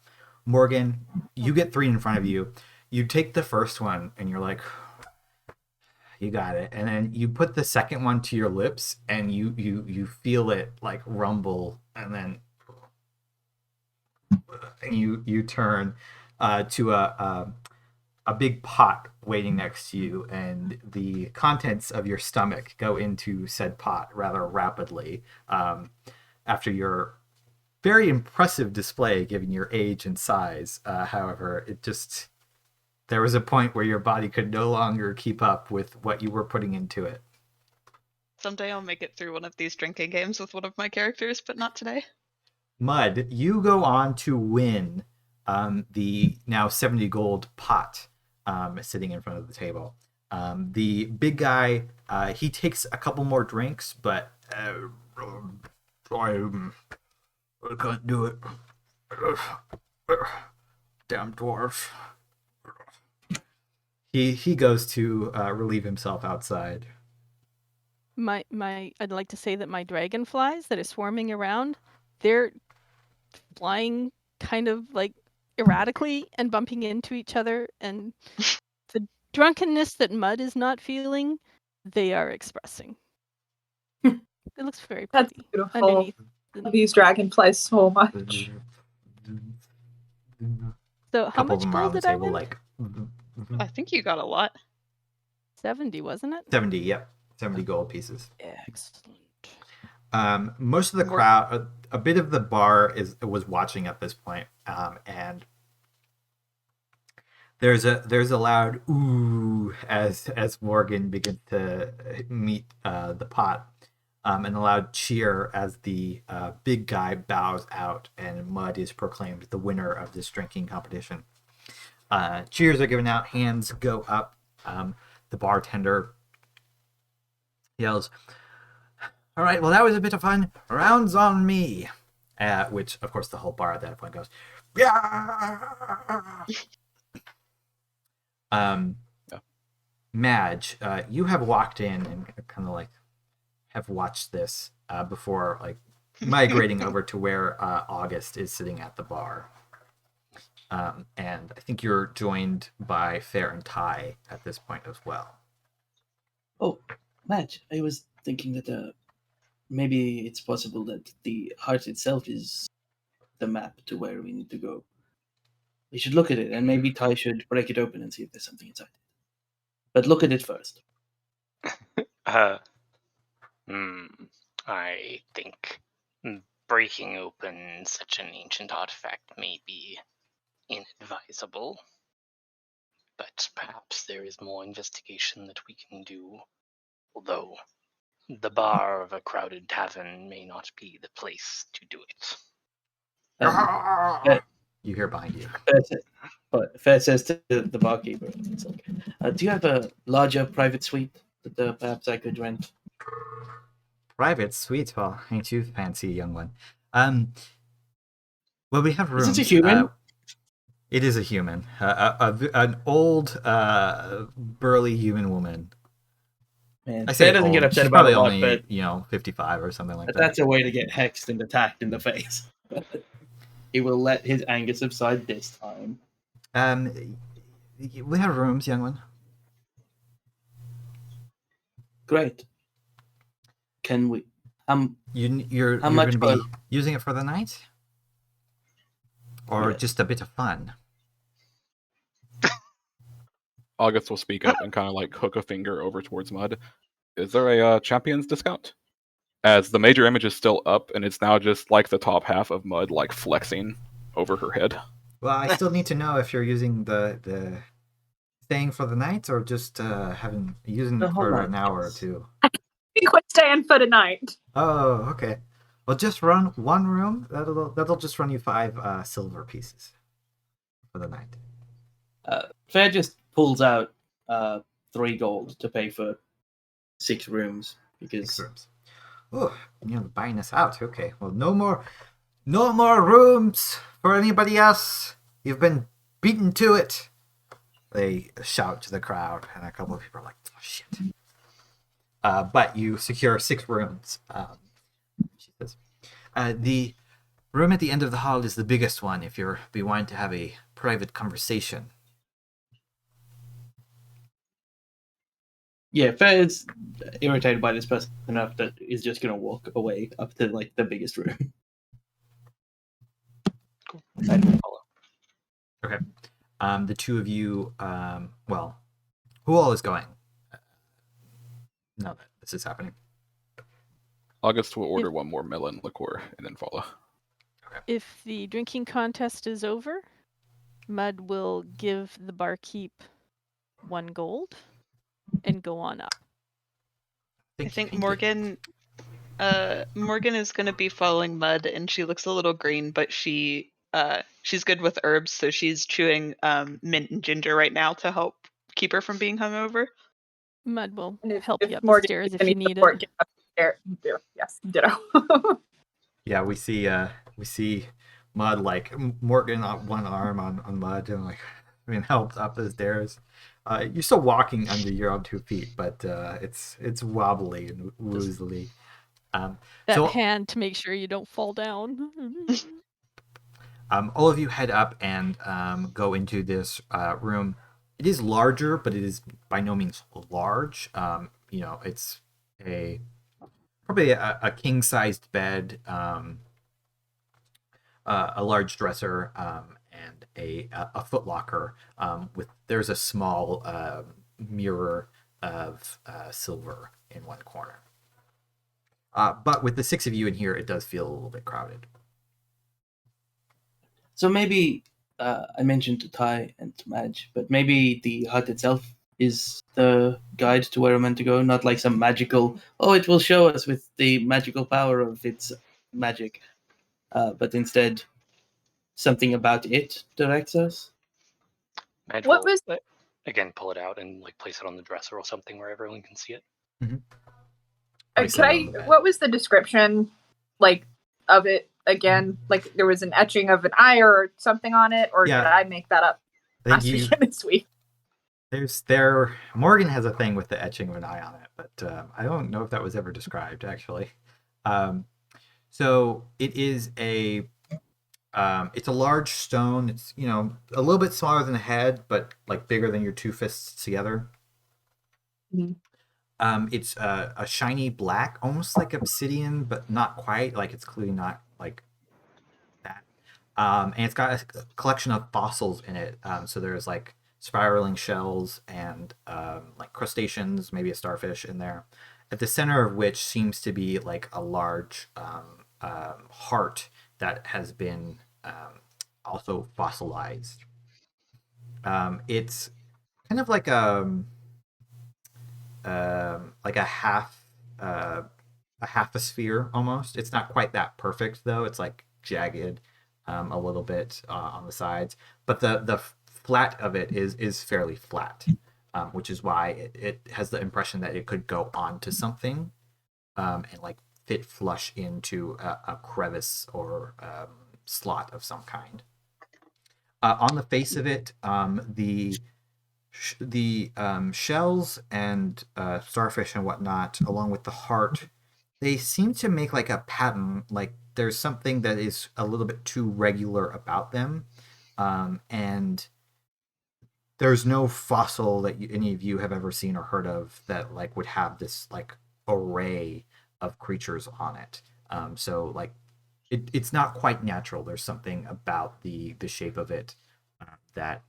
Morgan, you get 3 in front of you. You take the first one and you're like, you got it. And then you put the second one to your lips and you feel it like rumble, and then and you turn to a big pot waiting next to you, and the contents of your stomach go into said pot rather rapidly after your very impressive display given your age and size. However, there was a point where your body could no longer keep up with what you were putting into it. Someday I'll make it through one of these drinking games with one of my characters, but not today. Mud, you go on to win the now 70 gold pot sitting in front of the table. The big guy, he takes a couple more drinks, but I can't do it. Damn dwarf. He goes to relieve himself outside. I'd like to say that my dragonflies that are swarming around, they're flying kind of like erratically and bumping into each other, and the drunkenness that Mud is not feeling, they are expressing. It looks very That's pretty. beautiful. Underneath I love these dragonflies so much. So how Couple of much them are on gold the did I table, win? like I think you got a lot. 70, wasn't it? 70. Yep, 70 gold pieces. Excellent. Most of the crowd, a bit of the bar was watching at this point, and there's a loud ooh as Morgan begins to meet the pot, and a loud cheer as the big guy bows out and Mud is proclaimed the winner of this drinking competition. Cheers are given out, hands go up. The bartender yells, "All right, well, that was a bit of fun. Rounds on me." Which, of course, the whole bar at that point goes, "Yeah!" Madge, you have walked in and kind of like have watched this before, like migrating over to where August is sitting at the bar. And I think you're joined by Fair and Ty at this point as well. Oh, Madge, I was thinking that maybe it's possible that the heart itself is the map to where we need to go. We should look at it, and maybe Ty should break it open and see if there's something inside it. But look at it first. I think breaking open such an ancient artifact may be inadvisable, but perhaps there is more investigation that we can do, although the bar of a crowded tavern may not be the place to do it. You hear behind you. Fair says to the barkeeper, it's like, do you have a larger private suite that perhaps I could rent? Private suite? Well, ain't you fancy, young one? Well, we have rooms. Is it a human? It is a human. An old, burly human woman. Man, I say Fair doesn't old. get upset She's about probably a lot, only, but 55 or something like that. that's a way to get hexed and attacked in the face. He will let his anger subside this time. We have rooms, young one. Great. Can we? You're much going to be using it for the night, or just a bit of fun? August will speak up and kind of like hook a finger over towards Mud. Is there a champion's discount? As the major image is still up, and it's now just like the top half of Mud like flexing over her head. Well, I still need to know if you're using the staying for the night or just using it for an hour or two. I think we're staying for the night. Oh, okay. Well, just run one room. That'll just run you 5 silver pieces for the night. Fair just pulls out 3 gold to pay for 6 rooms because 6 rooms. Oh, you're buying us out. Okay. Well, no more rooms for anybody else. You've been beaten to it. They shout to the crowd, and a couple of people are like, "Oh shit!" But you secure 6 rooms. She says, "The room at the end of the hall is the biggest one. If you're be wanting to have a private conversation." yeah, Fair is irritated by this person enough that he's just gonna walk away up to like the biggest room. I'd follow. Okay. The two of you, well, who all is going? Now that this is happening. August will order one more melon liqueur and then follow. If the drinking contest is over, Mud will give the barkeep 1 gold and go on up. I think Morgan is going to be following Mud, and she looks a little green, but she's good with herbs, so she's chewing mint and ginger right now to help keep her from being hungover. Mud will And help if you up Morgan the stairs needs if any you need support, it. get up there. Yes, ditto. Yeah, we see Mud like Morgan on one arm on Mud and helps up the stairs. You're still walking under your own 2 feet, but it's wobbly and woozly. That hand to make sure you don't fall down. All of you head up and go into this room. It is larger, but it is by no means large. It's probably a king-sized bed, a large dresser, and a footlocker. There's a small mirror of silver in one corner. But with the 6 of you in here, it does feel a little bit crowded. So maybe I mentioned to Ty and to Madge, but maybe the hut itself is the guide to where we're meant to go, not like some magical, it will show us with the magical power of its magic, but instead something about it directs us. Madge What will, was- again, pull it out and place it on the dresser or something where everyone can see it. What was the description of it again? Like there was an etching of an eye or something on it, or Yeah. did I make that up last week and this week? Morgan has a thing with the etching of an eye on it, but I don't know if that was ever described actually. So it is it's a large stone. It's a little bit smaller than a head, but bigger than your 2 fists together. Mm-hmm. It's a shiny black, almost like obsidian, but not quite. It's clearly not like that. And it's got a collection of fossils in it. So there's spiraling shells and crustaceans, maybe a starfish in there. At the center of which seems to be a large heart that has been also fossilized. It's kind of like a half a sphere almost. It's not quite that perfect though. It's jagged a little bit on the sides, but the flat of it is fairly flat, which is why it has the impression that it could go onto something and fit flush into a crevice or slot of some kind. On the face of it, the shells and starfish and whatnot, along with the heart, they seem to make a pattern. There's something that is a little bit too regular about them, and there's no fossil that any of you have ever seen or heard of that would have this array of creatures on it. So it's not quite natural. There's something about the shape of it that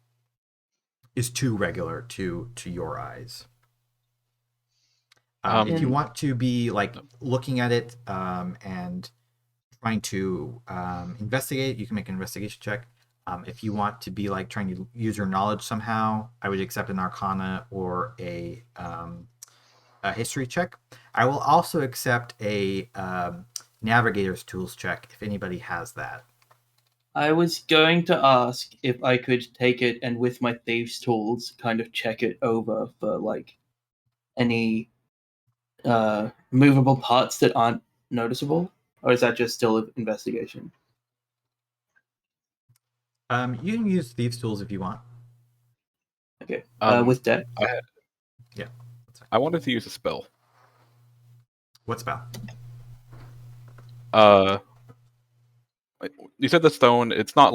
is too regular to your eyes. If you want to be looking at it and trying to investigate, you can make an investigation check. If you want to be trying to use your knowledge somehow, I would accept an Arcana or a history check. I will also accept a Navigator's Tools check if anybody has that. I was going to ask if I could take it and with my thieves' tools kind of check it over for any movable parts that aren't noticeable, or is that just still an investigation? You can use thieves' tools if you want. Okay. Um, with that, I wanted to use a spell. What spell? You said the stone, it's not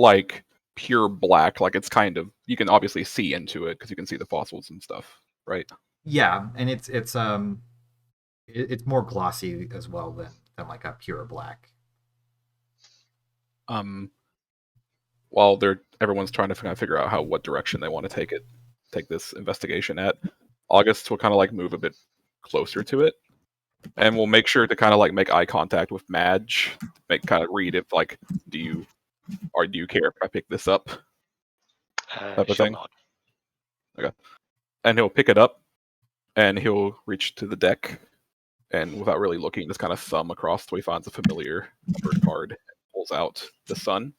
pure black, it's kind of, you can obviously see into it because you can see the fossils and stuff, right? Yeah, and it's more glossy as well than a pure black. while everyone's trying to kind of figure out what direction they want to take this investigation at, August will kind of like move a bit closer to it, and we'll make sure to kind of like make eye contact with Madge, kind of read if like do you care if I pick this up, type of She'll thing. nod. Okay, and he'll pick it up, and he'll reach to the deck, and without really looking, just kind of thumb across till he finds a familiar numbered card and pulls out the sun.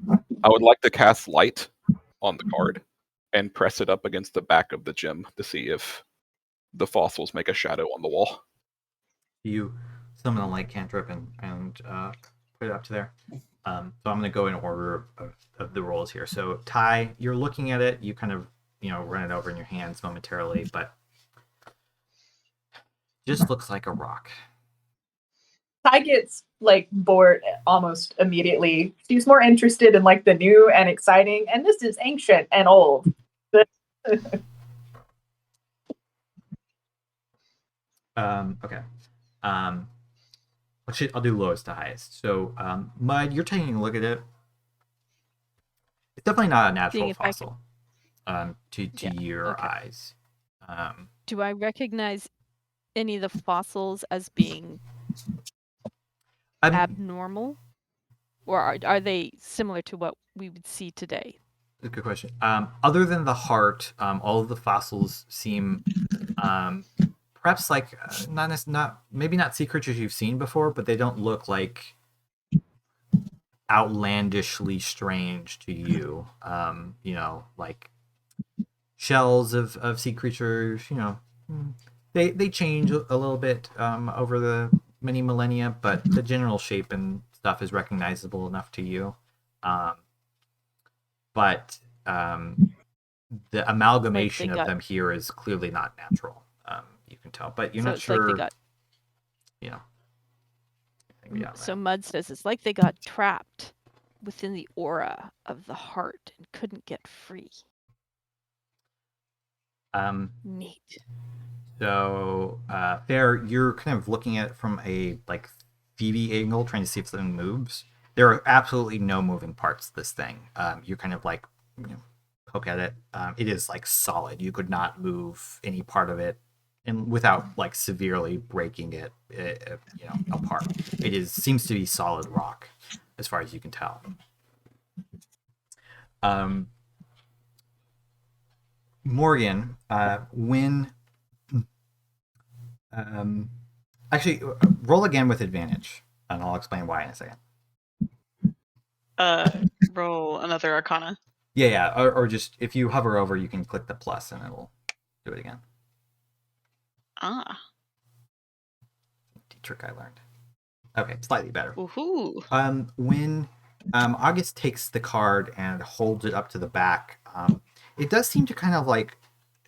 I would like to cast light on the card and press it up against the back of the gem to see if the fossils make a shadow on the wall. You summon a light cantrip and put it up to there. So I'm going to go in order of the rolls here. So Ty, you're looking at it. You kind of run it over in your hands momentarily, but just looks like a rock. Ty gets like bored almost immediately. She's more interested in like the new and exciting, and this is ancient and old. Okay. I'll do lowest to highest. So, Mud, you're taking a look at it. It's definitely not a natural fossil. To your eyes. Do I recognize any of the fossils as being abnormal, or are they similar to what we would see today? Good question. Other than the heart, all of the fossils seem perhaps like maybe not sea creatures you've seen before, but they don't look like outlandishly strange to you. Like shells of sea creatures. They change a little bit over the many millennia, but the general shape and stuff is recognizable enough to you. But the amalgamation of them here is clearly not natural. You can tell, but you're not sure. Like they got, so Mud says it's like they got trapped within the aura of the heart and couldn't get free. Neat. So, Fair, you're kind of looking at it from a like Phoebe angle, trying to see if something moves. There are absolutely no moving parts to this thing. You're kind of like poke at it. It is like solid. You could not move any part of it, and without like severely breaking it, apart. It seems to be solid rock, as far as you can tell. Morgan, when actually roll again with advantage, and I'll explain why in a second. Roll another Arcana. Yeah, or just if you hover over, you can click the plus, and it'll do it again. Trick I learned. Okay, slightly better. Woohoo! When August takes the card and holds it up to the back, it does seem to kind of like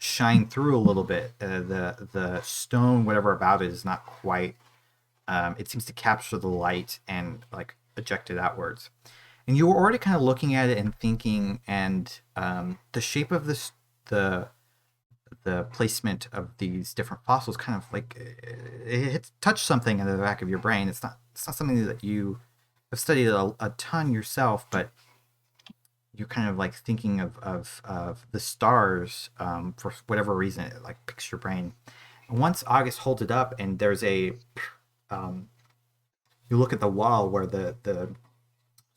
shine through a little bit. The stone, whatever about it, is not quite. It seems to capture the light and like eject it outwards. And you were already kind of looking at it and thinking, and the shape of this, the placement of these different fossils, kind of like it touched something in the back of your brain. It's not something that you have studied a ton yourself, but you're kind of like thinking of the stars for whatever reason. It like picks your brain. And once August holds it up, and there's you look at the wall where the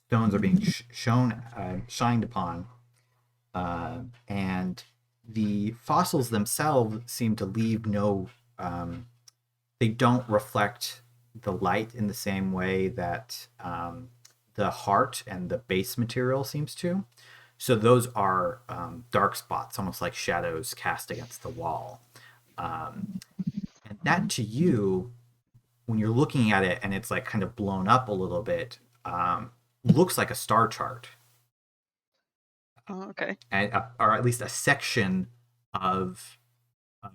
stones are being shined upon, and the fossils themselves seem to leave no. They don't reflect the light in the same way that the heart and the base material seems to. So those are dark spots, almost like shadows cast against the wall. And that to you, when you're looking at it and it's like kind of blown up a little bit, looks like a star chart. Oh, okay. And, or at least a section of a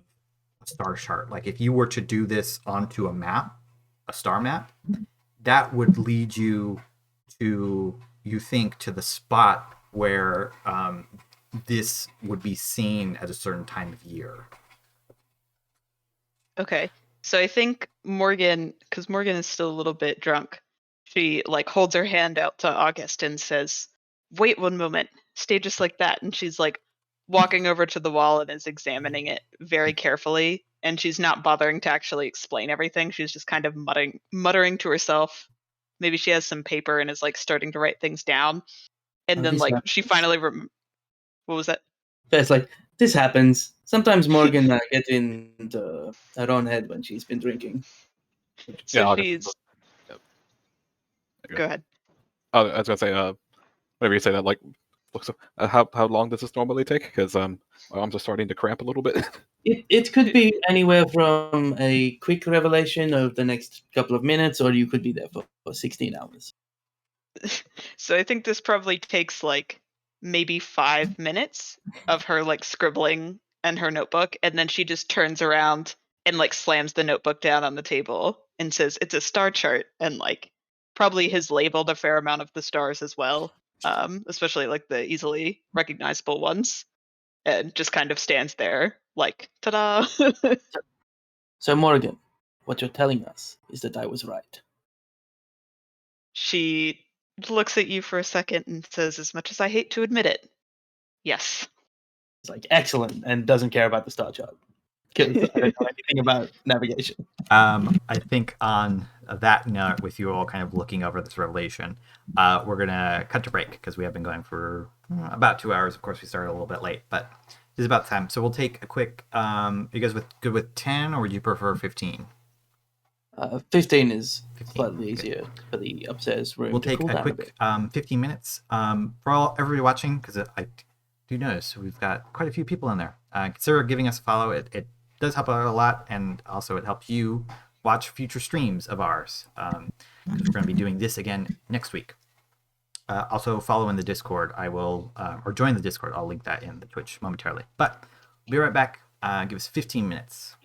star chart. Like if you were to do this onto a map, a star map, that would lead you to, you think, to the spot where this would be seen at a certain time of year. Okay. So I think Morgan, because Morgan is still a little bit drunk, she like holds her hand out to August and says, wait one moment, stay just like that. And she's like walking over to the wall and is examining it very carefully. And she's not bothering to actually explain everything. She's just kind of muttering to herself. Maybe she has some paper and is like starting to write things down. And then like she finally what was that? It's like, this happens. Sometimes Morgan gets into her own head when she's been drinking. So I'll she's Yep. go ahead. Oh, I was gonna say, whenever you say that, like, so, how long does this normally take? Because my arms are starting to cramp a little bit. It could be anywhere from a quick revelation of the next couple of minutes, or you could be there for 16 hours. So I think this probably takes like maybe 5 minutes of her like scribbling and her notebook, and then she just turns around and like slams the notebook down on the table and says it's a star chart, and like probably has labeled a fair amount of the stars as well, especially like the easily recognizable ones, and just kind of stands there like ta-da. So Morgan, what you're telling us is that I was right. She looks at you for a second and says, as much as I hate to admit it, yes. It's like, excellent, and doesn't care about the star chart. Because I don't know anything about navigation. I think on that note, with you all kind of looking over this revelation, we're gonna cut to break because we have been going for about 2 hours. Of course, we started a little bit late, but it's about time. So we'll take a quick. You guys good with 10, or would you prefer 15? 15 is 15, slightly good. easier for the upstairs room. We'll to take cool a down quick bit. 15 minutes for everybody watching, because I do notice we've got quite a few people in there. Consider giving us a follow. It does help out a lot, and also it helps you watch future streams of ours, because we're going to be doing this again next week. Also follow in the Discord. I will, or join the Discord. I'll link that in the Twitch momentarily. But we'll be right back. Give us 15 minutes.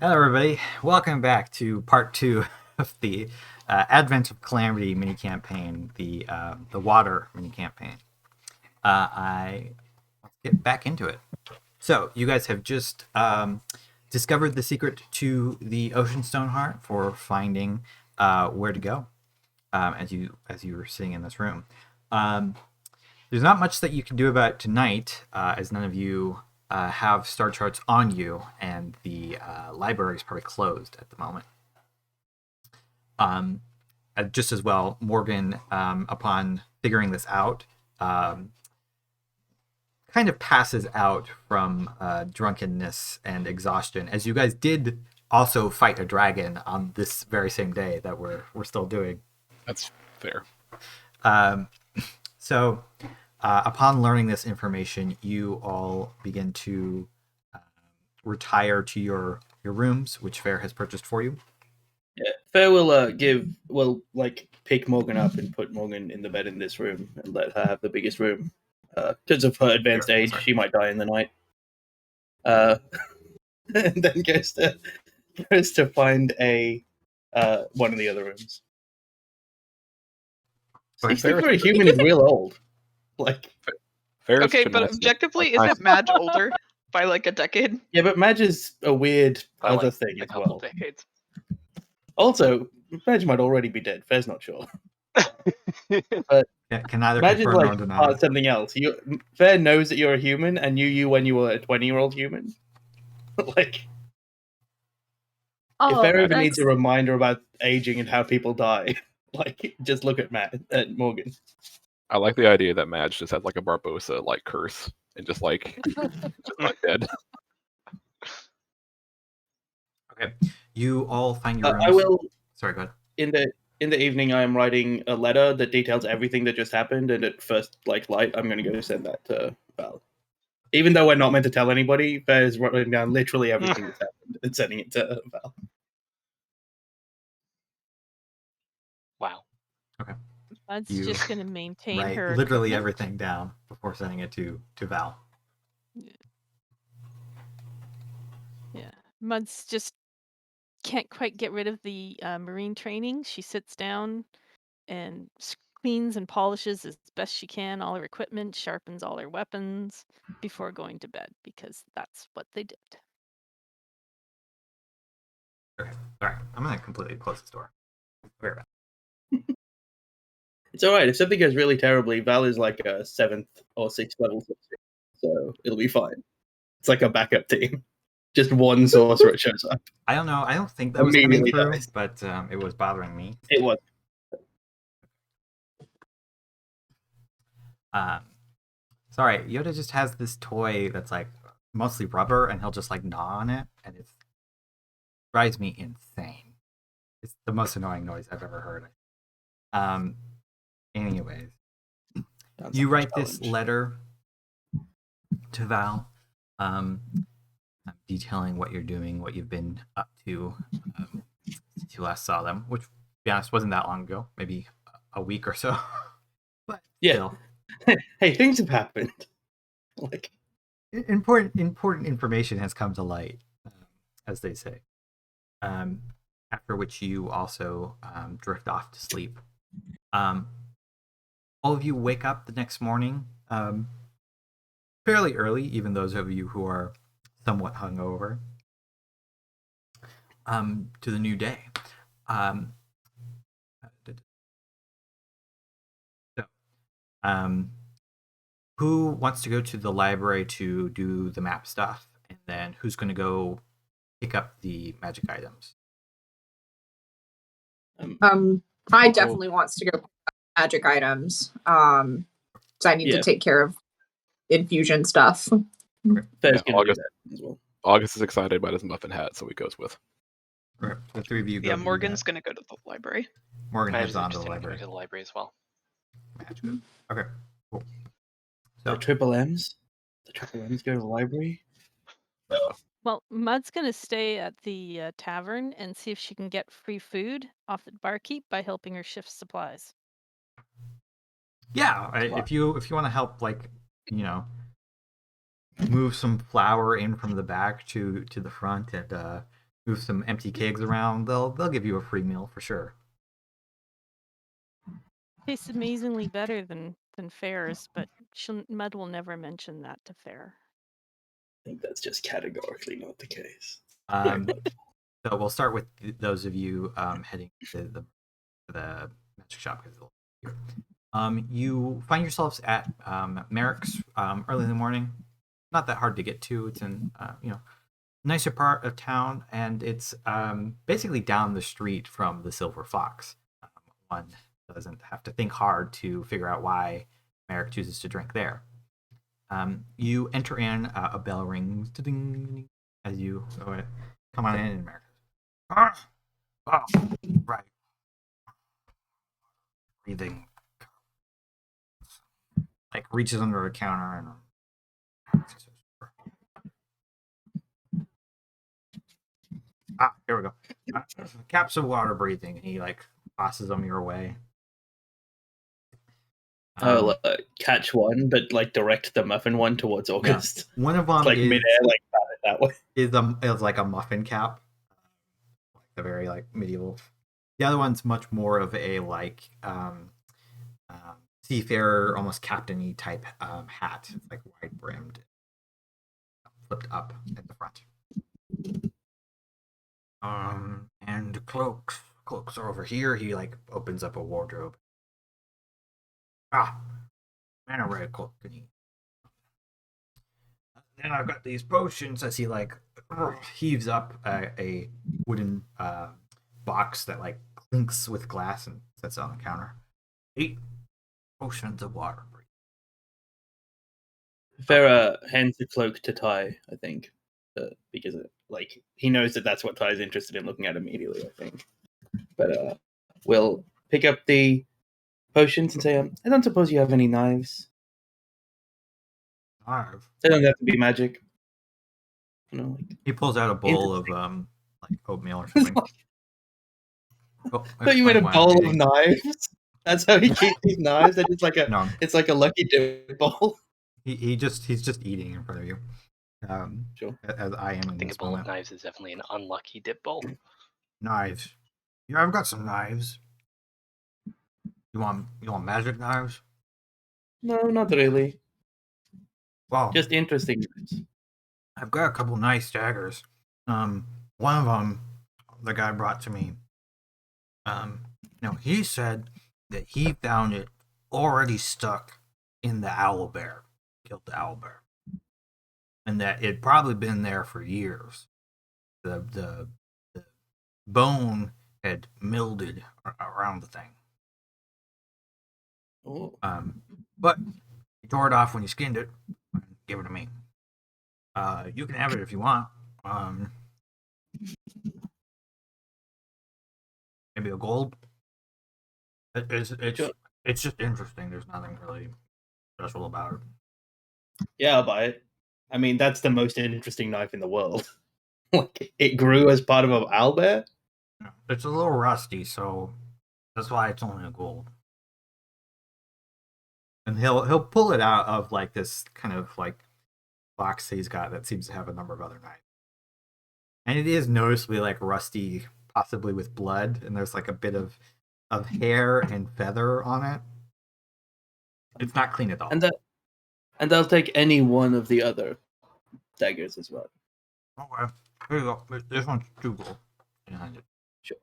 Hello, everybody. Welcome back to part 2 of the Advent of Calamity mini campaign, the water mini campaign. Let's get back into it. So, you guys have just discovered the secret to the Ocean Stone Heart for finding where to go as you were sitting in this room. There's not much that you can do about it tonight, as none of you have star charts on you, and the library is probably closed at the moment. Just as well, Morgan, upon figuring this out, kind of passes out from drunkenness and exhaustion, as you guys did also fight a dragon on this very same day that we're still doing. That's fair. So, upon learning this information, you all begin to retire to your rooms, which Fair has purchased for you. Yeah, Fair will pick Morgan up and put Morgan in the bed in this room and let her have the biggest room. Because of her advanced age, she might die in the night. And then goes to find a one of the other rooms. 60 for a human is real old. Fair's Okay, but gymnastics. objectively, isn't Madge older by like a decade? Yeah, but Madge is a weird By, other like, thing a as couple well. decades. Also, Madge might already be dead. Fair's not sure. Can neither Madge is confirm nor deny. something else. Fair knows that you're a human and knew you when you were a 20-year-old human. If Fair ever needs a reminder about aging and how people die, just look at Morgan. I like the idea that Madge just has like a Barbosa curse and just dead. Okay, you all find your rooms. I will. Sorry, go ahead. In the evening, I am writing a letter that details everything that just happened, and at first light, I'm going to go send that to Val. Even though we're not meant to tell anybody, Fair's writing down literally everything that's happened and sending it to Val. Wow. Okay. That's just going to maintain her literally equipment. everything down before sending it to Val. Yeah. Mud's just can't quite get rid of the marine training. She sits down and cleans and polishes as best she can all her equipment, sharpens all her weapons before going to bed, because that's what they did. Okay. All right. I'm going to completely close this door. Very bad. It's alright. If something goes really terribly, Val is like a 7th or 6th level, so it'll be fine. It's like a backup team. Just one sorcerer shows up. I don't know. I don't think that was coming Immediately through, dies. but it was bothering me. It was. Sorry, Yoda just has this toy that's like mostly rubber, and he'll just gnaw on it, and it drives me insane. It's the most annoying noise I've ever heard. Anyways, you write this letter to Val, detailing what you're doing, what you've been up to since you last saw them, which, to be honest, wasn't that long ago, maybe a week or so. But yeah. Still. Hey, things have happened. Important information has come to light, as they say. After which you also drift off to sleep. All of you wake up the next morning fairly early, even those of you who are somewhat hungover, to the new day. Who wants to go to the library to do the map stuff, and then who's going to go pick up the magic items? I definitely wants to go pick up magic items. So I need to take care of infusion stuff. August as well. August is excited about his muffin hat, so he goes with. Right. The three of you go. Yeah, Morgan's going to go to the library. Morgan Madge heads is on to the interested in going library. to the library as well. Madge goes. Okay, cool. So the triple M's go to the library. Well, Mud's going to stay at the tavern and see if she can get free food off the barkeep by helping her shift supplies. Yeah, if you want to help, move some flour in from the back to the front and move some empty kegs around, they'll give you a free meal for sure. Tastes amazingly better than Fair's, but Mud will never mention that to Fair. I think that's just categorically not the case. So we'll start with those of you heading to the magic shop. You find yourselves at Merrick's early in the morning. Not that hard to get to. It's in nicer part of town, and it's basically down the street from the Silver Fox. One doesn't have to think hard to figure out why Merrick chooses to drink there. You enter in, a bell rings as you go. Come on in, Merrick. Oh, right. Breathing. Like reaches under the counter and here we go. Caps of water breathing. And he like tosses them your way. Catch one, but like direct the muffin one towards August. Yeah. One of them like is midair, like that way. Is like a muffin cap, like the very like medieval. The other one's much more of a like seafarer, almost captain-y type hat. It's like wide brimmed, flipped up at the front. And cloaks are over here. He like opens up a wardrobe. Man, a red cloak. Then I've got these potions as he like heaves up a wooden box that like clinks with glass and sets it on the counter. 8 potions of water. Farah hands the cloak to Ty, I think, because like he knows that's what Ty's interested in looking at immediately. I think, but we'll pick up the potions and say, I don't suppose you have any knives. Knives? They don't have to be magic. He pulls out a bowl of like oatmeal or something. I thought you made a bowl of knives. That's how he keeps these knives. They're just like it's like a lucky dip bowl. He's just eating in front of you. Sure. As I am. I think a bowl of knives is definitely an unlucky dip bowl. Knives. Yeah, I've got some knives. You want magic knives? No, not really. Well, just interesting knives. I've got a couple nice daggers. One of them, the guy brought to me. He said that he found it already stuck in the owlbear. Killed the owlbear. And that it'd probably been there for years. The bone had mildewed around the thing. Oh. But he tore it off when he skinned it and gave it to me. You can have it if you want. Maybe a gold. It's just interesting. There's nothing really special about it. Yeah, I'll buy it. I mean, that's the most interesting knife in the world. Like, it grew as part of an owlbear? It's a little rusty, so that's why it's only a gold. And he'll pull it out of like this kind of like box he's got that seems to have a number of other knives. And it is noticeably like rusty, possibly with blood, and there's like a bit of hair and feather on it. It's not clean at all. And I'll take any one of the other daggers as well. Okay, here you go. This one's 2 gold. Sure.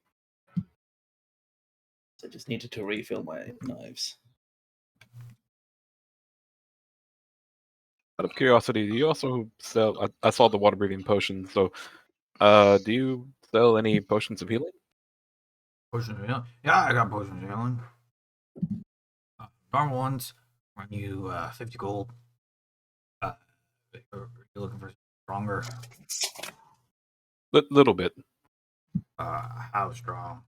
So I just needed to refill my knives. Out of curiosity, do you also sell? I saw the water breathing potion. So, do you sell any potions of healing? Potions of healing? Yeah, I got potions of healing. Normal ones run you 50 gold. You're looking for stronger? Little bit. How strong?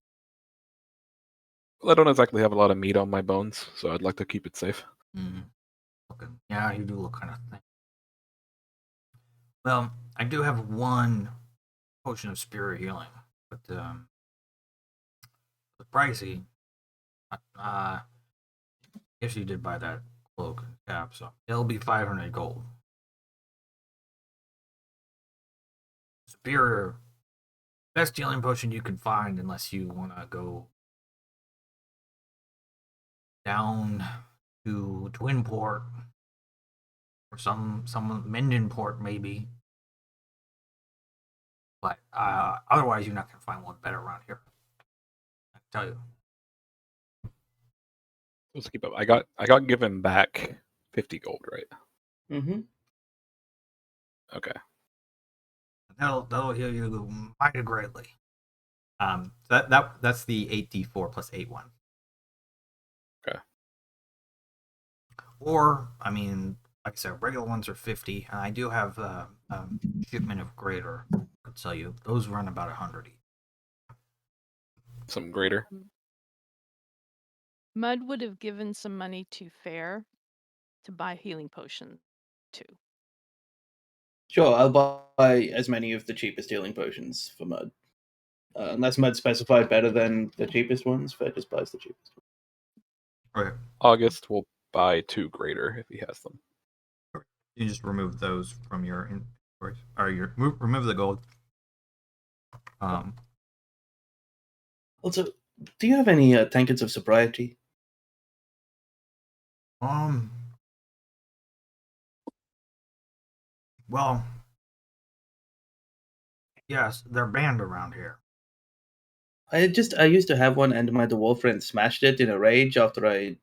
Well, I don't exactly have a lot of meat on my bones, so I'd like to keep it safe. Okay. Yeah, you do look kind of thin. Well, I do have 1 potion of spirit healing, but it's pricey. I guess you did buy that cloak and cap, so it'll be 500 gold. Superior best healing potion you can find, unless you want to go down to Twinport or some Mindenport maybe. But otherwise, you're not gonna find one better around here. I can tell you. Let's keep up. I got given back 50 gold, right? Mm-hmm. Okay. That'll heal you mighty greatly. So that's the 8d4 plus 8-1. Okay. Or I mean, like I said, regular ones are 50, and I do have shipment of greater. I'll tell you, those run about 100 each. Some greater. Mud would have given some money to Fair to buy healing potion too. Sure, I'll buy as many of the cheapest healing potions for Mud. Unless Mud specified better than the cheapest ones, Fair just buys the cheapest ones. Okay. August will buy 2 greater if he has them. You just remove those from your inventory, or remove the gold. Also, do you have any tankards of sobriety? Well, yes, they're banned around here. I used to have one, and my dwarf friend smashed it in a rage after I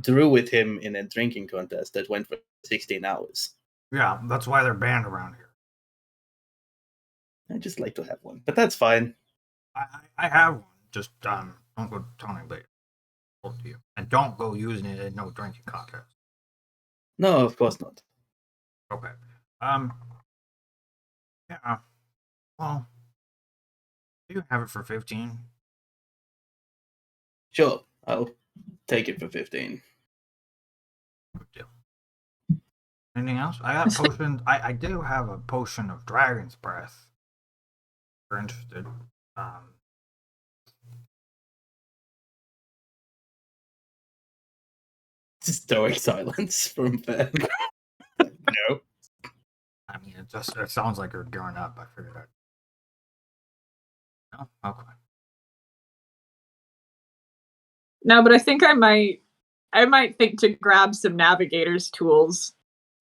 drew with him in a drinking contest that went for 16 hours. Yeah, that's why they're banned around here. I just like to have one, but that's fine. I have one. Just don't go telling anybody. You. And don't go using it in no drinking contest. No, of course not. Okay. Yeah. Well, you have it for 15. Sure, I'll take it for 15. Good deal. Anything else? I got potions. I do have a potion of Dragon's Breath. If you're interested. Stoic silence from Fair. No. I mean, it sounds like you're gearing up. I figured out. No? Okay. No, but I think I might think to grab some navigator's tools.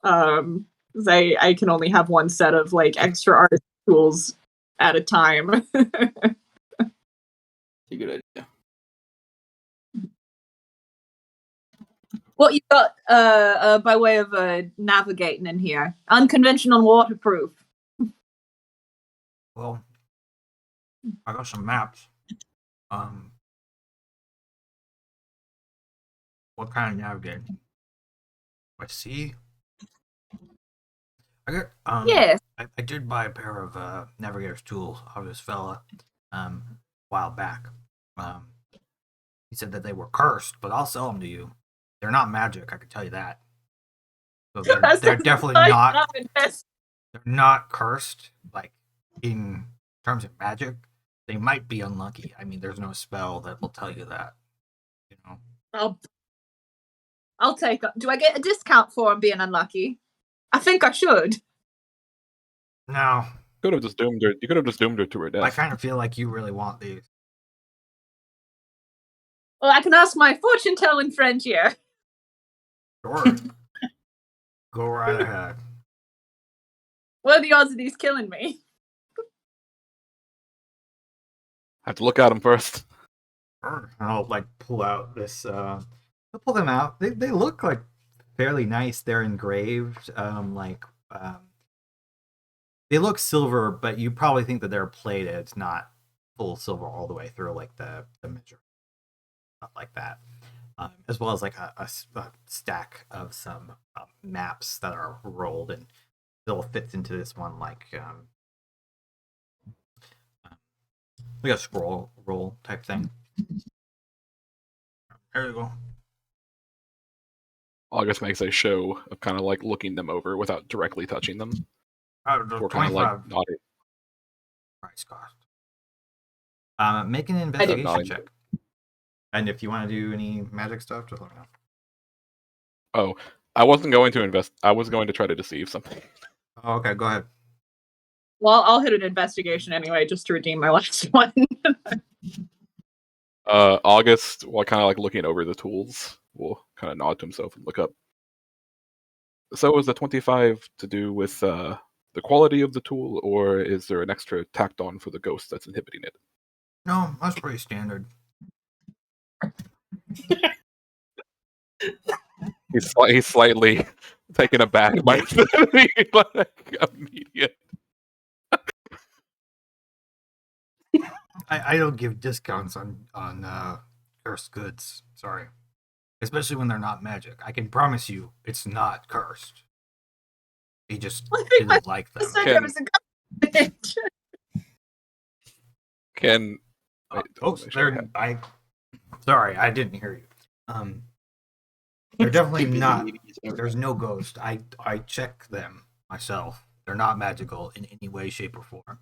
'Cause I can only have one set of like extra artist tools at a time. It's a good idea. What you got by way of navigating in here? Unconventional, waterproof. Well, I got some maps. What kind of navigating? I see. I got Yes. I did buy a pair of navigator's tools of this fella a while back. He said that they were cursed, but I'll sell them to you. They're not magic, I can tell you that. So they're definitely not. They're not cursed, like in terms of magic. They might be unlucky. I mean, there's no spell that will tell you that. You know. I'll take it. Do I get a discount for being unlucky? I think I should. No. You could have just doomed her to her death. I kind of feel like you really want these. Well, I can ask my fortune-telling friend here. Sure. Go right ahead. What are the odds of these killing me? Have to look at them first. Sure. I'll like pull out this. I'll pull them out. They look like fairly nice. They're engraved. They look silver, but you probably think that they're plated. It's not full silver all the way through, like the measure, stuff like that. As well as like a stack of some maps that are rolled and still fits into this one like a scroll roll type thing. There you go. August makes a show of kind of like looking them over without directly touching them. Or kind of like nodding. Price cost. Make an investigation check. And if you want to do any magic stuff, just let me know. Oh, I wasn't going to invest. I was going to try to deceive something. Oh, okay, go ahead. Well, I'll hit an investigation anyway, just to redeem my last one. August, while kind of like looking over the tools, will kind of nod to himself and look up. So is the 25 to do with the quality of the tool, or is there an extra tacked on for the ghost that's inhibiting it? No, that's pretty standard. He's slightly taken aback by the immediate. I don't give discounts on cursed goods. Sorry, especially when they're not magic. I can promise you, it's not cursed. He just didn't like them. Can Sorry, I didn't hear you. They're definitely not. There's no ghost. I check them myself. They're not magical in any way, shape, or form.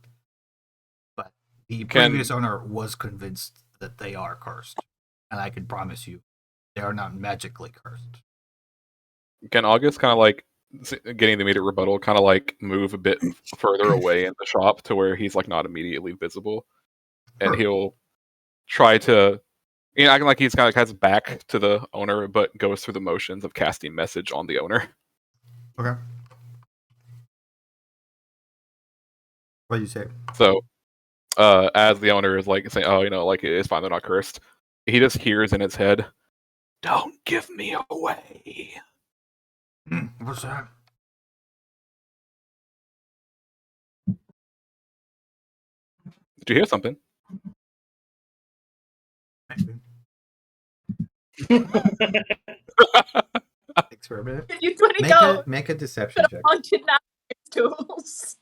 But the previous owner was convinced that they are cursed, and I can promise you, they are not magically cursed. Can August kind of like getting the immediate rebuttal, kind of like move a bit further away in the shop to where he's like not immediately visible, and he'll try to, acting like he's kind of has back to the owner, but goes through the motions of casting message on the owner. Okay. What do you say? So, as the owner is like saying, "Oh, like it's fine, they're not cursed," he just hears in his head, "Don't give me away." What's that? Did you hear something? Experiment. You 20 go. Make a deception check. On kidnapping tools.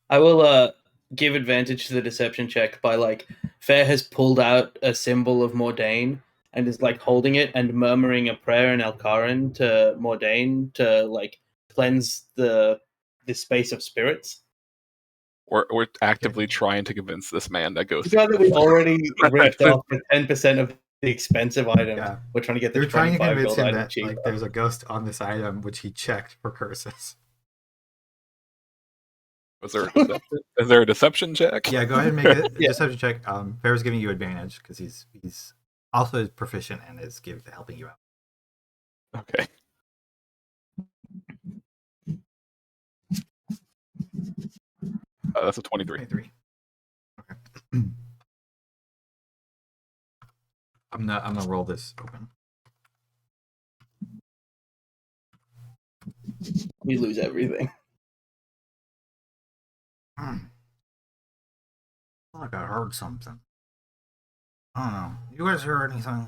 I will give advantage to the deception check by like Fair has pulled out a symbol of Mordain and is like holding it and murmuring a prayer in Elcaran to Mordain to like cleanse the space of spirits. We're actively trying to convince this man that goes. Now that we already ripped off the 10% of the expensive item, Yeah. we're trying to get the They're trying to 25 convince gold him item that cheaper. like there's a ghost on this item which he checked for curses. Is there a deception check? Yeah, go ahead and make a deception check. Fair's giving you advantage because he's also proficient and is helping you out. Okay. That's a 23. Okay. I'm gonna roll this open. We lose everything. I feel like I heard something. I don't know. You guys hear anything?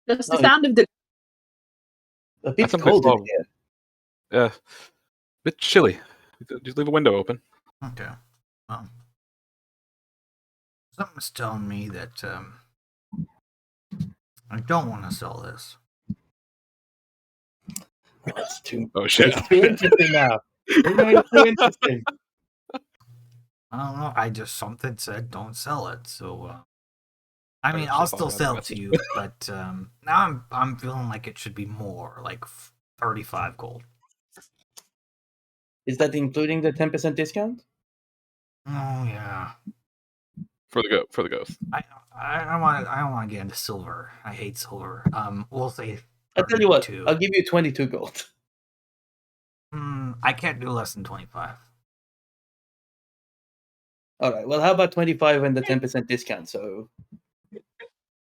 Just the sound of the. A bit That's cold in something- here. Yeah. Bit chilly. Just leave a window open. Okay. Something's telling me that I don't want to sell this. That's too. Oh shit! It's too interesting now. It's too interesting. I don't know. Something said don't sell it. So, I mean, Better I'll just still follow that sell it message. to you, but now I'm feeling like it should be more, like 35 gold. Is that including the 10% discount? Oh yeah. For the ghost. I don't want to get into silver. I hate silver. We'll say. I'll tell you what. 32. I'll give you 22 gold. I can't do less than 25. All right. Well, how about 25 and the 10% discount? So,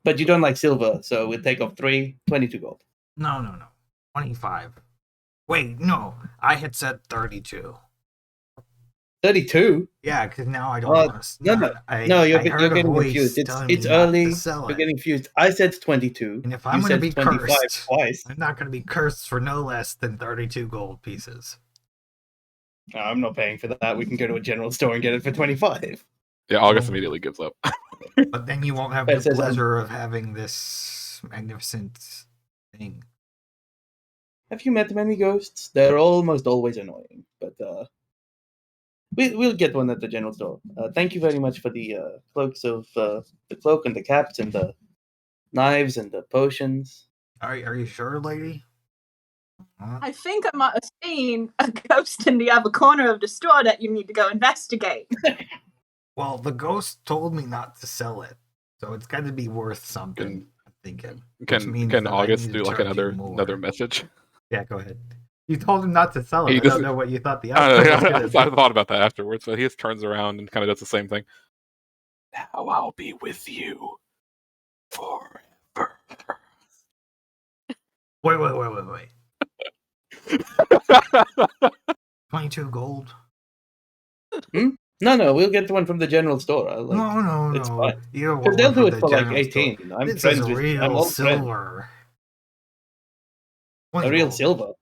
but you don't like silver, so we'll take off 22 gold. No. 25. Wait, no. I had said 32. 32? Yeah, because now I don't want to. No, you're getting confused. It's early. You're It. getting confused. I said 22. And if I'm you going to said be 25 cursed, twice. I'm not going to be cursed for no less than 32 gold pieces. No, I'm not paying for that. We can go to a general store and get it for 25. Yeah, August immediately gives up. But then you won't have It the says, pleasure of having this magnificent thing. Have you met many ghosts? They're almost always annoying, but we'll get one at the general store. Thank you very much for the cloaks of the cloak and the caps and the knives and the potions. Are you sure, lady? I think I might have seen a ghost in the other corner of the store that you need to go investigate. Well, the ghost told me not to sell it, so it's got to be worth something. I'm thinking. Which means Can that I August need to do like charge you another more. message? Yeah, go ahead. You told him not to sell it. He I don't doesn't- know what you thought the I, outcome was I going to be. thought about that afterwards, but he just turns around and kind of does the same thing. Now I'll be with you forever. Wait. 22 gold? No, we'll get one from the general store. No. it's fine. You don't Because want they'll one do from it the for like general store. 18. I'm This friends is with. real I'm old friends. silver. A 20 real gold. silver.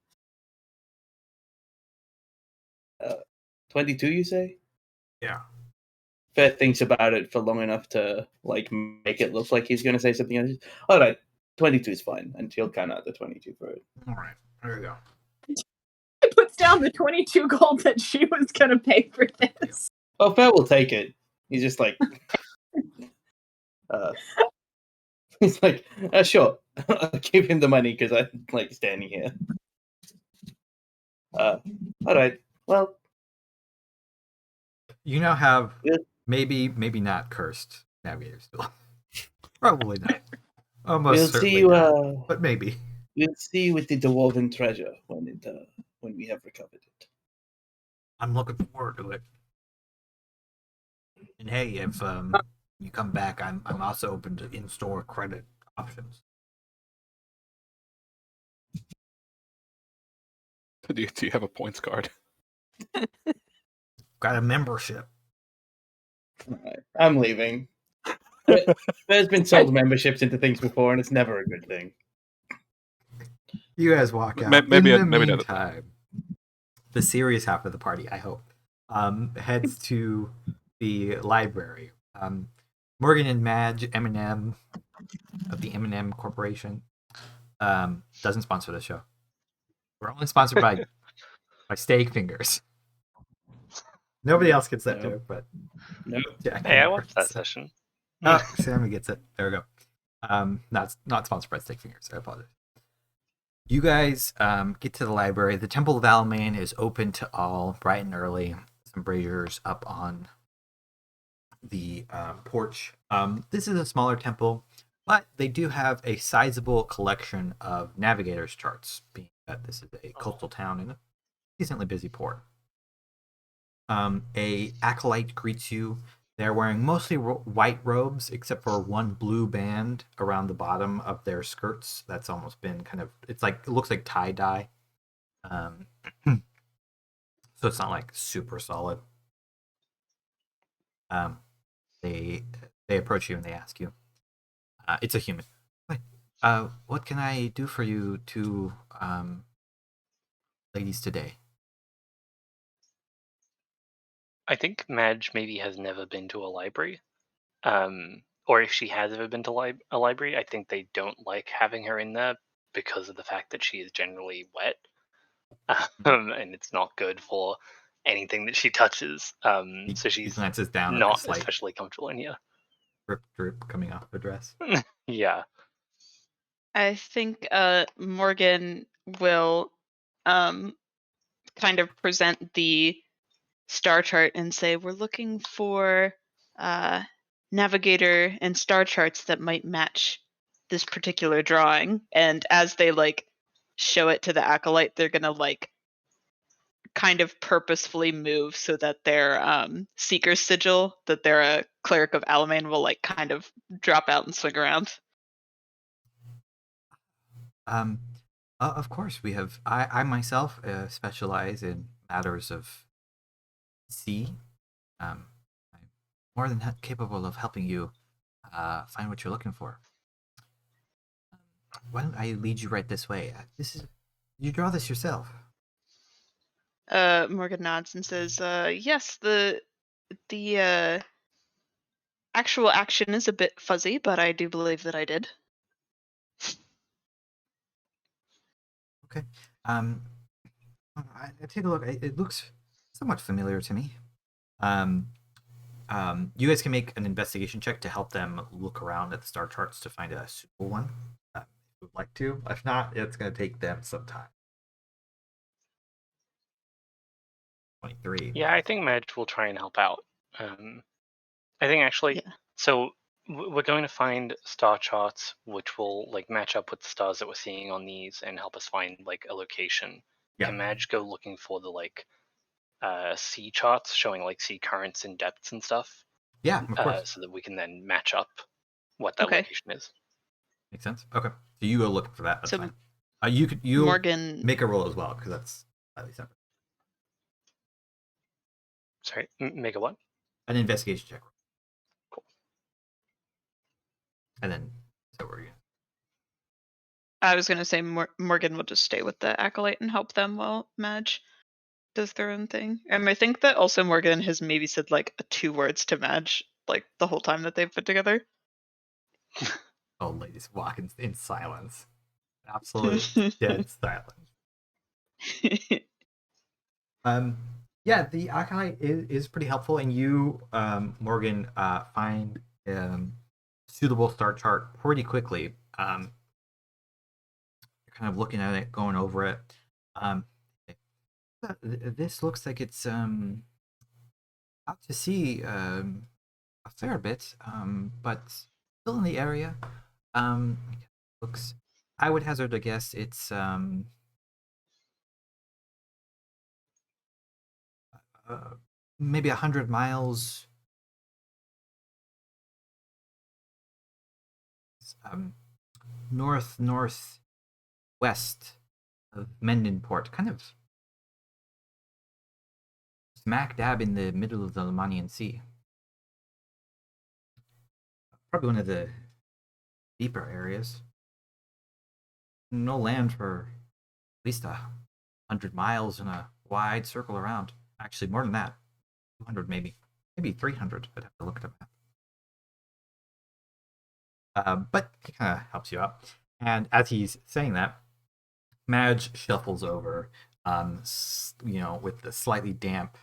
22, you say? Yeah. Fair thinks about it for long enough to like make it look like he's going to say something else. All right, 22 is fine, and he'll count out the 22 for it. All right. There you go. He puts down the 22 gold that she was going to pay for this. Well, Fair will take it. He's just like, he's like, sure, I'll give him the money because I'm like standing here. All right, well, You now have Yeah. maybe not cursed navigator still. Probably not. Almost we'll certainly see you. not, but maybe. We'll see you with the dwarven treasure when we have recovered it. I'm looking forward to it. And hey, if you come back, I'm also open to in-store credit options. Do you have a points card? Got a membership. All right, I'm leaving. There's been sold memberships into things before, and it's never a good thing. You guys walk out. Maybe In the maybe another meantime, the serious half of the party, I hope, heads to the library. Morgan and Madge, M&M of the M&M Corporation, doesn't sponsor the show. We're only sponsored by Steak Fingers. Nobody else gets that No. joke, but No. Jack Hey, I watched that gets it. session. Oh, Sami gets it. There we go. Not sponsored by Steak Fingers. I apologize. You guys get to the library. The Temple of Alamein is open to all, bright and early. Some braziers up on the porch. This is a smaller temple, but they do have a sizable collection of navigators' charts, being that this is a coastal town in a decently busy port. A acolyte greets you. They're wearing mostly white robes, except for one blue band around the bottom of their skirts. That's almost been kind of, it looks like tie-dye. So it's not like super solid. They approach you and they ask you. It's a human. What can I do for you two ladies today? I think Madge maybe has never been to a library. Or if she has ever been to a library, I think they don't like having her in there because of the fact that she is generally wet. And it's not good for anything that she touches. So She she's glances down at not the slight especially comfortable in here. drip coming off the dress. Yeah. I think Morgan will kind of present the star chart and say, we're looking for navigator and star charts that might match this particular drawing. And as they like show it to the acolyte, they're gonna like kind of purposefully move so that their seeker's sigil, that they're a cleric of Alamein, will like kind of drop out and swing around. Of course, we have. I myself specialize in matters of sea. I'm more than capable of helping you find what you're looking for. Why don't I lead you right this way? You draw this yourself. Morgan nods and says, yes, the actual action is a bit fuzzy, but I do believe that I did. Okay. I take a look. It looks somewhat familiar to me. You guys can make an investigation check to help them look around at the star charts to find a suitable one. would like to. If not, it's going to take them some time. 23. Yeah, I think Madge will try and help out. I think actually, Yeah. so we're going to find star charts which will like match up with the stars that we're seeing on these and help us find like a location. Yeah. Can Madge go looking for the like sea charts showing like sea currents and depths and stuff, Yeah, of course. so that we can then match up what that Okay. location is. Makes sense. Okay. So you go looking for that. That's So fine. You Morgan. make a roll as well because that's slightly separate. Sorry, make a what? An investigation check. Cool. And then so we're gonna. I was gonna say Morgan will just stay with the acolyte and help them while Madge does their own thing. And I think that also Morgan has maybe said like 2 words to Madge like the whole time that they've put together. Old ladies walk in silence. Absolute dead silence. Yeah, the acolyte is pretty helpful, and you, Morgan, find suitable star chart pretty quickly. You're kind of looking at it, going over it. This looks like it's out to sea a fair bit, but still in the area. Looks. I would hazard a guess it's maybe 100 miles northwest of Mendenport, kind of smack dab in the middle of the Lemanian Sea. Probably one of the deeper areas. No land for at least 100 miles in a wide circle around. Actually, more than that. 200 maybe. Maybe 300. I'd have to look at a map. But he kind of helps you out. And as he's saying that, Madge shuffles over, with the slightly damp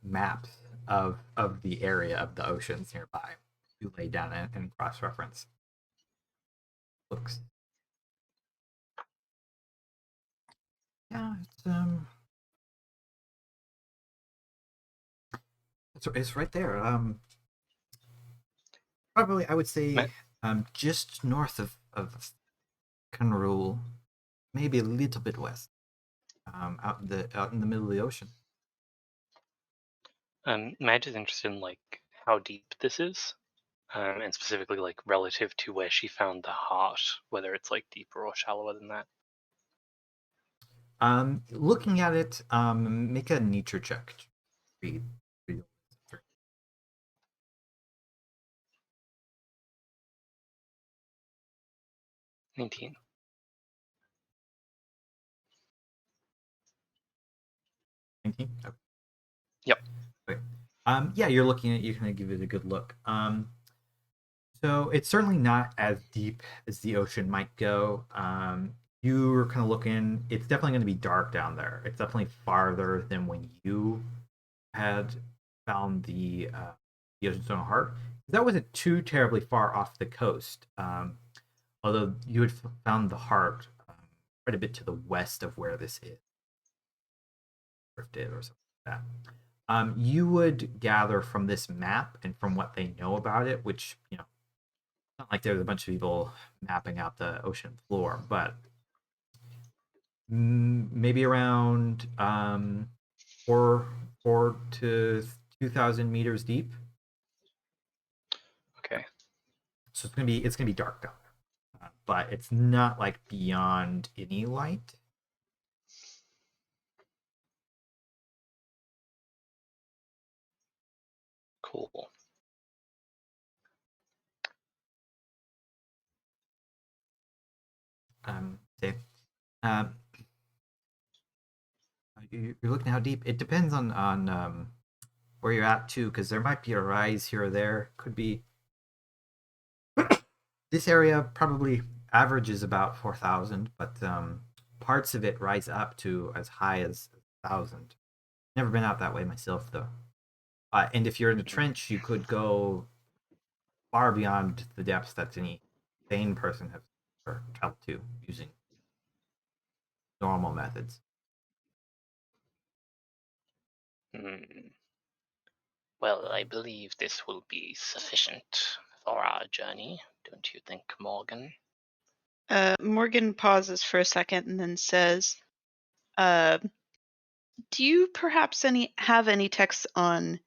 maps of the area of the oceans nearby. You lay down and cross-reference. Looks. Yeah, it's right there. Probably I would say just north of Conrule, maybe a little bit west. Out in the middle of the ocean. Madge is interested in like how deep this is, and specifically like relative to where she found the heart, whether it's like deeper or shallower than that. Looking at it, make a nature check. Read. 19. 19? Okay. Yep. Okay. Yeah, you're looking at it, you kind of give it a good look. So it's certainly not as deep as the ocean might go. You were kind of looking, it's definitely going to be dark down there. It's definitely farther than when you had found the Oceanstone Heart. That wasn't too terribly far off the coast. Although you had found the heart quite a bit to the west of where this is. Drifted or something like that. You would gather from this map and from what they know about it, which, it's not like there's a bunch of people mapping out the ocean floor, but maybe around 4 to 2,000 meters deep. Okay. So it's gonna be dark down there, but it's not like beyond any light. Cool. Okay. You're looking how deep. It depends on where you're at too, because there might be a rise here or there. Could be. This area probably averages about 4,000, but parts of it rise up to as high as 1,000. Never been out that way myself though. And if you're in the trench, you could go far beyond the depths that any sane person have traveled to using normal methods. Well, I believe this will be sufficient for our journey, don't you think, Morgan? Morgan pauses for a second and then says, "Do you perhaps have any texts on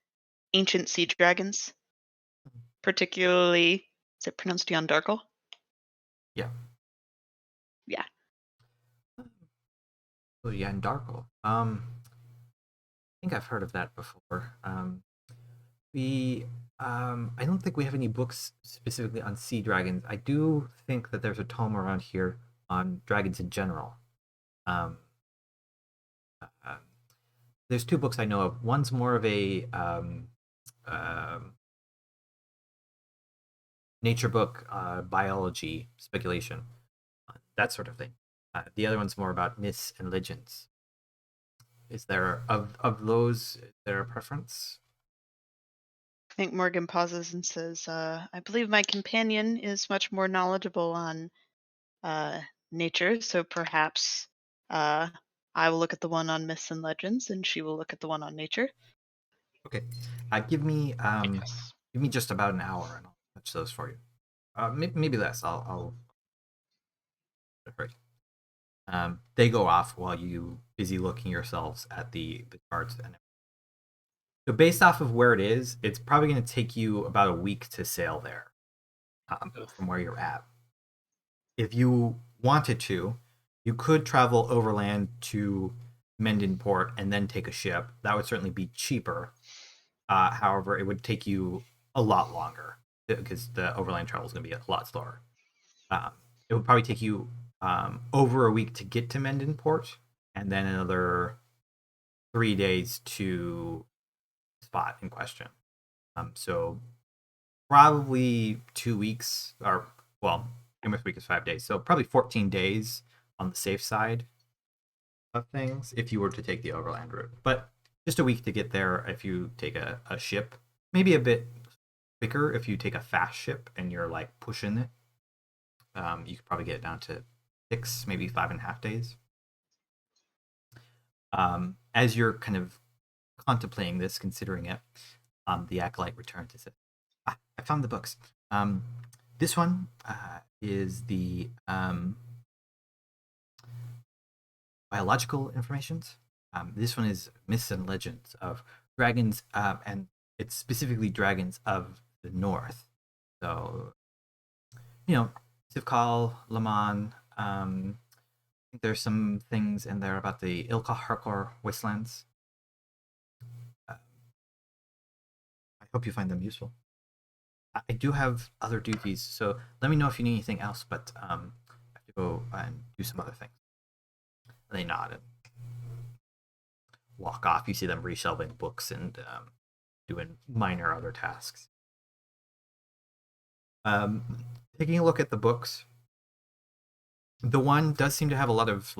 ancient sea dragons? Particularly, is it pronounced Yondarkle?" Yeah. Yeah. Oh yeah, and Darkle. I think I've heard of that before. I don't think we have any books specifically on sea dragons. I do think that there's a tome around here on dragons in general. There's two books I know of. One's more of a nature book, biology, speculation, that sort of thing. The other one's more about myths and legends. Is there of those? Is there a preference? I think Morgan pauses and says, "I believe my companion is much more knowledgeable on nature, so perhaps I will look at the one on myths and legends, and she will look at the one on nature." Okay, give me Yes. just about an hour, and I'll fetch those for you. Maybe less. I'll hurry. They go off while you busy looking yourselves at the charts. And so based off of where it is, it's probably going to take you about a week to sail there from where you're at. If you wanted to, you could travel overland to Mendenport and then take a ship. That would certainly be cheaper. However, it would take you a lot longer because the overland travel is going to be a lot slower. It would probably take you over a week to get to Mendenport, and then another 3 days to spot in question. So probably 2 weeks, or well, Imris week is 5 days, so probably 14 days on the safe side of things if you were to take the overland route. But just a week to get there if you take a ship. Maybe a bit quicker if you take a fast ship and you're like pushing it. You could probably get it down to 6, maybe 5.5 days. As you're kind of contemplating this, considering it, the acolyte returns and says, I found the books. This one is the biological informations. This one is myths and legends of dragons, and it's specifically dragons of the north. So, Sivkal, Laman. I think there's some things in there about the Elcar wastelands. I hope you find them useful. I do have other duties, so let me know if you need anything else, but I have to go and do some other things. And they nod and walk off. You see them reshelving books and doing minor other tasks. Taking a look at the books, the one does seem to have a lot of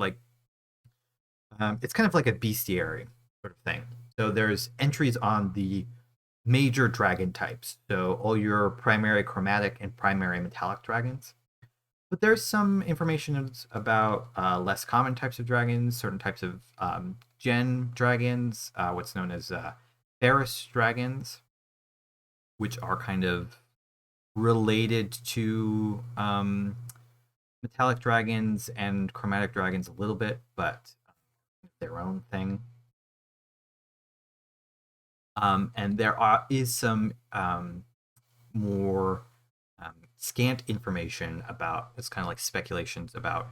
it's kind of like a bestiary sort of thing. So there's entries on the major dragon types, so all your primary chromatic and primary metallic dragons. But there's some information about less common types of dragons, certain types of gen dragons, what's known as Ferris dragons, which are kind of related to metallic dragons and chromatic dragons a little bit, but their own thing. And there is some more scant information about, it's kind of like speculations about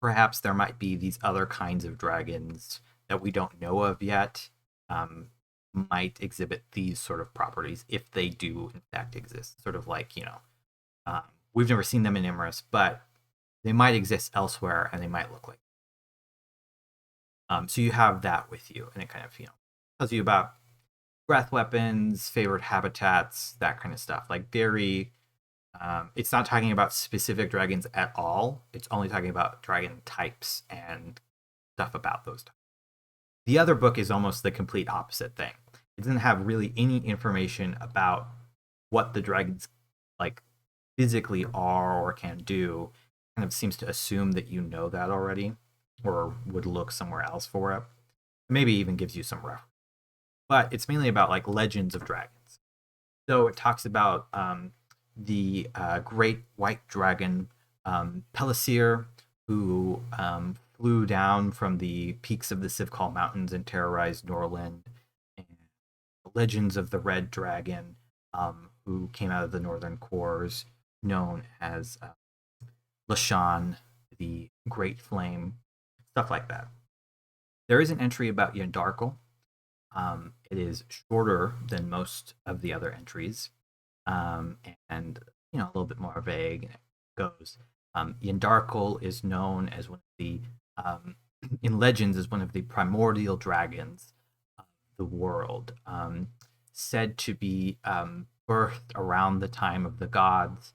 perhaps there might be these other kinds of dragons that we don't know of yet, might exhibit these sort of properties if they do in fact exist. Sort of like, we've never seen them in Imris, but they might exist elsewhere and they might look like. So you have that with you, and it kind of, tells you about breath weapons, favorite habitats, that kind of stuff. Like very, it's not talking about specific dragons at all. It's only talking about dragon types and stuff about those types. The other book is almost the complete opposite thing. It doesn't have really any information about what the dragons physically are or can do kind of seems to assume that you know that already, or would look somewhere else for it. Maybe even gives you some reference. But it's mainly about like legends of dragons. So it talks about the great white dragon Pelisir, who flew down from the peaks of the Sivkal Mountains and terrorized Norland, and legends of the red dragon who came out of the northern cores, known as Lashan, the Great Flame, stuff like that. There is an entry about Yandarkle. It is shorter than most of the other entries, and a little bit more vague. It goes, Yandarkle is known as one of the in legends as one of the primordial dragons of the world, said to be birthed around the time of the gods.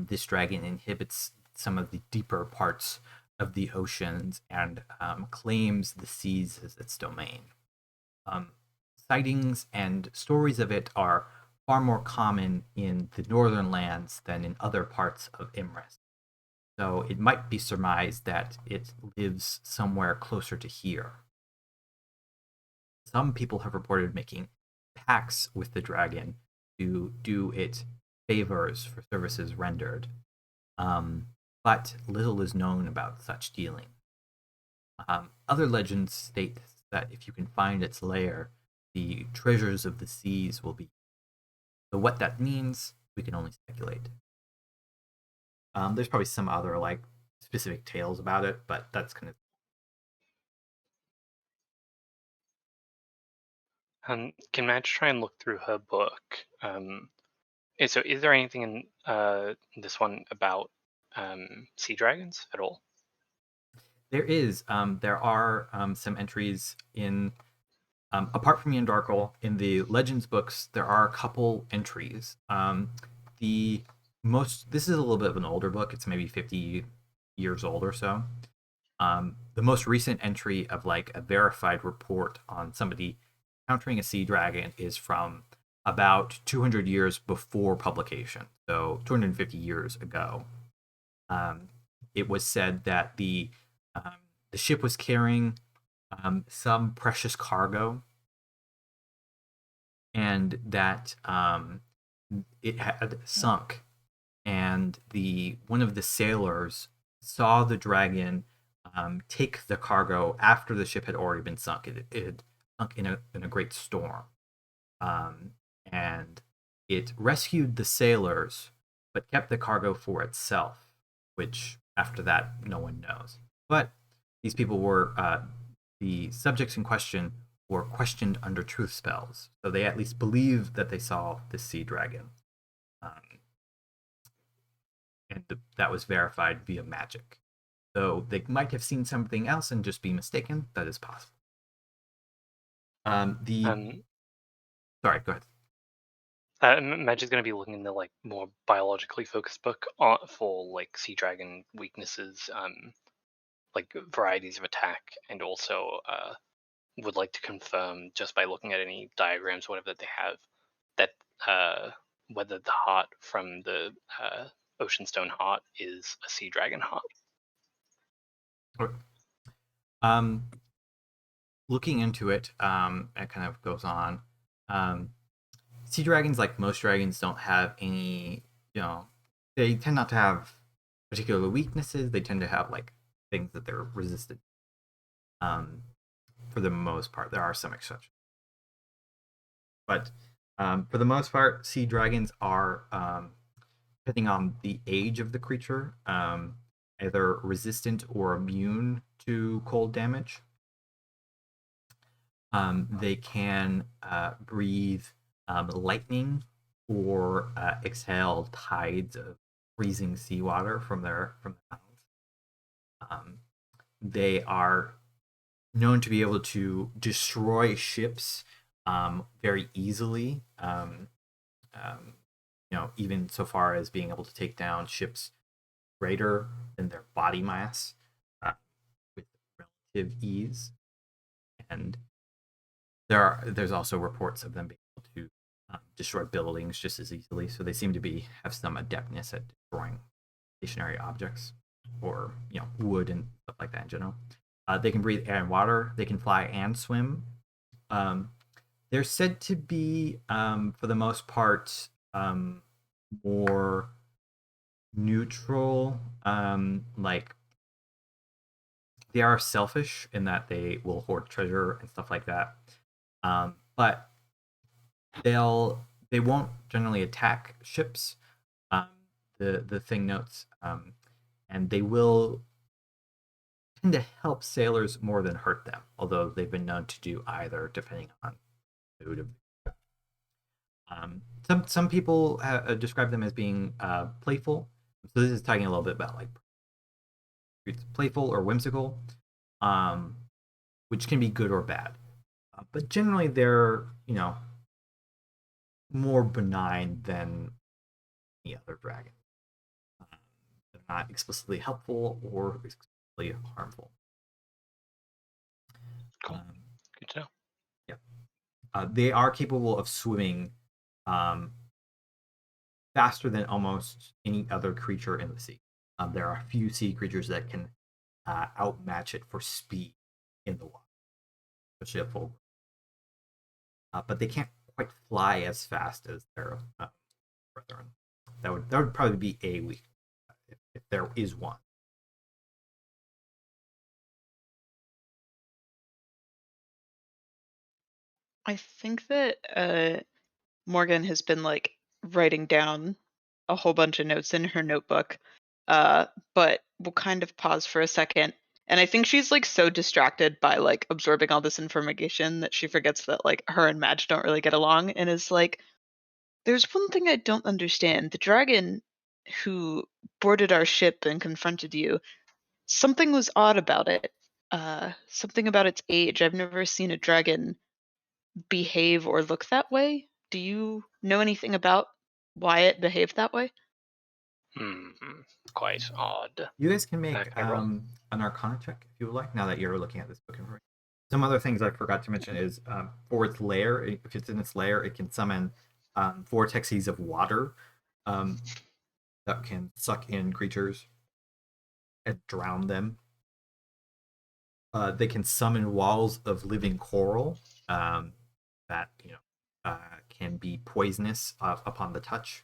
This dragon inhabits some of the deeper parts of the oceans and claims the seas as its domain. Sightings and stories of it are far more common in the northern lands than in other parts of Imris. So it might be surmised that it lives somewhere closer to here. Some people have reported making pacts with the dragon to do it favors for services rendered. But little is known about such dealing. Other legends state that if you can find its lair, the treasures of the seas will be. So what that means, we can only speculate. There's probably some other like specific tales about it, but that's kind of. Can Madge try and look through her book? So is there anything in this one about sea dragons at all? There is. There are some entries in. Apart from Yandarkle, in the Legends books, there are a couple entries. This is a little bit of an older book. It's maybe 50 years old or so. The most recent entry of like a verified report on somebody encountering a sea dragon is from about 200 years before publication, so 250 years ago. It was said that the ship was carrying some precious cargo, and that it had sunk, and one of the sailors saw the dragon take the cargo after the ship had already been sunk. It had sunk in a great storm, and it rescued the sailors, but kept the cargo for itself, which after that no one knows. But these people were the subjects in question were questioned under truth spells, so they at least believed that they saw this sea dragon, and that was verified via magic. So they might have seen something else and just be mistaken. That is possible. Sorry, go ahead. Madge is going to be looking in the like more biologically focused book for like sea dragon weaknesses, like varieties of attack, and also would like to confirm just by looking at any diagrams, whatever that they have, that whether the heart from the Oceanstone heart is a sea dragon heart. Okay. Looking into it, it kind of goes on. Sea dragons, like most dragons, don't have any, they tend not to have particular weaknesses. They tend to have like things that they're resistant. For the most part, there are some exceptions, but for the most part, sea dragons are, depending on the age of the creature, either resistant or immune to cold damage. They can breathe lightning or exhale tides of freezing seawater from their mouths. They are known to be able to destroy ships very easily. Even so far as being able to take down ships greater than their body mass with relative ease. And there's also reports of them being able to destroy buildings just as easily. So they seem to have some adeptness at destroying stationary objects, or wood and stuff like that in general. They can breathe air and water. They can fly and swim. They're said to be, for the most part, more neutral. Like, they are selfish in that they will hoard treasure and stuff like that. But they won't generally attack ships. The thing notes, and they will tend to help sailors more than hurt them, although they've been known to do either, depending on the mood of the ship. Some people describe them as being playful. So this is talking a little bit about like it's playful or whimsical, which can be good or bad. But generally, they're more benign than any other dragon. They're not explicitly helpful or explicitly harmful. Cool. Good to know. Yeah. They are capable of swimming faster than almost any other creature in the sea. There are a few sea creatures that can outmatch it for speed in the water, especially a full. But they can't quite fly as fast as their brethren. That would probably be a weakness if there is one. I think that Morgan has been like writing down a whole bunch of notes in her notebook, but we'll kind of pause for a second. And I think she's like so distracted by like absorbing all this information that she forgets that like her and Madge don't really get along, and is like, "There's one thing I don't understand. The dragon who boarded our ship and confronted you, something was odd about it. Something about its age. I've never seen a dragon behave or look that way. Do you know anything about why it behaved that way?" Quite odd. You guys can make Can I roll? an Arcana check if you would like. Now that you're looking at this book information. Some other things I forgot to mention is for its lair, if it's in its lair, it can summon vortexes of water that can suck in creatures and drown them. They can summon walls of living coral that can be poisonous upon the touch.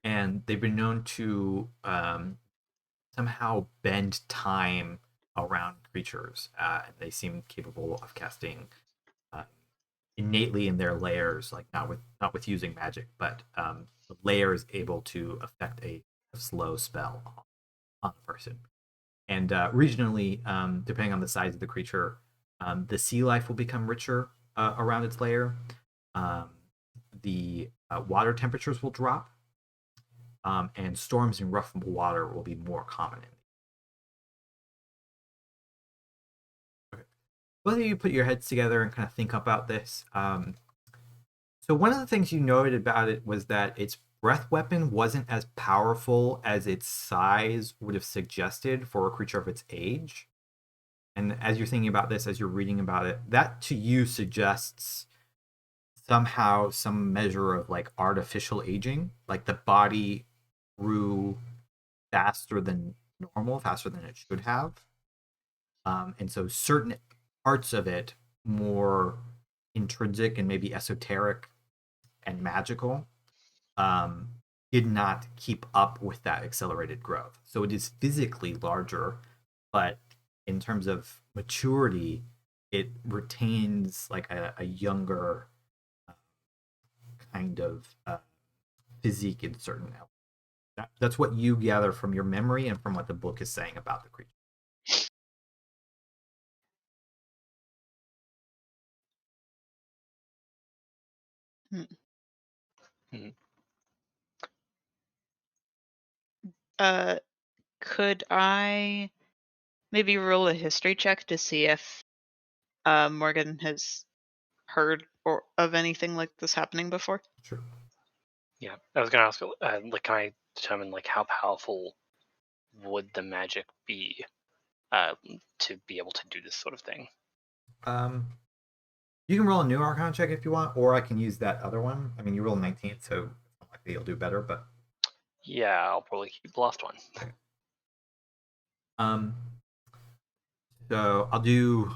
And they've been known to somehow bend time around creatures. And they seem capable of casting innately in their layers, like not with using magic, but the layer is able to affect a slow spell on the person. And regionally, depending on the size of the creature, the sea life will become richer around its layer. The water temperatures will drop, and storms in rough water will be more common. Okay. Both of you put your heads together and kind of think about this. So one of the things you noted about it was that its breath weapon wasn't as powerful as its size would have suggested for a creature of its age. And as you're thinking about this, as you're reading about it, that to you suggests somehow some measure of like artificial aging, like the body grew faster than normal, faster than it should have. And so certain parts of it, more intrinsic and maybe esoteric and magical, did not keep up with that accelerated growth. So it is physically larger, but in terms of maturity, it retains like a younger kind of physique in certain elements. That's what you gather from your memory and from what the book is saying about the creature. Could I maybe roll a history check to see if Morgan has heard or of anything like this happening before? Sure. Yeah, I was gonna ask, like, can I determine like how powerful would the magic be to be able to do this sort of thing? You can roll a new Arcana check if you want, or I can use that other one. I mean, you roll 19, so likely you'll do better. But Yeah, I'll probably keep the last one. um, so I'll do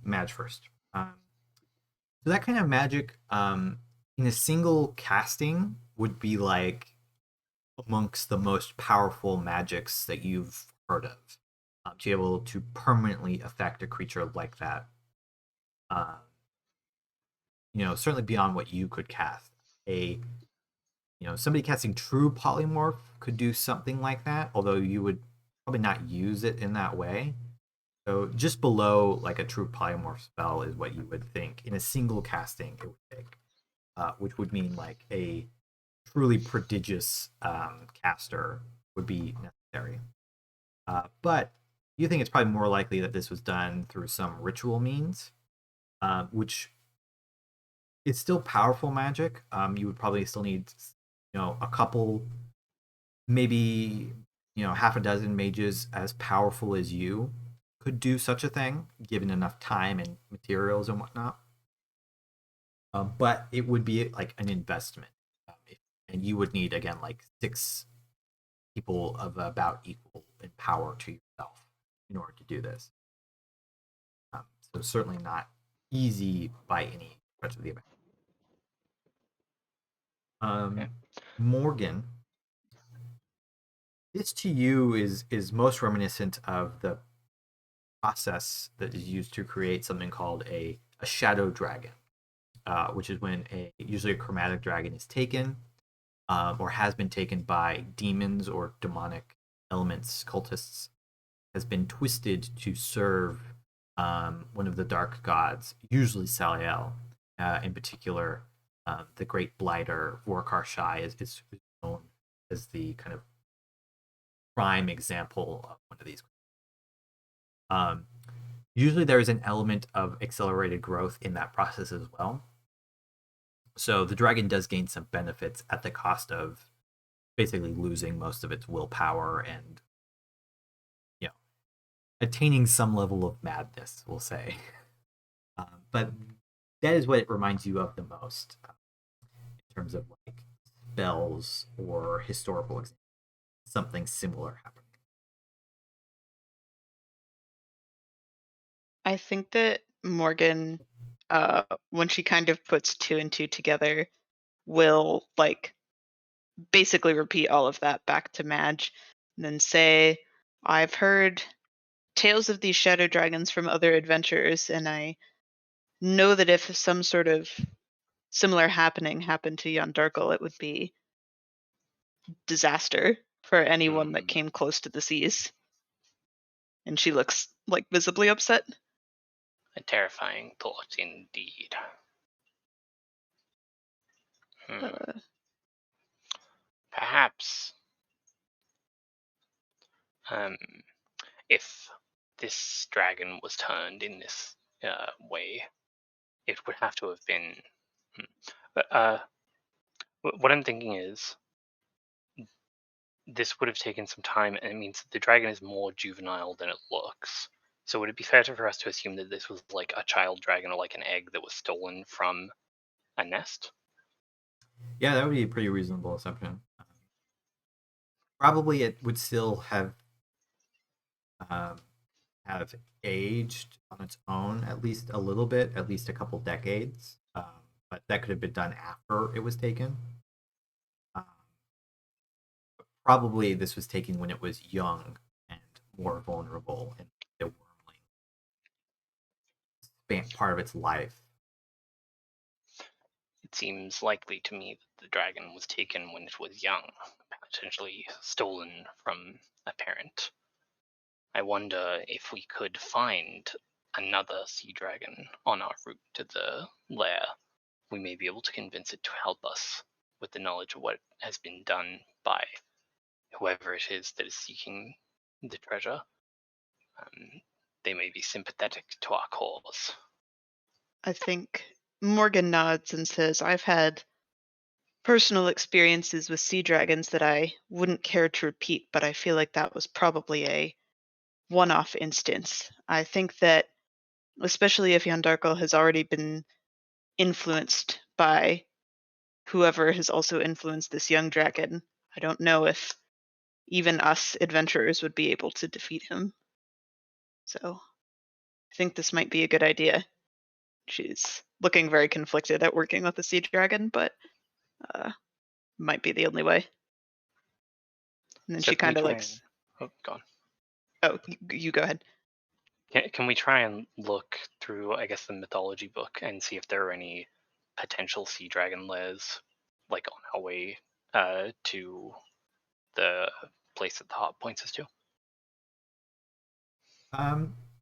Madge first. So that kind of magic, in a single casting, would be like amongst the most powerful magics that you've heard of. To be able to permanently affect a creature like that, certainly beyond what you could cast. Somebody casting True Polymorph could do something like that, although you would probably not use it in that way. So just below like a True Polymorph spell is what you would think in a single casting it would take, which would mean like a truly prodigious caster would be necessary. But you think it's probably more likely that this was done through some ritual means, which is still powerful magic. You would probably still need, a couple, maybe, half a dozen mages as powerful as you could do such a thing, given enough time and materials and whatnot. But it would be like an investment, and you would need again like 6 people of about equal in power to yourself in order to do this. So certainly not easy by any stretch of the imagination. Morgan, this to you is most reminiscent of the process that is used to create something called a shadow dragon, which is when usually a chromatic dragon is taken or has been taken by demons or demonic elements, cultists, has been twisted to serve one of the dark gods, usually Saliel, in particular. The Great Blighter, Vorkar Shai, is known as the kind of prime example of one of these. Usually there is an element of accelerated growth in that process as well. So the dragon does gain some benefits at the cost of basically losing most of its willpower and attaining some level of madness, we'll say. But that is what it reminds you of the most in terms of like spells or historical examples. Something similar happening. I think that Morgan, when she kind of puts 2 and 2 together, will like basically repeat all of that back to Madge and then say, I've heard tales of these shadow dragons from other adventurers, and I know that if some sort of similar happening happened to Yandarkle, it would be disaster for anyone that came close to the seas. And she looks like visibly upset. A terrifying thought indeed. Perhaps if this dragon was turned in this way, it would have to have been. What I'm thinking is, this would have taken some time, and it means that the dragon is more juvenile than it looks. So would it be fair for us to assume that this was like a child dragon or like an egg that was stolen from a nest? Yeah, that would be a pretty reasonable assumption. Probably it would still have aged on its own at least a little bit, at least a couple decades. But that could have been done after it was taken. Probably this was taken when it was young and more vulnerable and the wormling spent part of its life. It seems likely to me that the dragon was taken when it was young, potentially stolen from a parent. I wonder if we could find another sea dragon on our route to the lair. We may be able to convince it to help us with the knowledge of what has been done by whoever it is that is seeking the treasure. They may be sympathetic to our cause. I think Morgan nods and says, I've had personal experiences with sea dragons that I wouldn't care to repeat, but I feel like that was probably a one-off instance. I think that especially if Yandarko has already been influenced by whoever has also influenced this young dragon. I don't know if even us adventurers would be able to defeat him. So I think this might be a good idea. She's looking very conflicted at working with the sea dragon, but might be the only way. And then So she can we kind of try like, Oh, go on. oh, you go ahead. Can we try and look through, I guess, the mythology book and see if there are any potential sea dragon lairs, like on our way to the place that the heart points us to?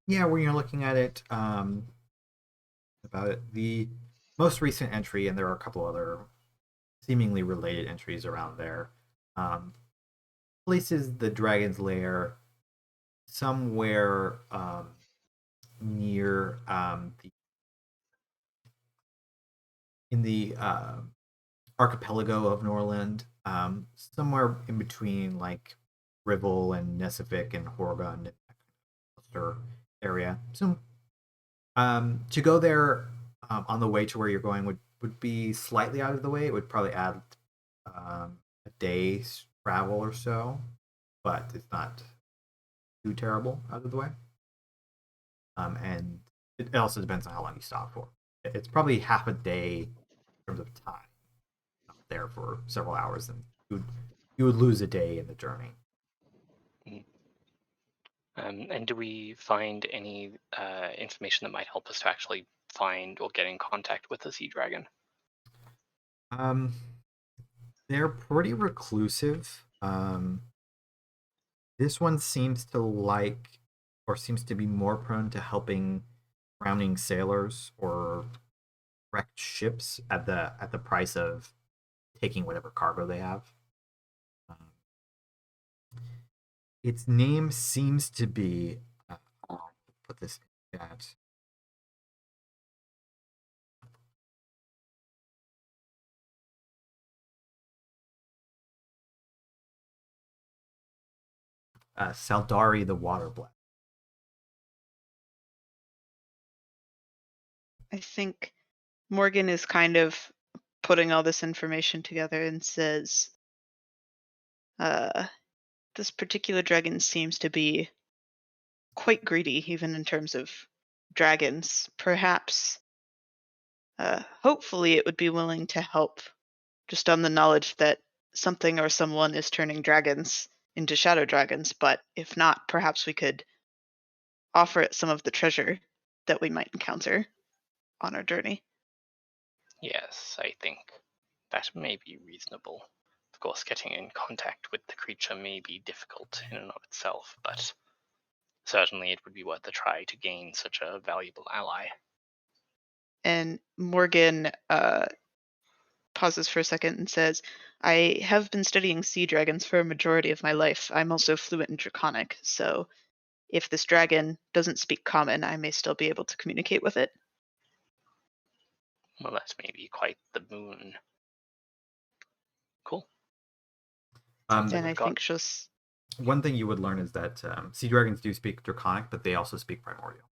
Yeah, when you're looking at it, about it, the most recent entry, and there are a couple other seemingly related entries around there, places the dragon's lair somewhere near in the archipelago of Norland, somewhere in between like Rivell and Nesifik and Horgund area. So to go there on the way to where you're going would be slightly out of the way. It would probably add a day's travel or so, but it's not too terrible out of the way. And it also depends on how long you stop for. It's probably half a day in terms of time there for several hours, and you would lose a day in the journey. And do we find any information that might help us to actually find or get in contact with the sea dragon? They're pretty reclusive. This one seems to like, or seems to be more prone to helping drowning sailors or wrecked ships at the price of taking whatever cargo they have. Its name seems to be. I'll put this in chat. Saldari the Waterblack. I think Morgan is kind of putting all this information together and says, this particular dragon seems to be quite greedy, even in terms of dragons. Perhaps, hopefully, it would be willing to help just on the knowledge that something or someone is turning dragons into shadow dragons. But if not, perhaps we could offer it some of the treasure that we might encounter on our journey. Yes, I think that may be reasonable. Of course, getting in contact with the creature may be difficult in and of itself, but certainly it would be worth a try to gain such a valuable ally. And Morgan pauses for a second and says, I have been studying sea dragons for a majority of my life. I'm also fluent in Draconic, so if this dragon doesn't speak Common, I may still be able to communicate with it. Well, that may be quite the boon. Cool. And I think she'll... One thing you would learn is that sea dragons do speak Draconic, but they also speak Primordial.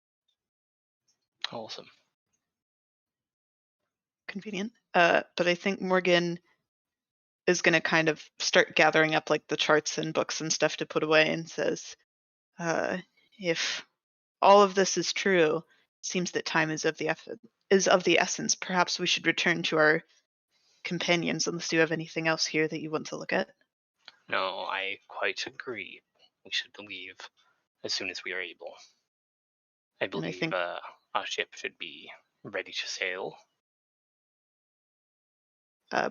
Awesome. Convenient. But I think Morgan is going to kind of start gathering up like the charts and books and stuff to put away, and says, if all of this is true, it seems that time is of the essence. Perhaps we should return to our companions unless you have anything else here that you want to look at. No, I quite agree. We should leave as soon as we are able. I believe our ship should be ready to sail.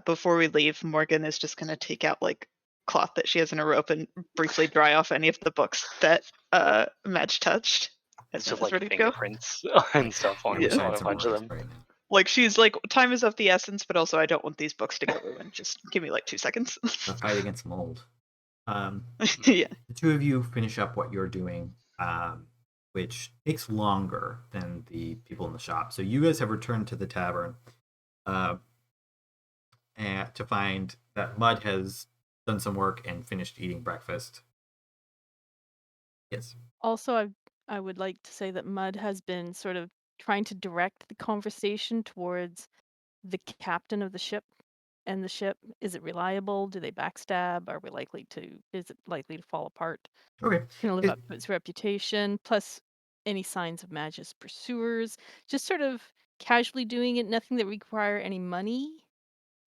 Before we leave, Morgan is just going to take out like cloth that she has in a rope and briefly dry off any of the books that Madge touched. It's just like ready to go. fingerprints and stuff on, Yeah. on a bunch of them. Right. Like she's like, time is of the essence, but also I don't want these books to get ruined. Just give me like 2 seconds. The fight against mold. Yeah. The two of you finish up what you're doing, which takes longer than the people in the shop. So you guys have returned to the tavern and to find that Mud has done some work and finished eating breakfast. Yes. Also, I would like to say that Mud has been sort of trying to direct the conversation towards the captain of the ship and the ship. Is it reliable? Do they backstab? Is it likely to fall apart? Okay. Can it live It- up to its reputation? Plus any signs of Madge's pursuers. Just sort of casually doing it, nothing that require any money,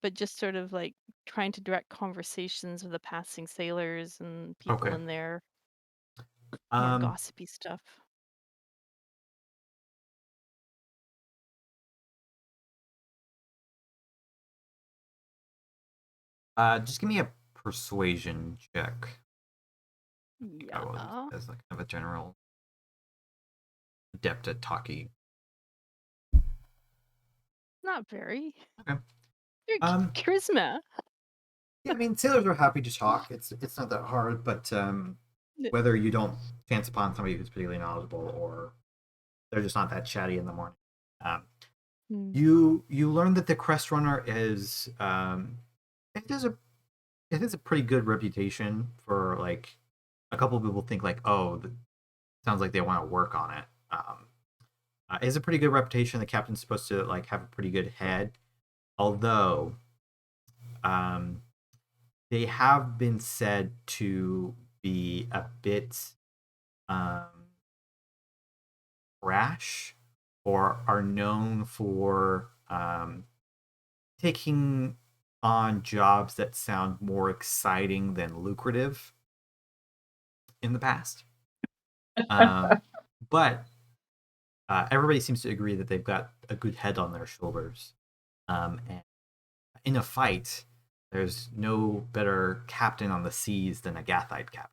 but just sort of like trying to direct conversations with the passing sailors and people Okay. in there. More Um, gossipy stuff. just give me a persuasion check. Yeah. As like kind of a general adept at talking. Not very. Okay. Your charisma. Yeah, I mean, sailors are happy to talk. It's not that hard, but whether you don't chance upon somebody who's particularly knowledgeable or they're just not that chatty in the morning, you learn that the Crest Runner is it is a pretty good reputation for like a couple of people think like, oh, sounds like they want to work on it. It has a pretty good reputation. The captain's supposed to like have a pretty good head, although they have been said to be a bit brash, or are known for taking on jobs that sound more exciting than lucrative in the past. But everybody seems to agree that they've got a good head on their shoulders. And in a fight, there's no better captain on the seas than a Gathite captain.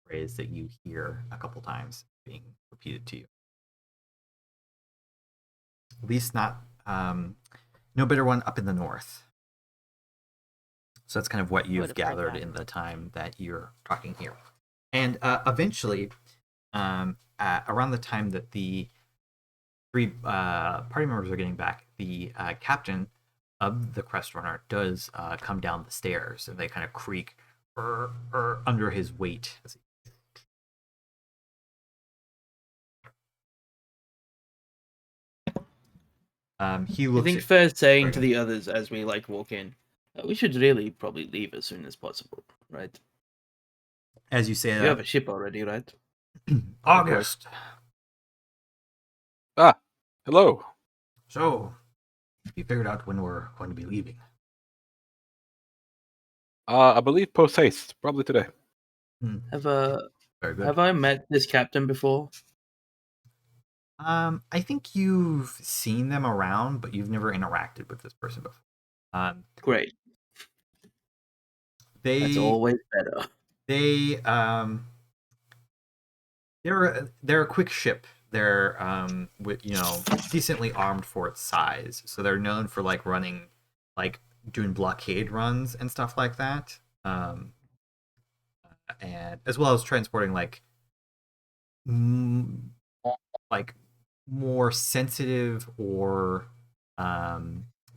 Phrase that you hear a couple times being repeated to you. At least not no better one up in the north. So that's kind of what you've gathered in the time that you're talking here. And eventually, around the time that the three party members are getting back, the captain of the Crest Runner does come down the stairs, and they kind of creak under his weight. He looks. I think first saying to the others as we like walk in, we should really probably leave as soon as possible, right? As you say that, you have a ship already, right? August. Ah, hello. So, you figured out when we're going to be leaving? I believe post haste, probably today. Have Very good. Have I met this captain before? I think you've seen them around, but you've never interacted with this person before. Great. That's always better. They're a quick ship. They're with decently armed for its size. So they're known for like running, like doing blockade runs and stuff like that. And as well as transporting like more sensitive or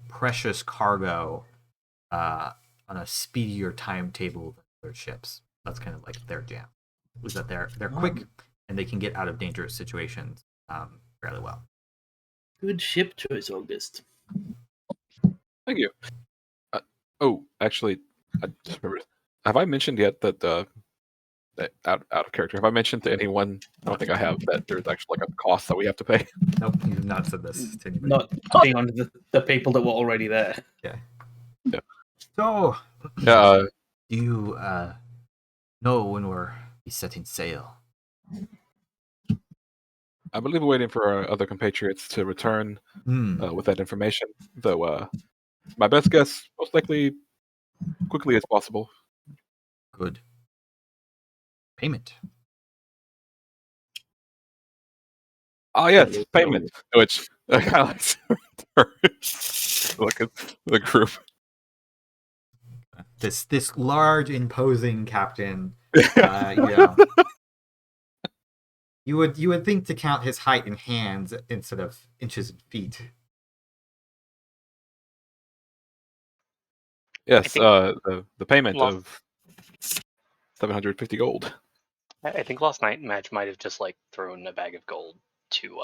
precious cargo on a speedier timetable than other ships. That's kind of like their jam. Was that they're quick and they can get out of dangerous situations fairly well. Good ship choice, August. Thank you. Actually, I just remembered. Have I mentioned yet that out of character? Have I mentioned to anyone? I don't think I have, that there's actually like a cost that we have to pay. Nope, you've not said this to anybody. Not being on the people that were already there. Yeah. Yeah. So, do you know when we're setting sail? I believe we're waiting for our other compatriots to return with that information. Though, my best guess, most likely, quickly as possible. Good. Payment. Oh yes, payment. Which I kind of look at the group. This large, imposing captain. You would think to count his height in hands instead of inches and feet. Yes, the payment of 750 gold. I think last night Madge might have just like thrown a bag of gold to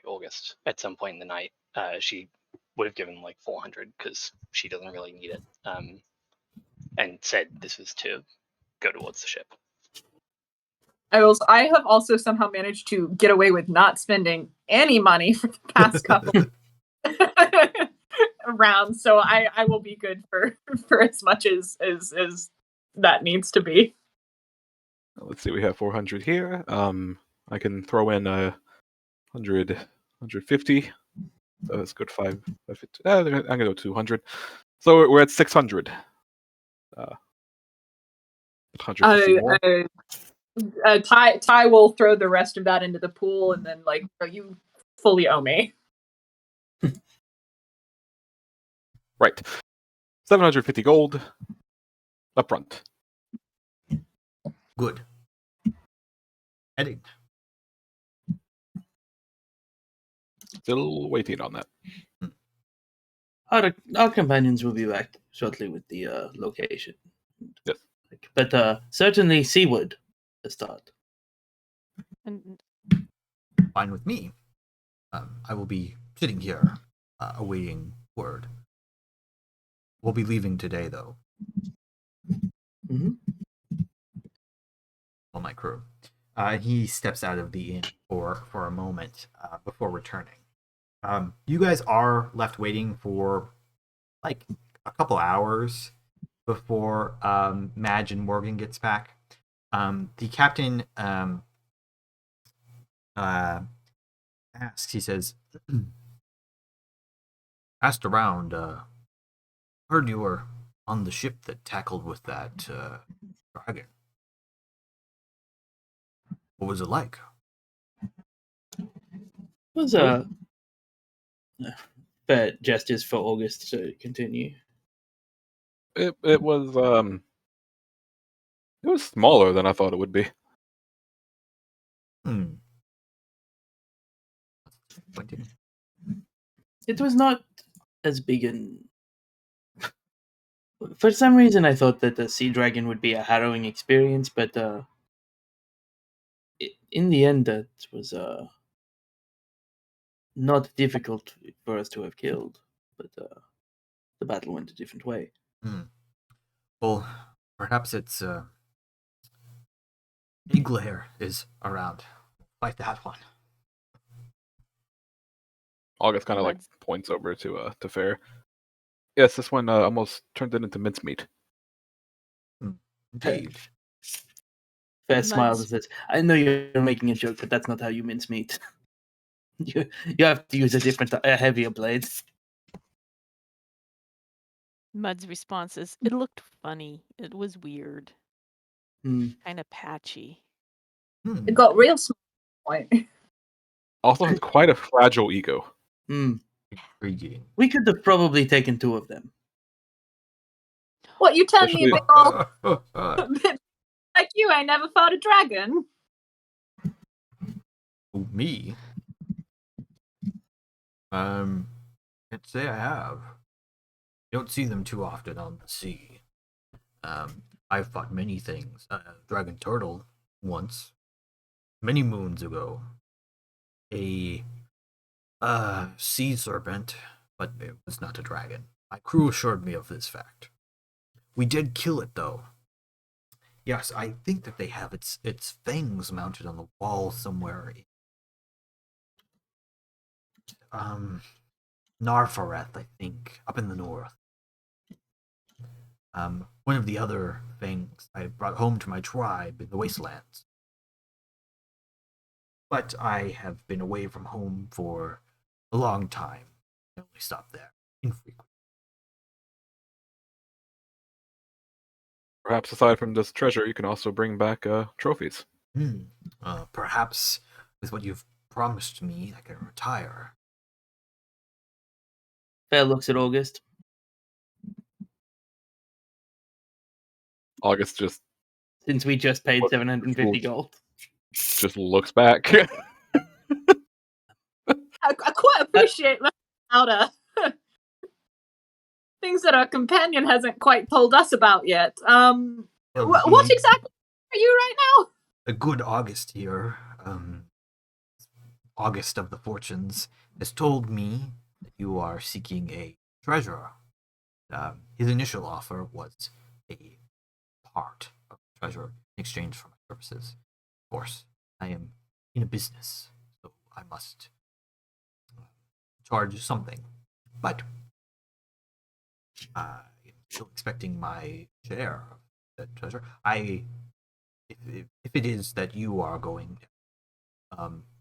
August at some point in the night. She would have given like 400 because she doesn't really need it, and said this was to go towards the ship. I have also somehow managed to get away with not spending any money for the past couple rounds, so I will be good for as much as that needs to be. Let's see, we have 400 here. I can throw in 100, 150. So that's good. 550. I'm gonna go 200. So we're at 600. 150 more. Ty will throw the rest of that into the pool, and then like, you fully owe me. Right. 750 gold up front. Good. Heading. Still waiting on that. Our companions will be back shortly with the location. Yes. But certainly seaward to start. And Fine with me. I will be sitting here, awaiting word. We'll be leaving today, though. Mm-hmm. All my crew. He steps out of the inn for a moment before returning. You guys are left waiting for like a couple hours before Madge and Morgan gets back. The captain asks, he says, asked around, heard you were on the ship that tackled with that dragon. What was it like? It was fair gestures for August to continue. It was smaller than I thought it would be. It was not as big and for some reason I thought that the sea dragon would be a harrowing experience, but in the end that was not difficult for us to have killed, but the battle went a different way. Well, perhaps it's Iglair is around. Like that one. August kind of like points over to Fair. Yes, this one almost turned it into mincemeat. Indeed. Fair smiles and says, I know you're making a joke, but that's not how you mince meat. you have to use a different, heavier blade. Mud's response is, it looked funny. It was weird. Kind of patchy. It got real small. Also has quite a fragile ego. Intriguing. We could have probably taken 2 of them. What, you telling me a bit all like you? I never fought a dragon. Me? Can't say I have. You don't see them too often on the sea. I've fought many things. Dragon turtle once, many moons ago. A sea serpent, but it was not a dragon. My crew assured me of this fact. We did kill it, though. Yes, I think that they have its fangs mounted on the wall somewhere. Narfareth, I think, up in the north. One of the other things I brought home to my tribe in the wastelands. But I have been away from home for a long time. I only stop there infrequently. Perhaps aside from this treasure, you can also bring back trophies. Perhaps with what you've promised me, I can retire. Fair looks at August. August just... Since we just paid 750 gold. Just looks back. I quite appreciate louder things that our companion hasn't quite told us about yet. Well, What he- exactly are you right now? A good August here, August of the Fortunes, has told me that you are seeking a treasure. His initial offer was a part of the treasure in exchange for my services. Of course, I am in a business, so I must charge something. But I'm still expecting my share of that treasure. If it is that you are going,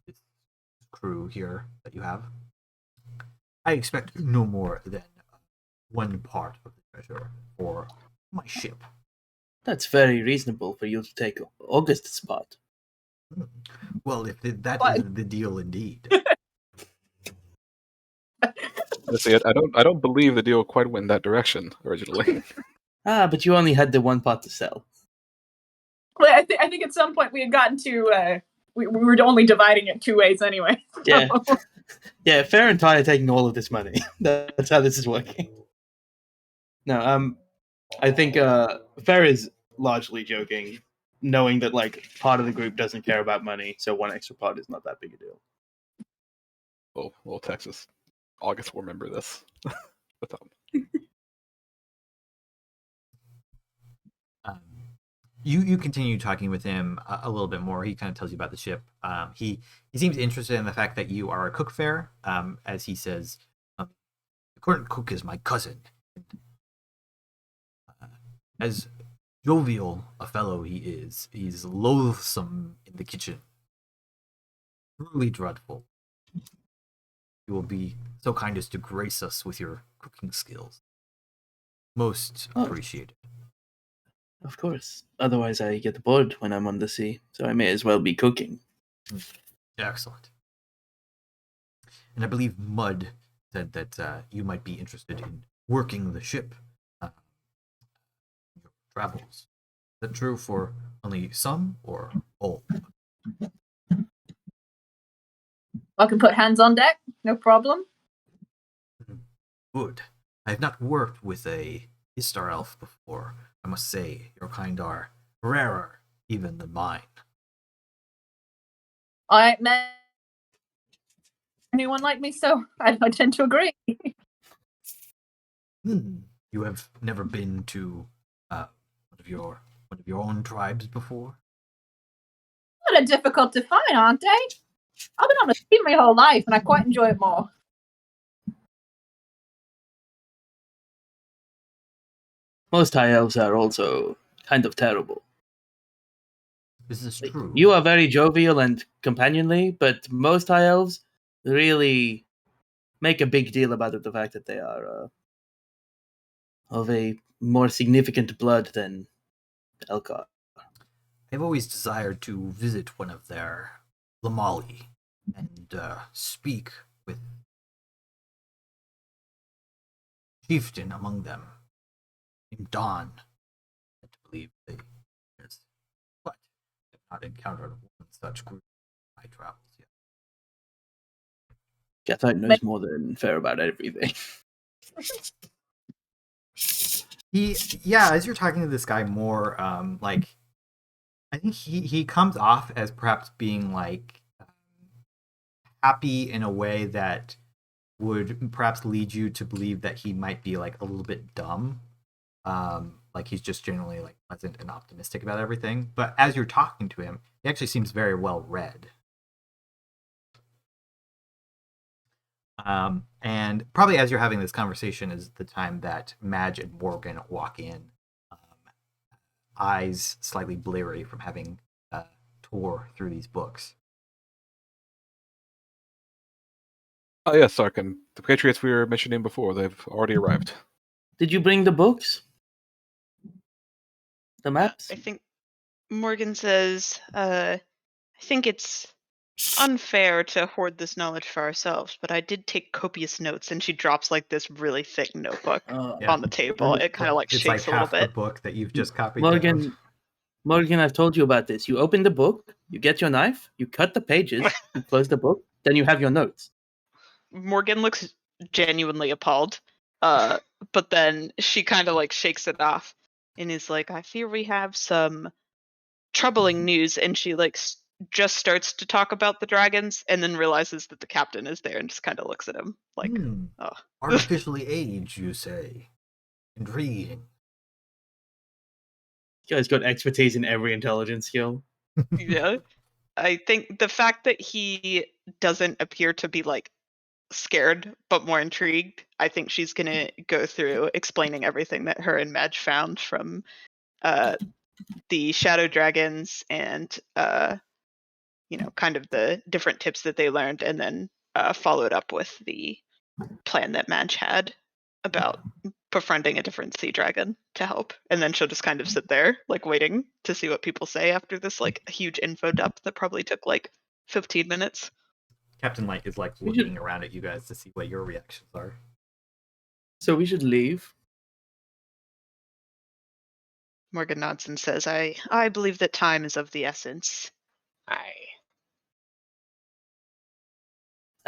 this crew here that you have, I expect no more than one part of the treasure for my ship. That's very reasonable for you to take August's spot. Well, if that What? is the deal indeed. Let's see, I don't believe the deal quite went that direction originally. But you only had the one part to sell. Well, I think at some point we had gotten to we were only dividing it two ways anyway. Yeah. Yeah, Fair and Ty are taking all of this money. That's how this is working. No, I think Fair is largely joking, knowing that like part of the group doesn't care about money, so one extra part is not that big a deal. Well, Texas. August will remember this. But, You continue talking with him a little bit more. He kind of tells you about the ship. He seems interested in the fact that you are a cook fair, as he says, the current cook is my cousin. As jovial a fellow he's loathsome in the kitchen. Truly dreadful. You will be so kind as to grace us with your cooking skills. Most appreciated. Of course. Otherwise, I get bored when I'm on the sea, so I may as well be cooking. Excellent. And I believe Mud said that you might be interested in working the ship. Your travels. Is that true for only some or all? I can put hands on deck, no problem. Good. I have not worked with a Istarelf before. I must say, your kind are rarer even than mine. I ain't met anyone like me, so I tend to agree. You have never been to one of your own tribes before? They're difficult to find, aren't they? I've been on the sea my whole life, and I quite enjoy it more. Most high elves are also kind of terrible. This is true. You are very jovial and companionly, but most high elves really make a big deal about the fact that they are of a more significant blood than Elcar. I've always desired to visit one of their Lamali and speak with chieftain among them, named Dawn. I believe they is, but I've not encountered one such group in my travels yet. Gathite knows more than Fair about everything. As you're talking to this guy more, like, I think he comes off as perhaps being like happy in a way that would perhaps lead you to believe that he might be like a little bit dumb. Like he's just generally like pleasant and optimistic about everything. But as you're talking to him, he actually seems very well read. And probably as you're having this conversation is the time that Madge and Morgan walk in, eyes slightly bleary from having tore through these books. Oh yes, Sarkin. The Patriots we were mentioning before, they've already arrived. Did you bring the books? The maps? I think Morgan says, I think it's unfair to hoard this knowledge for ourselves, but I did take copious notes, and she drops like this really thick notebook on the table. It kind of like it's shakes like a little half the bit. book that you've just copied down. Morgan, I've told you about this. You open the book, you get your knife, you cut the pages, you close the book, then you have your notes. Morgan looks genuinely appalled, but then she kind of like shakes it off. and is like, I fear we have some troubling news. And she like just starts to talk about the dragons and then realizes that the captain is there and just kind of looks at him like, oh. Artificially aged, you say? Intriguing. You guys got expertise in every intelligence skill. Yeah. I think the fact that he doesn't appear to be like scared but more intrigued, I think she's gonna go through explaining everything that her and Madge found from the shadow dragons and kind of the different tips that they learned, and then follow it up with the plan that Madge had about befriending a different sea dragon to help. And then she'll just kind of sit there like waiting to see what people say after this like huge info dump that probably took like 15 minutes. Captain Light is like looking around at you guys to see what your reactions are. So we should leave. Morgan nods and says, I believe that time is of the essence. I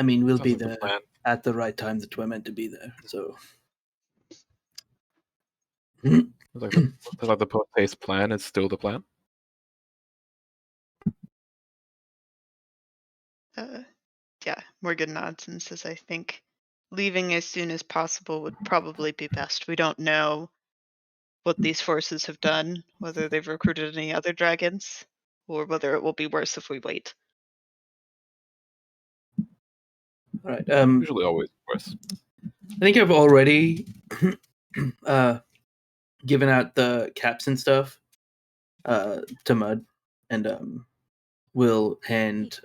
mean, we'll Sounds be like the there plan. at the right time that we're meant to be there. So Like the post-haste plan is still the plan. Yeah, Morgan nods and says, I think leaving as soon as possible would probably be best. We don't know what these forces have done, whether they've recruited any other dragons, or whether it will be worse if we wait. all right. Usually always worse. I think I've already given out the caps and stuff to Mud, and we'll hand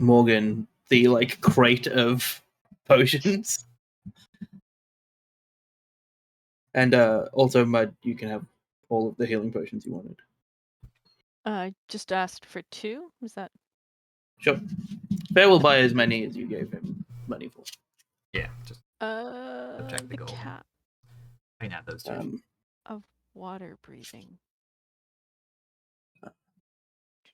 Morgan the like crate of potions. And also, Mud, you can have all of the healing potions you wanted. I just asked for 2. Was that? Sure. Bear will buy as many as you gave him money for. Yeah, just subject the The gold. cap I can add those two. of water breathing.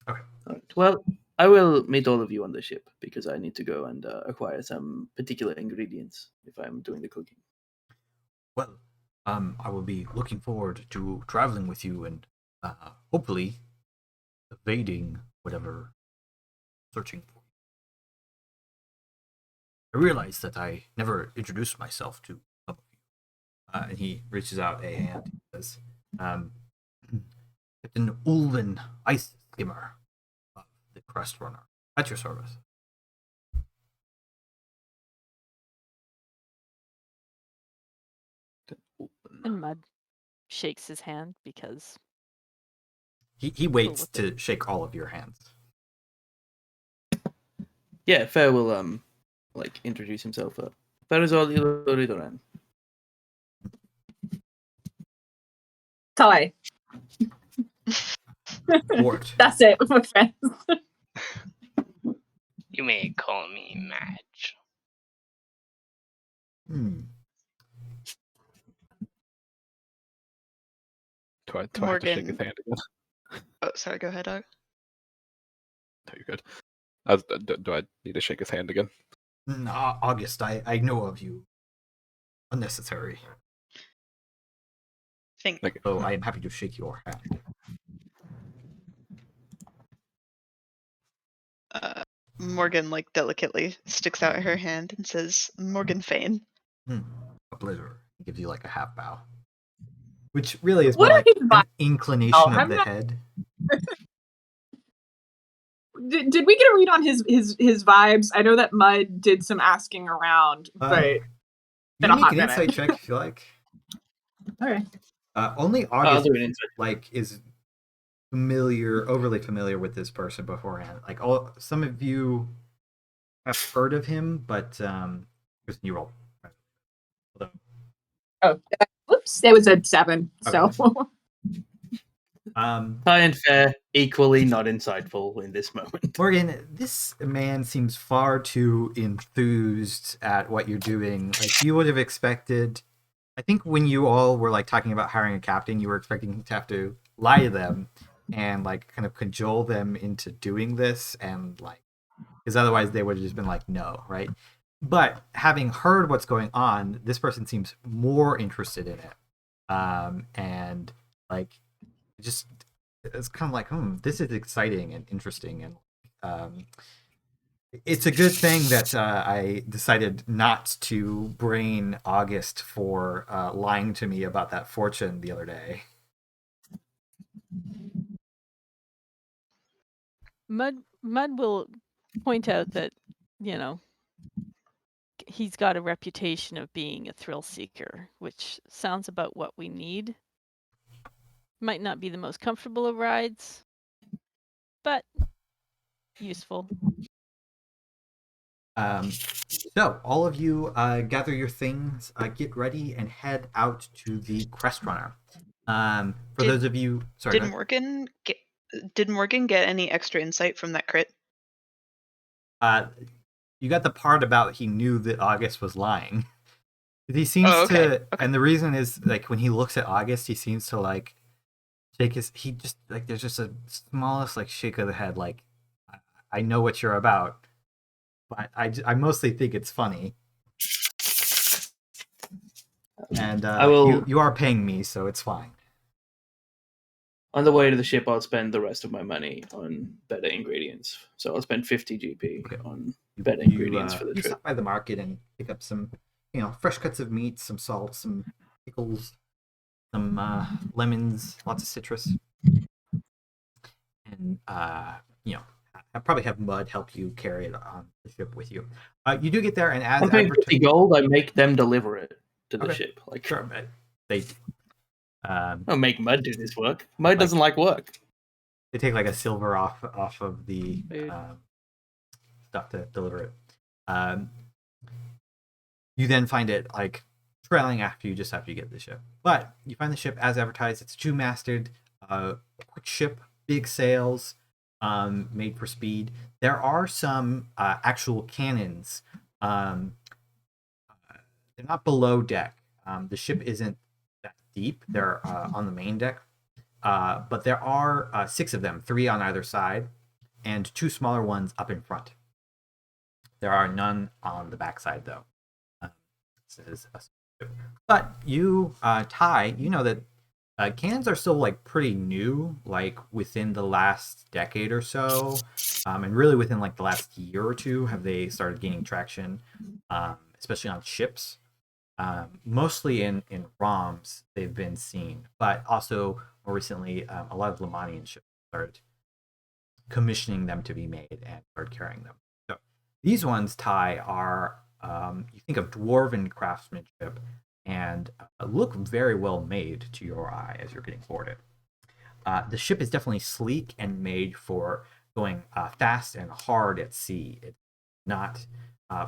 Okay. Right. Well, I will meet all of you on the ship because I need to go and acquire some particular ingredients if I'm doing the cooking. Well, I will be looking forward to traveling with you and hopefully evading whatever searching for. I realize that I never introduced myself to some of you. And he reaches out a hand and says, Captain Ulven Ice Skimmer of the Crest Runner, at your service. And Mud shakes his hand because He waits to shake all of your hands. Yeah, Fair will like introduce himself. Fair is all Iloridoran. Tie. Wart. That's it. We're friends. You may call me Madge. Do I have to shake his Morgan. hand again? Oh, sorry, go ahead, Doug. No, you're good. Do I need to shake his hand again? August, I know of you. Unnecessary. So I am happy to shake your hand. Morgan like delicately sticks out her hand and says, Morgan Fane. A pleasure. He gives you like a half bow. Which really is What more are like his an vibes? inclination of I'm the not- head. Did we get a read on his vibes? I know that Mud did some asking around, but You been a make hot an minute. insight check if you like. Okay. Only I'll August do an insight. like is overly familiar with this person beforehand. Like some of you have heard of him, but Kristen, you roll. Whoops, that was a 7. Okay. So High and Fair, equally not insightful in this moment. Morgan, this man seems far too enthused at what you're doing. Like you would have expected. I think when you all were like talking about hiring a captain, you were expecting to have to lie to them and like kind of cajole them into doing this, and like because otherwise they would have just been like no, right? But having heard what's going on, this person seems more interested in it. and like just it's kind of like, this is exciting and interesting, and it's a good thing that I decided not to brain August for lying to me about that fortune the other day. Mud will point out that, he's got a reputation of being a thrill seeker, which sounds about what we need. Might not be the most comfortable of rides, but useful. So all of you gather your things, get ready, and head out to the Crest Runner. For those of you, sorry. Did Morgan get any extra insight from that crit? You got the part about he knew that August was lying. He seems to, and the reason is like when he looks at August, he seems to like shake his. He just like there's just a smallest like shake of the head, like I know what you're about, but I mostly think it's funny. And you are paying me, so it's fine. On the way to the ship, I'll spend the rest of my money on better ingredients. So I'll spend 50 GP on better ingredients for the trip. You stop by the market and pick up some, fresh cuts of meat, some salt, some pickles, some lemons, lots of citrus, and I probably have Mud help you carry it on the ship with you. You do get there, and as I'm paying 50 gold, I make them deliver it to the ship. Like sure, but they. I'll make Mud do this work. Mud doesn't like work. They take like a silver off of the stuff to deliver it. You then find it like trailing after you just after you get to the ship. But you find the ship as advertised. It's 2-masted, quick ship, big sails, made for speed. There are some actual cannons. They're not below deck. The ship isn't that deep. They're on the main deck. But there are 6 of them, 3 on either side, and 2 smaller ones up in front. There are none on the backside, though. But you, Ty, you know that cannons are still like pretty new, like within the last decade or so, and really within like the last year or two have they started gaining traction, especially on ships. Mostly in ROMs they've been seen, but also more recently a lot of Lemanian ships started commissioning them to be made and started carrying them. So these ones, Ty, are you think of dwarven craftsmanship and look very well made to your eye as you're getting boarded. The ship is definitely sleek and made for going fast and hard at sea. It's not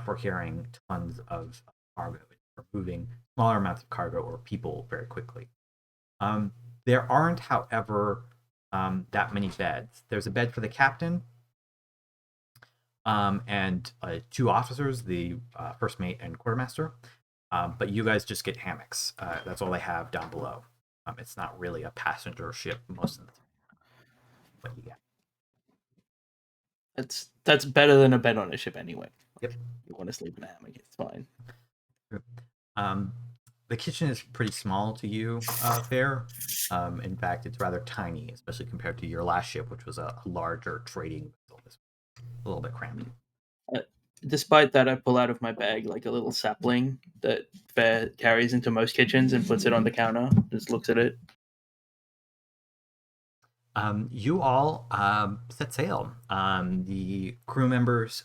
for carrying tons of cargo. It's for moving smaller amounts of cargo or people very quickly. There aren't, however, that many beds. There's a bed for the captain, and 2 officers, the first mate and quartermaster. But you guys just get hammocks. That's all they have down below. It's not really a passenger ship most of the time. What you get. That's better than a bed on a ship anyway. Yep. You want to sleep in a hammock, it's fine. The kitchen is pretty small to you, Fair. In fact, it's rather tiny, especially compared to your last ship, which was a larger trading vessel. It's a little bit cramped. Despite that, I pull out of my bag like a little sapling that Fair carries into most kitchens and puts it on the counter. Just looks at it. You all set sail. The crew members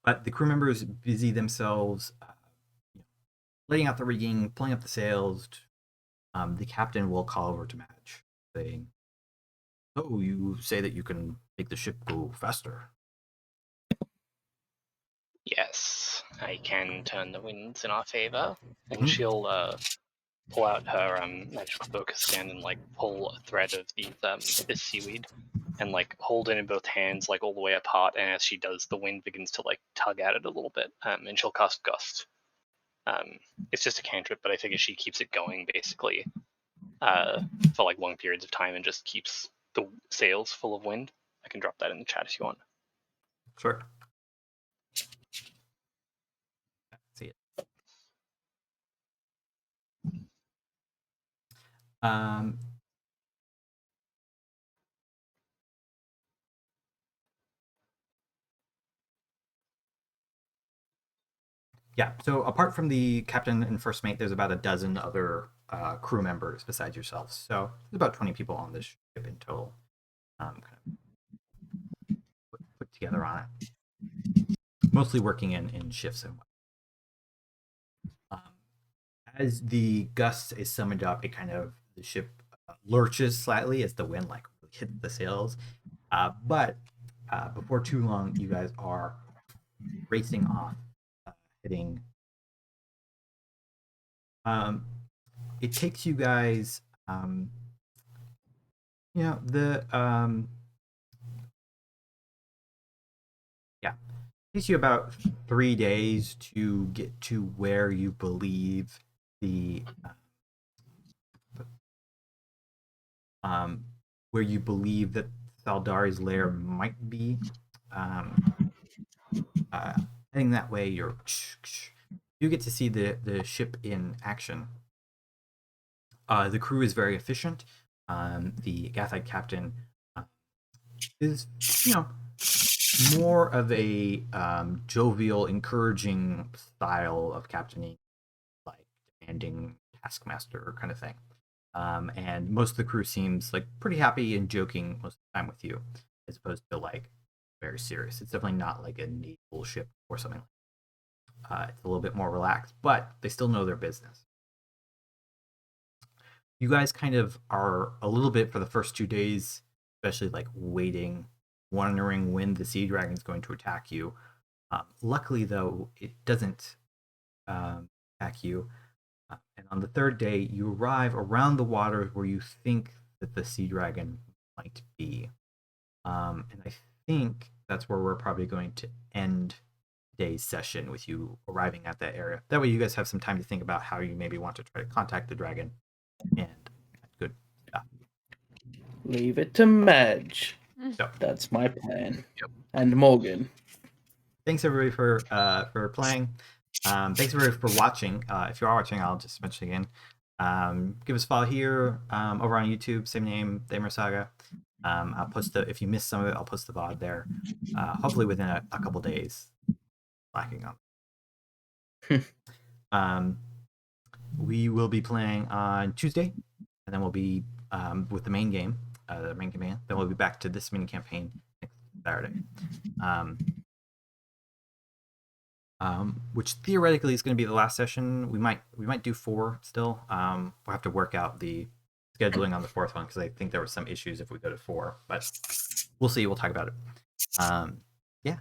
but the crew members busy themselves laying out the rigging, pulling up the sails. The captain will call over to Madge, saying, "Oh, you say that you can make the ship go faster." Yes, I can turn the winds in our favor, and she'll pull out her magical focus stand and like pull a thread of this seaweed, and like hold it in both hands, like all the way apart. And as she does, the wind begins to like tug at it a little bit, and she'll cast Gust. It's just a cantrip, but I figure she keeps it going basically for like long periods of time and just keeps the sails full of wind, I can drop that in the chat if you want. Sure. See it. Yeah, so apart from the captain and first mate, there's about a dozen other crew members besides yourselves. So there's about 20 people on this ship in total, kind of put together on it. Mostly working in shifts and as the gust is summoned up, it kind of the ship lurches slightly as the wind like hits the sails. But before too long, you guys are racing off, hitting. It takes you guys, it takes you about 3 days to get to where you believe the where you believe that Thaldari's lair might be. Heading that way, you get to see the ship in action. The crew is very efficient. The Gathite captain is, more of a jovial, encouraging style of captaining, like demanding taskmaster kind of thing. And most of the crew seems like pretty happy and joking most of the time with you, as opposed to like very serious. It's definitely not like a naval ship or something. It's a little bit more relaxed, but they still know their business. You guys kind of are a little bit for the first 2 days, especially like waiting, wondering when the sea dragon is going to attack you. Luckily, though, it doesn't attack you. And on the third day, you arrive around the waters where you think that the sea dragon might be. And I think that's where we're probably going to end today's session, with you arriving at that area. That way you guys have some time to think about how you maybe want to try to contact the dragon. And good stuff. Leave it to Madge. So, that's my plan. Yep. And Morgan. Thanks everybody for playing. Thanks everybody for watching. If you are watching, I'll just mention again. Give us a follow here over on YouTube, same name, the Imris Saga. I'll post if you missed some of it, I'll post the VOD there. Hopefully within a couple days. Lacking on. We will be playing on Tuesday, and then we'll be with the main game, the main campaign. Then we'll be back to this mini campaign next Saturday. Which theoretically is going to be the last session. We might do 4 still. We'll have to work out the scheduling on the 4th one, because I think there were some issues if we go to 4, but we'll see. We'll talk about it. Yeah,